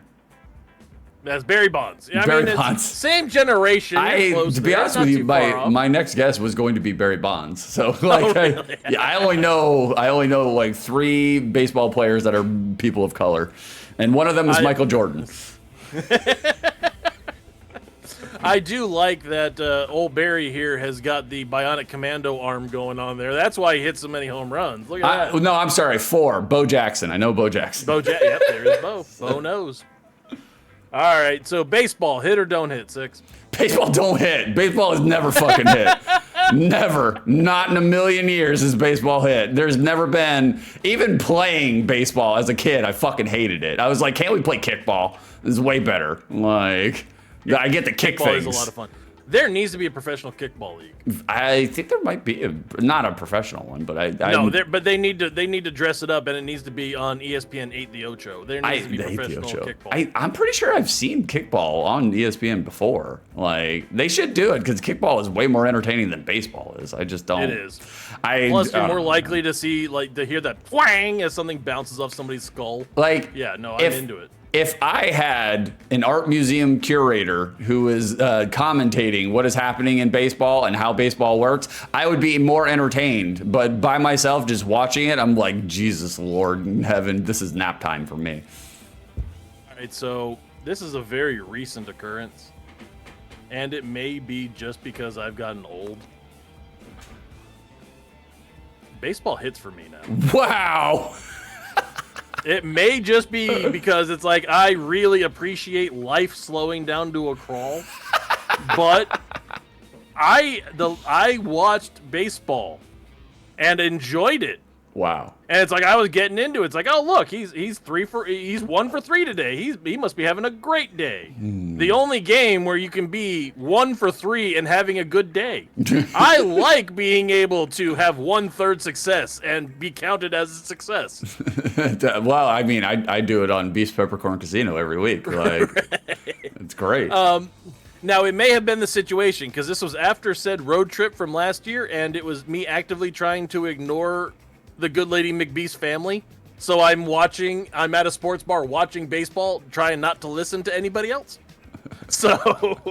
That's Barry Bonds. Yeah, Barry it's Bonds. Same generation. To be honest with you, my next guess was going to be Barry Bonds. So like, really? I only know like 3 baseball players that are people of color, and one of them is Michael Jordan. I do like that old Barry here has got the bionic commando arm going on there. That's why he hits so many home runs. Look at that. No, I'm sorry. 4. Bo Jackson. I know Bo Jackson. Yep, there's Bo. Bo knows. All right, so baseball, hit or don't hit, 6? Baseball don't hit. Baseball is never fucking hit. Never, not in a million years has baseball hit. There's never been, even playing baseball as a kid, I fucking hated it. I was like, can't we play kickball? This is way better. Like, I get the kick Kickball things. is a lot of fun. There needs to be a professional kickball league. I think there might be not a professional one, but but they need to dress it up, and it needs to be on ESPN 8 the Ocho. There needs to be professional kickball. I'm pretty sure I've seen kickball on ESPN before. Like, they should do it because kickball is way more entertaining than baseball is. I just don't. It is. Plus, you're more likely to hear that twang as something bounces off somebody's skull. Like, yeah, no, I'm into it. If I had an art museum curator who is commentating what is happening in baseball and how baseball works, I would be more entertained. But by myself, just watching it, I'm like, Jesus Lord in heaven, this is nap time for me. All right, so this is a very recent occurrence, and it may be just because I've gotten old. Baseball hits for me now. Wow. It may just be because it's like I really appreciate life slowing down to a crawl, but I watched baseball and enjoyed it. Wow. And it's like I was getting into it. It's like, oh look, he's 1 for 3 today. He must be having a great day. The only game where you can be 1 for 3 and having a good day. I like being able to have 1/3 success and be counted as a success. Well, I mean, I do it on Beast Peppercorn Casino every week. Like, it's great. Now, it may have been the situation because this was after said road trip from last year, and it was me actively trying to ignore the good lady McBeast family. So I'm at a sports bar watching baseball, trying not to listen to anybody else. So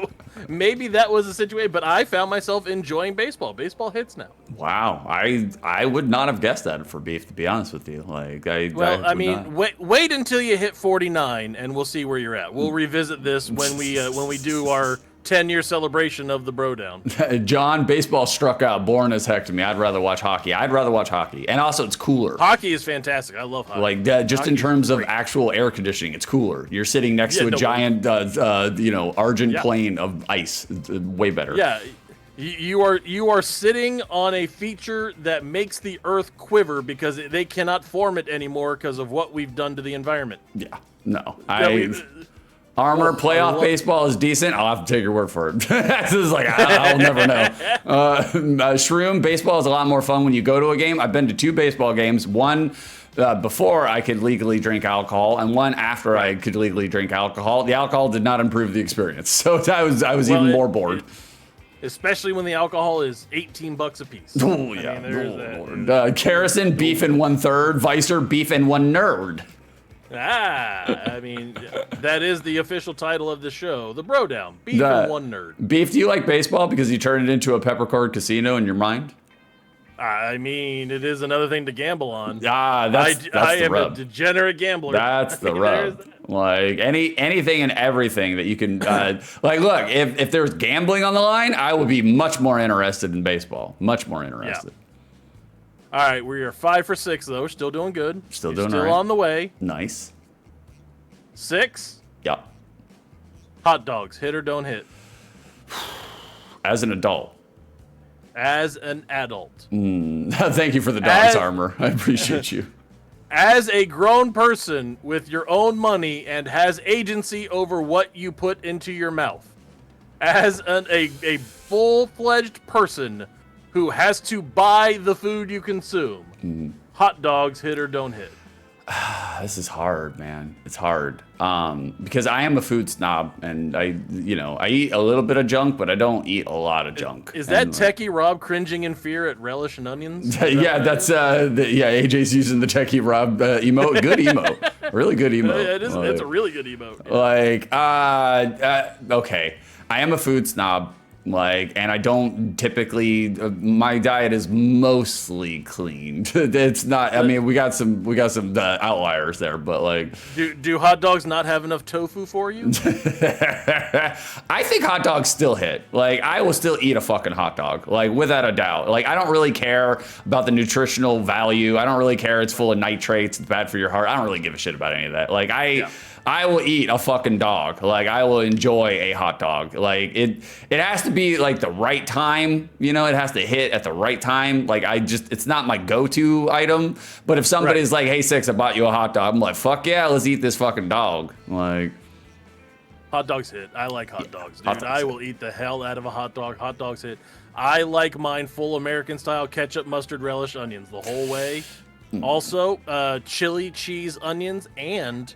maybe that was the situation, but I found myself enjoying baseball. Baseball hits now. Wow, I would not have guessed that for Beef, to be honest with you. Like, I mean, wait until you hit 49, and we'll see where you're at. We'll revisit this when we do our 10-year celebration of the BroDown. John, baseball struck out boring as heck to me. I'd rather watch hockey. And also it's cooler. Hockey is fantastic. I love hockey. Like, just in terms of actual air conditioning, it's cooler. You're sitting next to a giant, Argent plane of ice. It's way better. Yeah. You are sitting on a feature that makes the Earth quiver because they cannot form it anymore because of what we've done to the environment. Yeah. No. Armor playoff baseball is decent. I'll have to take your word for it. This is like, I'll never know. Shroom baseball is a lot more fun when you go to a game. I've been to 2 baseball games. One before I could legally drink alcohol, and one after I could legally drink alcohol. The alcohol did not improve the experience, so I was even more bored. Especially when the alcohol is $18 a piece. Oh yeah. Kerrison, beef in 1/3. Vicer, beef in 1 nerd. I mean, that is the official title of the show, the BroDown, Beef and 1 Nerd. Beef, do you like baseball because you turned it into a peppercorn casino in your mind? I mean, it is another thing to gamble on. That's I the am rub. a degenerate gambler. That's the rub. Like, anything and everything that you can, like, look, if there's gambling on the line, I would be much more interested in baseball. Much more interested. Yeah. All right, we are 5 for 6 though. We're still doing good. Still on the way. Nice. 6. Yep. Hot dogs, hit or don't hit. As an adult. As an adult. Thank you for the dog's armor. I appreciate you. As a grown person with your own money and has agency over what you put into your mouth. As a full-fledged person who has to buy the food you consume. Hot dogs, hit or don't hit. This is hard, man. It's hard. Because I am a food snob, and I eat a little bit of junk, but I don't eat a lot of junk. Is that Techie Rob cringing in fear at relish and onions? Yeah, that's AJ's using the Techie Rob emote. Good emote. Really good emote. It is. It's a really good emote. Yeah. Okay. I am a food snob. And I don't typically. My diet is mostly clean. It's not. I mean, we got some outliers there, but do hot dogs not have enough tofu for you? I think hot dogs still hit. I will still eat a fucking hot dog, without a doubt. I don't really care about the nutritional value. I don't really care. It's full of nitrates. It's bad for your heart. I don't really give a shit about any of that. I will eat a fucking dog. Like, I will enjoy a hot dog. Like, it has to be like the right time. You know, it has to hit at the right time. Like, it's not my go-to item. But if somebody's like, hey, Six, I bought you a hot dog, I'm like, fuck yeah, let's eat this fucking dog. Like, hot dogs hit. I like hot dogs, dude. hot dogs I will eat the hell out of a hot dog. Hot dogs hit. I like mine full American style, ketchup, mustard, relish, onions the whole way. Also, chili, cheese, onions, and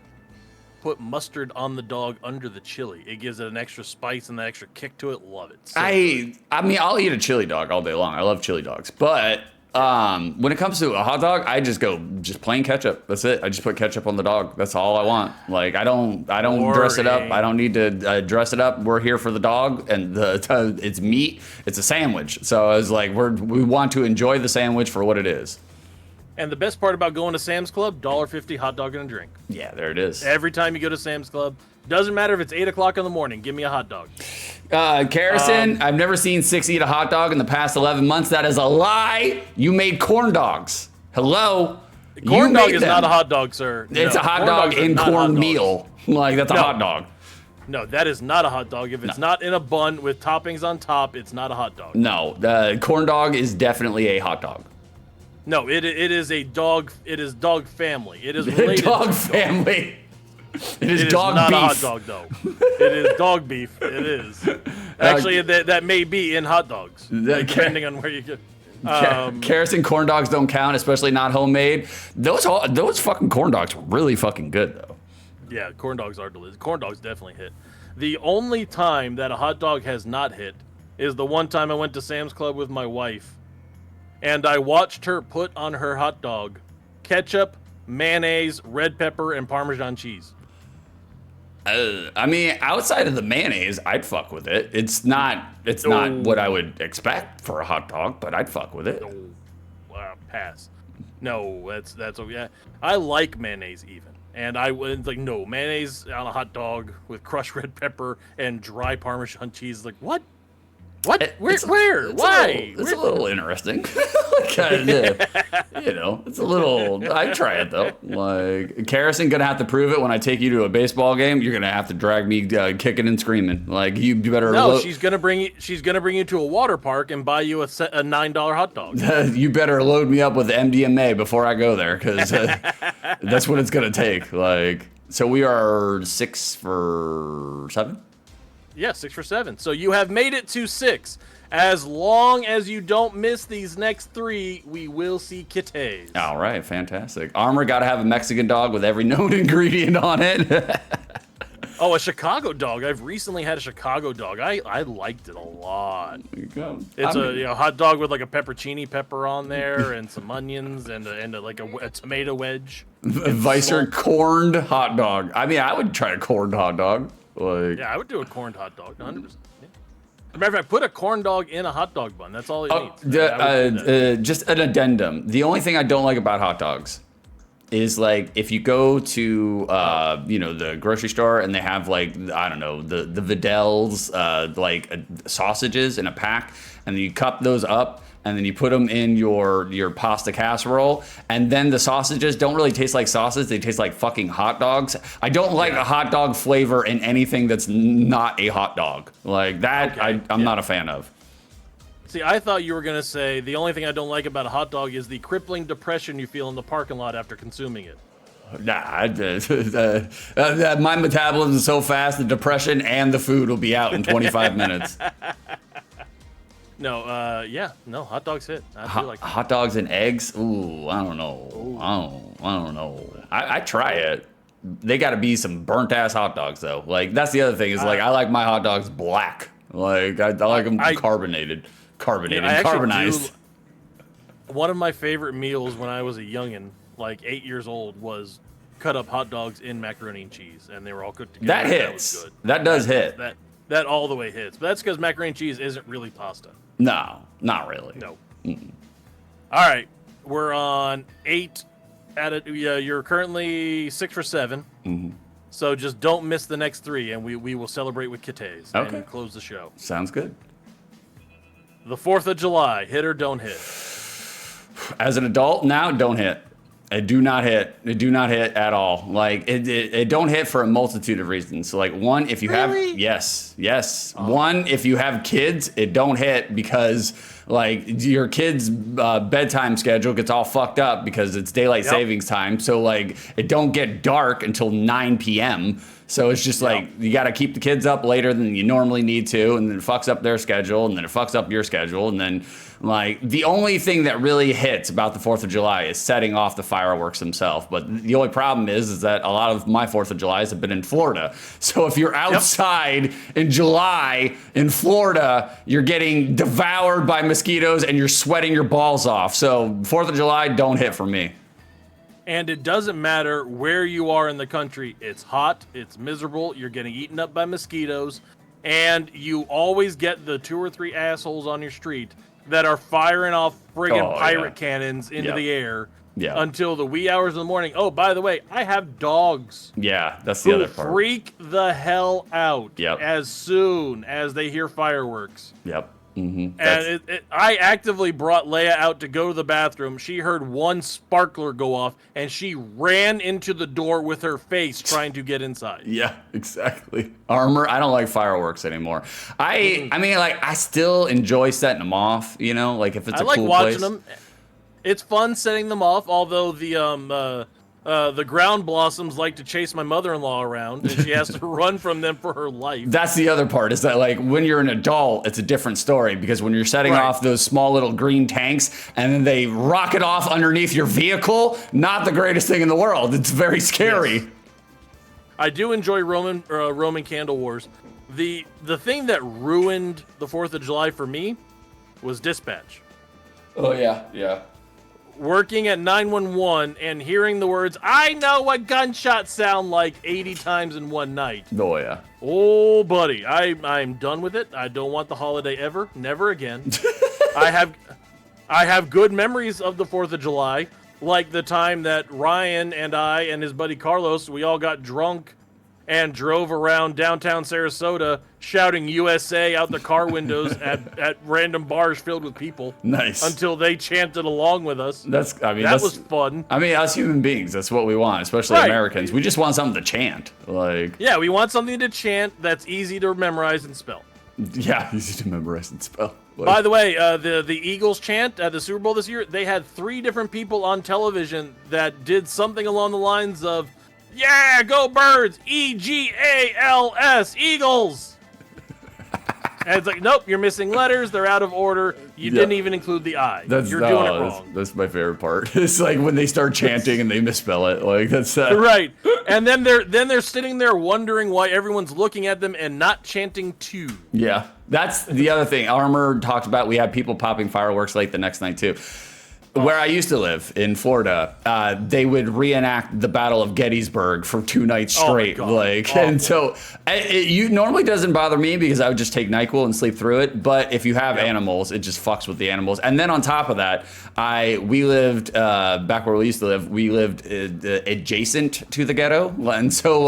put mustard on the dog under the chili. It gives it an extra spice and an extra kick to it. Love it. So I mean, I'll eat a chili dog all day long. I love chili dogs. But when it comes to a hot dog, I just go plain ketchup. That's it. I just put ketchup on the dog. That's all I want. Like, I don't dress it up. I don't need to dress it up. We're here for the dog, and it's meat. It's a sandwich. So I was like, we want to enjoy the sandwich for what it is. And the best part about going to Sam's Club, $1.50 hot dog and a drink. Yeah, there it is. Every time you go to Sam's Club, doesn't matter if it's 8 o'clock in the morning, give me a hot dog. Carrison, I've never seen Six eat a hot dog in the past 11 months. That is a lie. You made corn dogs. Hello? Corn dog is not a hot dog, sir. It's No, a hot corn dog dogs are in not hot corn dogs. meal. Like, that's a No. hot dog. No, that is not a hot dog. If it's not in a bun with toppings on top, it's not a hot dog. No, the corn dog is definitely a hot dog. No, it is a dog. It is dog family. It is related Dog to family. It is It is dog not beef. a hot dog, though. It is dog beef. It is. Actually, that may be in hot dogs, depending on where you get. Carrot corn dogs don't count, especially not homemade. Those fucking corn dogs were really fucking good, though. Yeah, corn dogs are delicious. Corn dogs definitely hit. The only time that a hot dog has not hit is the one time I went to Sam's Club with my wife, and I watched her put on her hot dog ketchup, mayonnaise, red pepper, and Parmesan cheese. I mean, outside of the mayonnaise, I'd fuck with it. It's not what I would expect for a hot dog, but I'd fuck with it. Pass. No, that's okay. I like mayonnaise even. And I would like, no, mayonnaise on a hot dog with crushed red pepper and dry Parmesan cheese. Like, what? What? Where? Why? It's a little interesting. Kind of, it's a little. I'd try it though. Like, Carrison gonna have to prove it when I take you to a baseball game. You're gonna have to drag me kicking and screaming. Like, you better. No, she's gonna bring you. She's gonna bring you to a water park and buy you a $9 hot dog. You better load me up with MDMA before I go there, because that's what it's gonna take. Like, so we are 6 for 7. Yeah, 6 for 7. So you have made it to 6. As long as you don't miss these next 3, we will see kittes. All right, fantastic. Armor got to have a Mexican dog with every known ingredient on it. Oh, a Chicago dog. I've recently had a Chicago dog. I liked it a lot. There you go. It's a hot dog with like a peppercini pepper on there and some onions and a tomato wedge. Vicer corned hot dog. I mean, I would try a corned hot dog. Like, Yeah, I would do a corned hot dog, 100%. Yeah. As a matter of fact, put a corn dog in a hot dog bun. That's all it needs. Just an addendum. The only thing I don't like about hot dogs is, like, if you go to the grocery store and they have, like, I don't know, the Vidals sausages in a pack, and then you cup those up and then you put them in your pasta casserole, and then the sausages don't really taste like sausage, they taste like fucking hot dogs. I don't like a hot dog flavor in anything that's not a hot dog. Like that, okay. I'm not a fan of. See, I thought you were going to say the only thing I don't like about a hot dog is the crippling depression you feel in the parking lot after consuming it. Nah, my metabolism is so fast, the depression and the food will be out in 25 minutes. No, hot dogs hit. I feel like hot dogs and eggs. Ooh, I don't know. Ooh. I don't know. I try it. They got to be some burnt ass hot dogs though. Like, that's the other thing is, like, I like my hot dogs black. Like, I like them carbonized. One of my favorite meals when I was a youngin', like 8 years old, was cut up hot dogs in macaroni and cheese, and they were all cooked together. That hits. That was good. That does hit. That all the way hits. But that's because macaroni and cheese isn't really pasta. No, not really. No. All right, we're on 8. You're currently 6 for 7. Mm-hmm. So just don't miss the next 3, and we will celebrate with kittes and close the show. Sounds good. The 4th of July, hit or don't hit? As an adult, now don't hit. It do not hit. It do not hit at all. Like it don't hit for a multitude of reasons. So like one, if you Really? have yes. One, if you have kids, it don't hit because like your kid's bedtime schedule gets all fucked up because it's daylight savings time. So like it don't get dark until 9 p.m. So it's just like you got to keep the kids up later than you normally need to, and then it fucks up their schedule, and then it fucks up your schedule, and then like the only thing that really hits about the 4th of July is setting off the fireworks themselves. But the only problem is that a lot of my 4th of Julys have been in Florida. So if you're outside in July in Florida, you're getting devoured by mosquitoes and you're sweating your balls off. So 4th of July don't hit for me. And it doesn't matter where you are in the country. It's hot, it's miserable, you're getting eaten up by mosquitoes, and you always get the 2 or 3 assholes on your street that are firing off friggin' pirate cannons into the air until the wee hours of the morning. Oh, by the way, I have dogs. Yeah, that's the other part. Freak the hell out as soon as they hear fireworks. Yep. Mm-hmm. And I actively brought Leia out to go to the bathroom. She heard one sparkler go off, and she ran into the door with her face trying to get inside. Yeah, exactly. Armor, I don't like fireworks anymore. I mean, like, I still enjoy setting them off, you know? Like, if it's a cool place. I like watching them. It's fun setting them off, although the ground blossoms like to chase my mother-in-law around, and she has to run from them for her life. That's the other part, is that, like, when you're an adult, it's a different story, because when you're setting off those small little green tanks, and then they rocket off underneath your vehicle, not the greatest thing in the world. It's very scary. Yes. I do enjoy Roman candle wars. The thing that ruined the 4th of July for me was dispatch. Oh, yeah. Working at 911 and hearing the words, "I know what gunshots sound like," 80 times in one night. Oh, yeah. Oh, buddy, I'm done with it. I don't want the holiday ever. Never again. I have good memories of the 4th of July, like the time that Ryan and I and his buddy Carlos, we all got drunk and drove around downtown Sarasota shouting USA out the car windows at random bars filled with people. Nice. Until they chanted along with us. That was fun. I mean, us human beings, that's what we want, especially Americans. We just want something to chant. Yeah, we want something to chant that's easy to memorize and spell. Yeah, easy to memorize and spell. By the way, the Eagles chant at the Super Bowl this year, they had 3 different people on television that did something along the lines of, "Yeah, go Birds! EGALS, Eagles!" And it's like, nope, you're missing letters. They're out of order. You didn't even include the I. You're doing it wrong. That's my favorite part. It's like when they start chanting and they misspell it. Like that's right. And then they're sitting there wondering why everyone's looking at them and not chanting too. Yeah, that's the other thing. Armor talked about. We had people popping fireworks late the next night too. Where I used to live in Florida, they would reenact the Battle of Gettysburg for 2 nights straight. And so it normally doesn't bother me because I would just take NyQuil and sleep through it. But if you have animals, it just fucks with the animals. And then on top of that, we lived back where we used to live. We lived adjacent to the ghetto, and so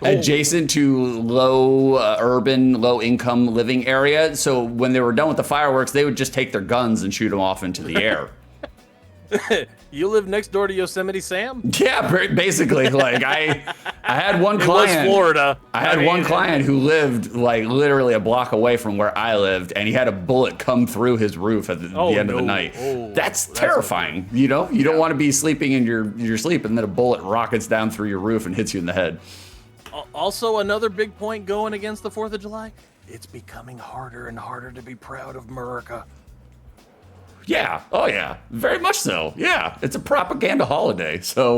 adjacent to low urban, low income living area. So when they were done with the fireworks, they would just take their guns and shoot them off into the air. You live next door to Yosemite Sam? Yeah, basically. Like I had one client. It was Florida. I had one client who lived like literally a block away from where I lived, and he had a bullet come through his roof at the end of the night. That's terrifying. You know, you don't want to be sleeping in your sleep, and then a bullet rockets down through your roof and hits you in the head. Also, another big point going against the 4th of July: it's becoming harder and harder to be proud of America. Yeah. Oh, yeah. Very much so. Yeah. It's a propaganda holiday. So,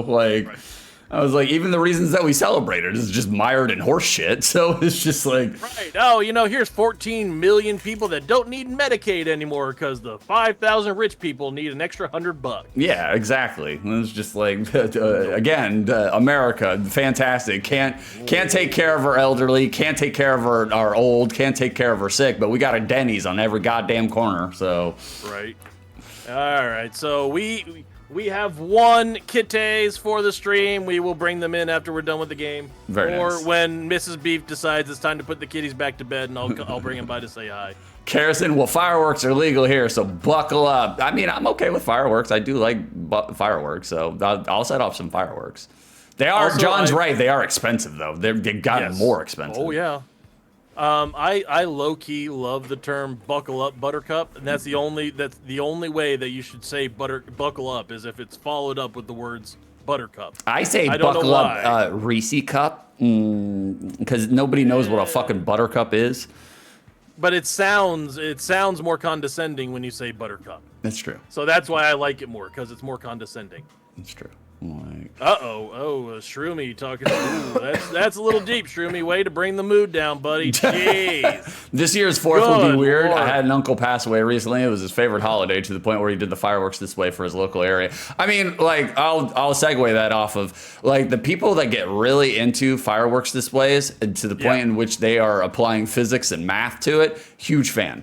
I was like, even the reasons that we celebrate it is just mired in horse shit. So it's just like... Right. Oh, here's 14 million people that don't need Medicaid anymore because the 5,000 rich people need an extra $100. Yeah, exactly. It's just like, again, America, fantastic. Can't take care of our elderly, can't take care of our old, can't take care of our sick, but we got a Denny's on every goddamn corner, so... Right. All right, so we We have 1 kitties for the stream. We will bring them in after we're done with the game. Very or nice. when Mrs. Beef decides it's time to put the kitties back to bed, and I'll bring them by to say hi. Carrison, well, fireworks are legal here, so buckle up. I mean, I'm okay with fireworks. I do like fireworks, so I'll set off some fireworks. They are, Also, John's right, they are expensive, though. They've gotten Yes. more expensive. Oh, yeah. I low-key love the term "buckle up, Buttercup," and that's the only way that you should say "buckle up" is if it's followed up with the words "Buttercup." I say I don't know buckle why. up Reese cup, because nobody knows what a fucking buttercup is. But it sounds more condescending when you say "Buttercup." That's true. So that's why I like it more, because it's more condescending. That's true. Like, Shroomy talking. Ooh, that's a little deep, Shroomy. Way to bring the mood down, buddy. Jeez. this year's 4th will be Good weird. Lord. I had an uncle pass away recently. It was his favorite holiday to the point where he did the fireworks this way for his local area. I mean, like, I'll segue that off of, like, the people that get really into fireworks displays to the point in which they are applying physics and math to it. Huge fan.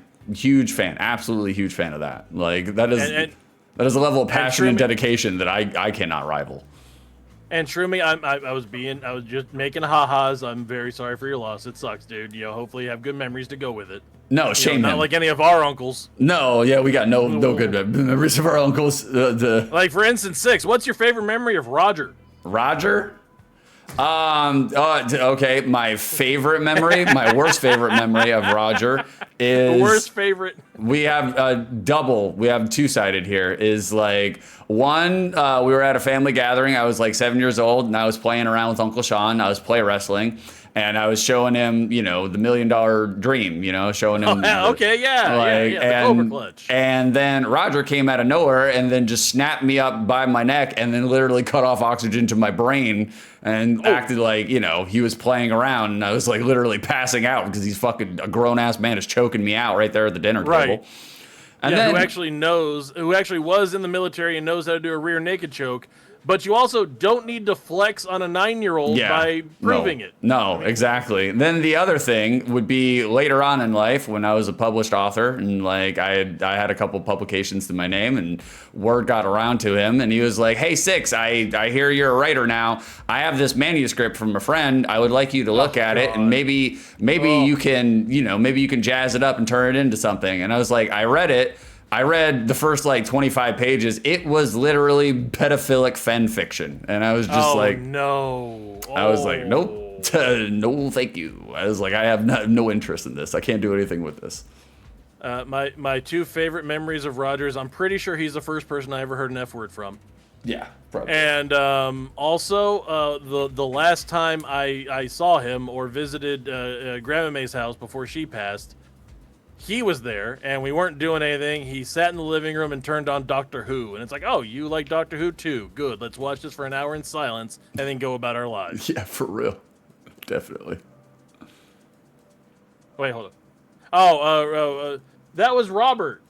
Absolutely huge fan of that. Like, that is... that is a level of passion and dedication that I cannot rival. And Shroomy, I was just making ha-has. I'm very sorry for your loss. It sucks, dude. Hopefully you have good memories to go with it. No, shame Not him. like any of our uncles. No, yeah, we got no good memories of our uncles. Like, for instance, Six, what's your favorite memory of Roger? Roger? Okay, my favorite memory, my worst favorite memory of Roger is... The worst favorite. We have double. We have two-sided here. Is like one, we were at a family gathering. I was like 7 years old, and I was playing around with Uncle Sean. I was play wrestling, and I was showing him, the $1 million dream. Showing him. The Cobra Clutch. And then Roger came out of nowhere, and then just snapped me up by my neck, and then literally cut off oxygen to my brain, and acted like he was playing around, and I was like literally passing out because he's fucking a grown ass man is choking me out right there at the dinner table. And then, who actually was in the military and knows how to do a rear naked choke. But you also don't need to flex on a 9-year-old by proving it. No, exactly. Then the other thing would be later on in life when I was a published author and like I had a couple publications to my name and word got around to him and he was like, "Hey Six, I hear you're a writer now. I have this manuscript from a friend. I would like you to look at it and maybe you can maybe you can jazz it up and turn it into something." And I was like, I read it. I read the first like 25 pages. It was literally pedophilic fan fiction. And I was just no. I was like, nope, no, thank you. I was like, I have no interest in this. I can't do anything with this. My two favorite memories of Rogers, I'm pretty sure he's the first person I ever heard an F word from. Yeah, probably. And also, the last time I saw him or visited Grandma May's house before she passed, he was there, and we weren't doing anything. He sat in the living room and turned on Doctor Who. And it's like, oh, you like Doctor Who too? Good. Let's watch this for an hour in silence and then go about our lives. Yeah, for real. Definitely. Wait, hold on. That was Robert.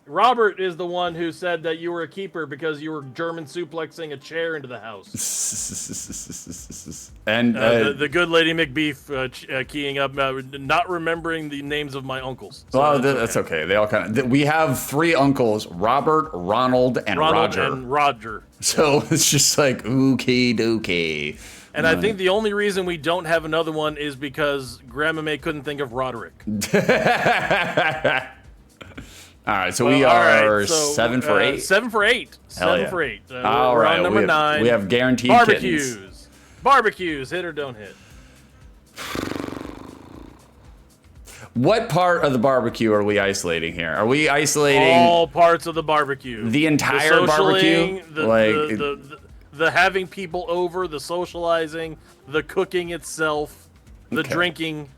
Robert is the one who said that you were a keeper because you were German suplexing a chair into the house. And the good lady McBeef keying up, not remembering the names of my uncles. So well, that's okay. They all kind of. We have 3 uncles: Robert, Ronald, and Roger. So it's just like okie dokie. And I think the only reason we don't have another one is because Grandma May couldn't think of Roderick. All right, so we are 7 for 8. 7 for 8. Hell 7 yeah. for 8. All we're right, on number 9. We have guaranteed barbecues. kittens. Barbecues, hit or don't hit. What part of the barbecue are we isolating here? Are we isolating all parts of the barbecue? The entire barbecue? The having people over, the socializing, the cooking itself, the drinking.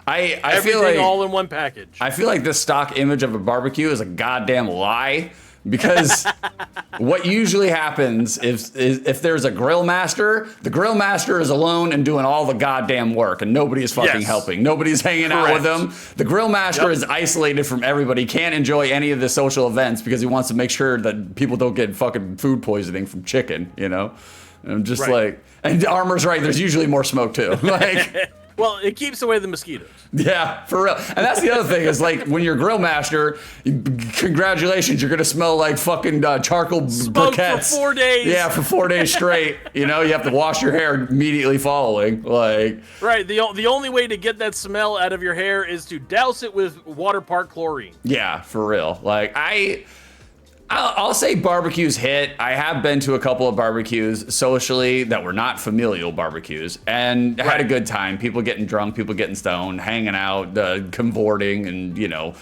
I feel like all in one package. I feel like this stock image of a barbecue is a goddamn lie because what usually happens if there's a grill master, the grill master is alone and doing all the goddamn work and nobody is fucking helping. Nobody's hanging out with them. The grill master is isolated from everybody, can't enjoy any of the social events because he wants to make sure that people don't get fucking food poisoning from chicken, And I'm just like, and Armor's right, there's usually more smoke too. Like Well, it keeps away the mosquitoes. Yeah, for real. And that's the other thing is like when you're grill master, congratulations, you're gonna smell like fucking charcoal Smoke briquettes for 4 days. Yeah, for 4 days straight. You know, you have to wash your hair immediately following. Like, Right. The only way to get that smell out of your hair is to douse it with water park chlorine. yeah, for real. Like I'll say barbecues hit. I have been to a couple of barbecues socially that were not familial barbecues and had a good time. People getting drunk, people getting stoned, hanging out, cavorting, and, you know,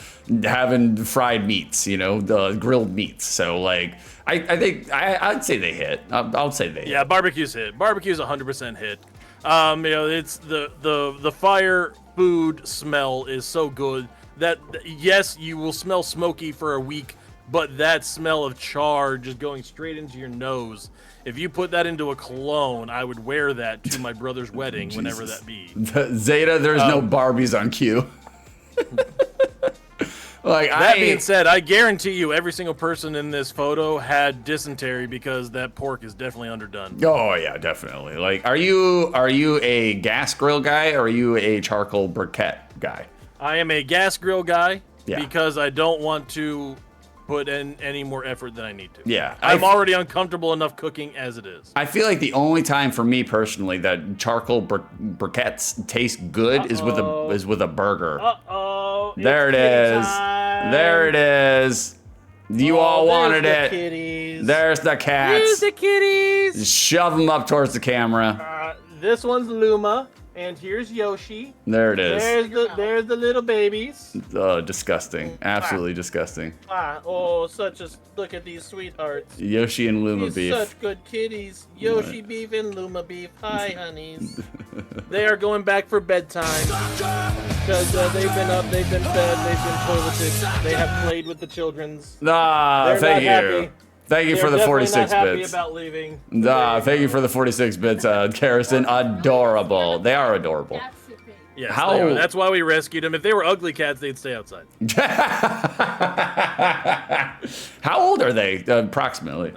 having fried meats, you know, the grilled meats. So, like, I think I'd say they hit. I'll say they hit. Yeah, barbecues hit. Barbecues 100% hit. You know, it's the fire food smell is so good that, yes, you will smell smoky for a week, but that smell of char just going straight into your nose. If you put that into a cologne, I would wear that to my brother's wedding, whenever that be. Zeta, there's no Barbies on cue. Like, That being said, I guarantee you every single person in this photo had dysentery because that pork is definitely underdone. Oh yeah, definitely. Like, are you a gas grill guy or are you a charcoal briquette guy? I am a gas grill guy Yeah. because I don't want to put in any more effort than I need to. Yeah, I'm already uncomfortable enough cooking as it is. I feel like the only time for me personally that charcoal briquettes taste good is with a burger. Uh-oh. There it is. There it is. You all wanted there's it. the kitties. There's the There's cats. the kitties. Shove them up towards the camera. This one's Luma, and here's Yoshi. There it is. There's the little babies. Oh, disgusting. Absolutely disgusting. Oh, look at these sweethearts. Yoshi and Luma These beef. such good kitties. Yoshi beef and Luma beef. Hi, honeys. They are going back for bedtime. Because they've been up, they've been fed, they've been toileted. They have played with the children's. Ah, thank you. Happy. Thank you for the 46 not happy bits. about leaving. Thank you for the 46 bits, Harrison. Adorable. They are adorable. Yes, How- they are. That's why we rescued them. If they were ugly cats, they'd stay outside. How old are they, approximately?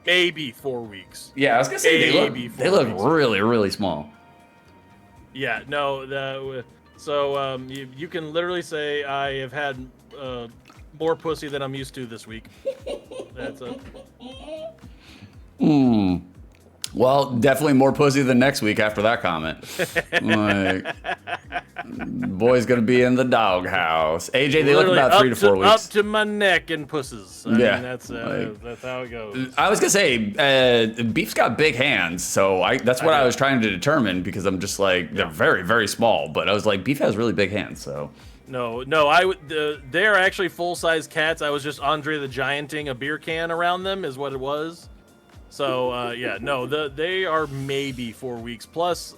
Maybe 4 weeks. Yeah, I was gonna say Maybe they look 4 weeks. really, really small. Yeah, no. So you can literally say I have had more pussy than I'm used to this week. That's a. Well, definitely more pussy than next week after that comment. Like, boy's gonna be in the doghouse. AJ, they look Literally about 3 to 4 weeks. Up to my neck in pusses. I Yeah, mean, that's how it goes. I was gonna say, beef's got big hands, so that's what I was trying to determine because I'm just like they're very, very small. But I was like, beef has really big hands, so. No, they're actually full-size cats. I was just Andre the Gianting a beer can around them is what it was. So they are maybe 4 weeks. Plus,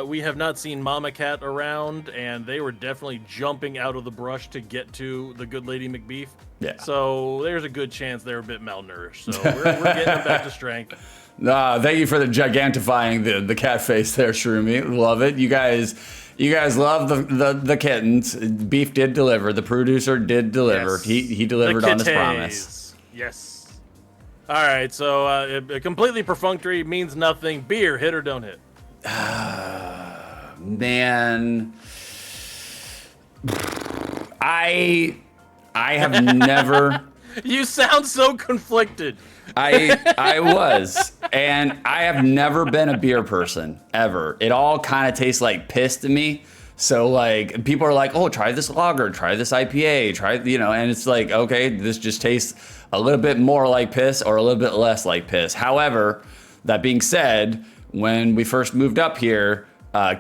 we have not seen Mama Cat around, and they were definitely jumping out of the brush to get to the good lady McBeef. Yeah. So there's a good chance they're a bit malnourished. So we're getting them back to strength. Thank you for the gigantifying the cat face there, Shroomy. Love it. You guys love the kittens. Beef did deliver. The producer did deliver. Yes. He delivered on his promise. Yes. All right, so completely perfunctory means nothing. Beer, hit or don't hit? Man, I have never. You sound so conflicted. I was, and I have never been a beer person ever. It all kind of tastes like piss to me. So like people are like, oh, try this lager, try this IPA, and it's like, okay, this just tastes a little bit more like piss or a little bit less like piss. However, that being said, when we first moved up here,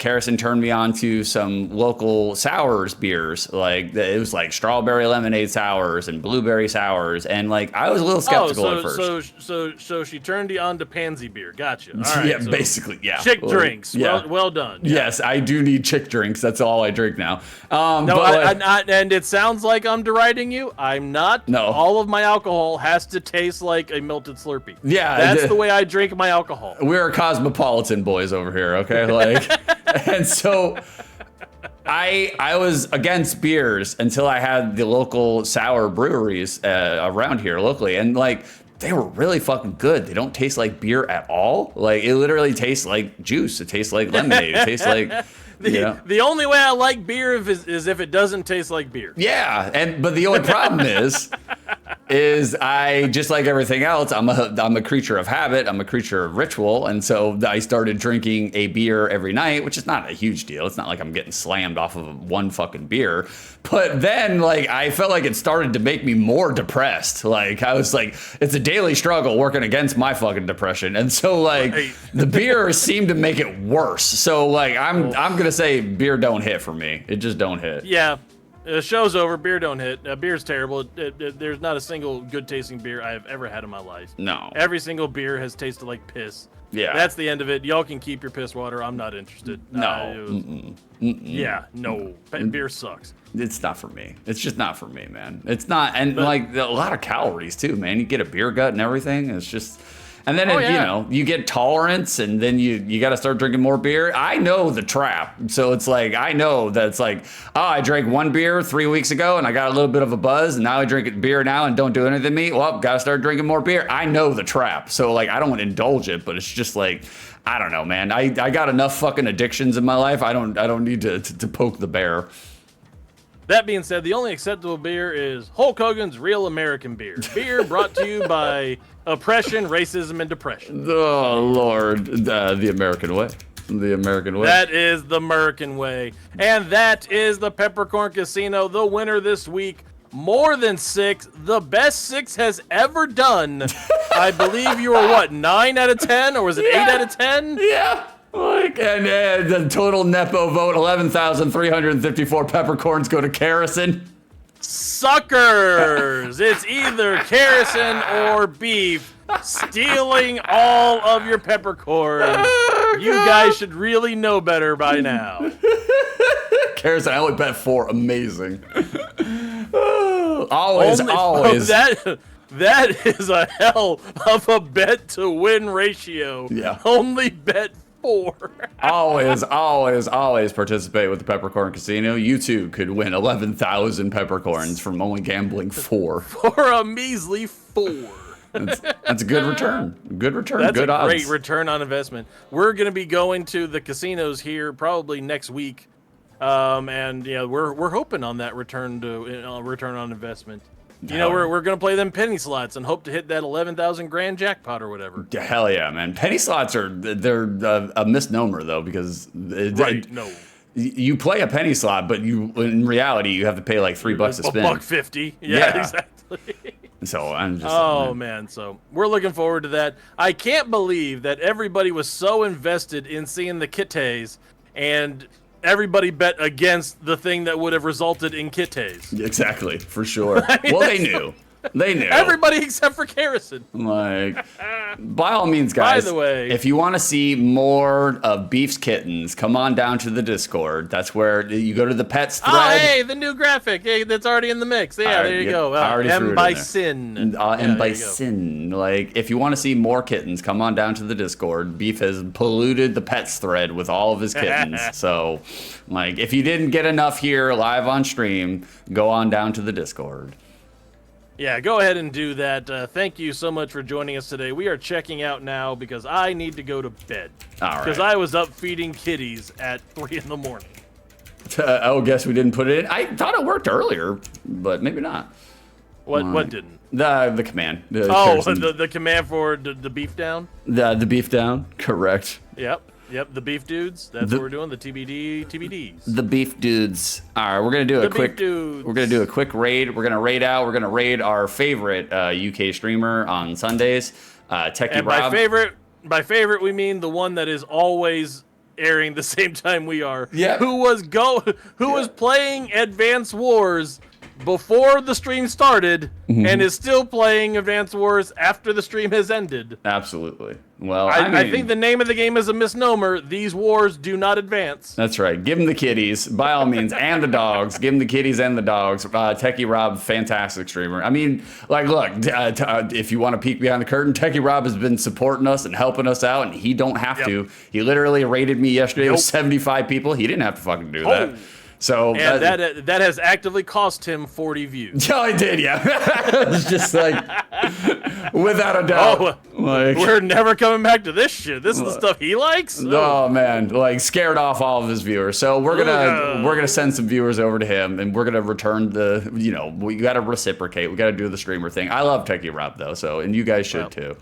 Carrison turned me on to some local sours beers. Like it was like strawberry lemonade sours and blueberry sours, and like I was a little skeptical at first. So she turned you on to pansy beer. Gotcha. All right, Yeah, so basically, yeah. Chick drinks. Yeah. Well done. Yeah. Yes, I do need chick drinks. That's all I drink now. No, but and it sounds like I'm deriding you. I'm not. No. All of my alcohol has to taste like a melted Slurpee. Yeah, That's the way I drink my alcohol. we're cosmopolitan boys over here, okay? Like, and so I was against beers until I had the local sour breweries around here locally, and like they were really fucking good. They don't taste like beer at all. Like it literally tastes like juice. It tastes like lemonade. It tastes like The only way I like beer is if it doesn't taste like beer. Yeah, but the only problem is I, just like everything else, I'm a creature of habit. I'm a creature of ritual, and so I started drinking a beer every night, which is not a huge deal. It's not like I'm getting slammed off of one fucking beer. But then, like, I felt like it started to make me more depressed. Like, I was like, it's a daily struggle working against my fucking depression, and so like the beer seemed to make it worse. So like, I'm gonna say beer don't hit for me. It just don't hit. Yeah. The show's over. Beer don't hit. Beer's terrible. There's not a single good tasting beer I have ever had in my life. No. Every single beer has tasted like piss. Yeah. That's the end of it. Y'all can keep your piss water. I'm not interested. No. Yeah, no. Beer sucks. It's not for me. It's just not for me, man. It's not. And like a lot of calories too, man. You get a beer gut and everything. It's just. And then, you know, you get tolerance, and then you got to start drinking more beer. I know the trap. So it's like, I know that it's like, oh, I drank one beer 3 weeks ago, and I got a little bit of a buzz, and now I drink beer now and don't do anything to me. Well, got to start drinking more beer. I know the trap. So, like, I don't want to indulge it, but it's just like, I don't know, man. I got enough fucking addictions in my life. I don't need to poke the bear. That being said, the only acceptable beer is Hulk Hogan's Real American Beer. Beer brought to you by oppression, racism, and depression. Oh, Lord. The American way. The American way. That is the American way. And that is the Peppercorn Casino. The winner this week, more than 6. The best 6 has ever done. I believe you were, what, 9 out of 10? Or was it 8 out of 10? Yeah. Like, and the total Nepo vote, 11,354 peppercorns go to Carrison. Suckers! It's either Carrison or Beef stealing all of your peppercorns. You guys should really know better by now. Carrison, I only bet 4. Amazing. Always. That is a hell of a bet to win ratio. Yeah. Only bet 4. always participate with the Peppercorn Casino. You too could win 11,000 peppercorns from only gambling 4. For a measly 4. That's a good return. Good return. That's good a odds. great return on investment. We're going to be going to the casinos here probably next week, and yeah, we're hoping on that return on investment. You know, we're going to play them penny slots and hope to hit that 11,000 grand jackpot or whatever. Hell yeah, man. Penny slots they're a misnomer though, because you play a penny slot, but in reality you have to pay like $3 to spin. $1.50. Yeah, exactly. So I'm just. Oh man, so we're looking forward to that. I can't believe that everybody was so invested in seeing the Kitties, and everybody bet against the thing that would have resulted in Kitties. Exactly, for sure. I mean, well, they knew. They knew. Everybody except for Carrison. Like, by all means, guys. By the way, if you want to see more of Beef's kittens, come on down to the Discord. That's where you go to the pets thread. Oh, hey, the new graphic. Hey, that's already in the mix. Yeah, there you go. M by Sin. M by Sin. Like, if you want to see more kittens, come on down to the Discord. Beef has polluted the pets thread with all of his kittens. So, like, if you didn't get enough here live on stream, go on down to the Discord. Yeah, go ahead and do that. Thank you so much for joining us today. We are checking out now because I need to go to bed. All right. Because I was up feeding kitties at 3 in the morning. Oh, guess we didn't put it in. I thought it worked earlier, but maybe not. What didn't? The command. The command for the beef down? The beef down, correct. Yep, the beef dudes. That's what we're doing. The TBDs. The beef dudes. All right, we're gonna do a quick raid. We're gonna raid out. We're gonna raid our favorite UK streamer on Sundays, Techie Rob. By favorite, we mean the one that is always airing the same time we are. Yeah. Who was playing Advance Wars before the stream started and is still playing Advance Wars after the stream has ended. Absolutely. Well, I think the name of the game is a misnomer. These wars do not advance. That's right. Give him the kitties, by all means, and the dogs. Give him the kitties and the dogs. Techie Rob, fantastic streamer. I mean, like, look, if you want to peek behind the curtain, Techie Rob has been supporting us and helping us out, and he don't have to. He literally rated me yesterday with 75 people. He didn't have to fucking do that. So And that has actively cost him 40 views. I did, yeah. It's just like, without a doubt. Oh, like, we're never coming back to this shit. This is the stuff he likes. oh man, like scared off all of his viewers. So we're gonna send some viewers over to him, and we're gonna return the. We gotta reciprocate. We gotta do the streamer thing. I love Techie Rob though, so and you guys should too.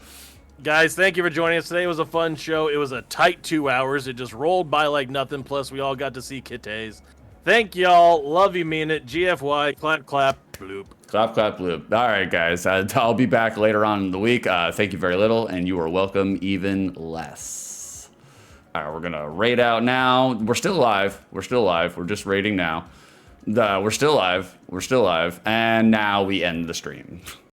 Guys, thank you for joining us today. It was a fun show. It was a tight 2 hours. It just rolled by like nothing. Plus, we all got to see Kittes. Thank y'all. Love you, mean it. GFY. Clap, clap, bloop. Clap, clap, bloop. All right, guys. I'll be back later on in the week. Thank you very little, and you are welcome even less. All right, we're going to raid out now. We're still live. We're still live. We're just raiding now. We're still live. We're still live. And now we end the stream.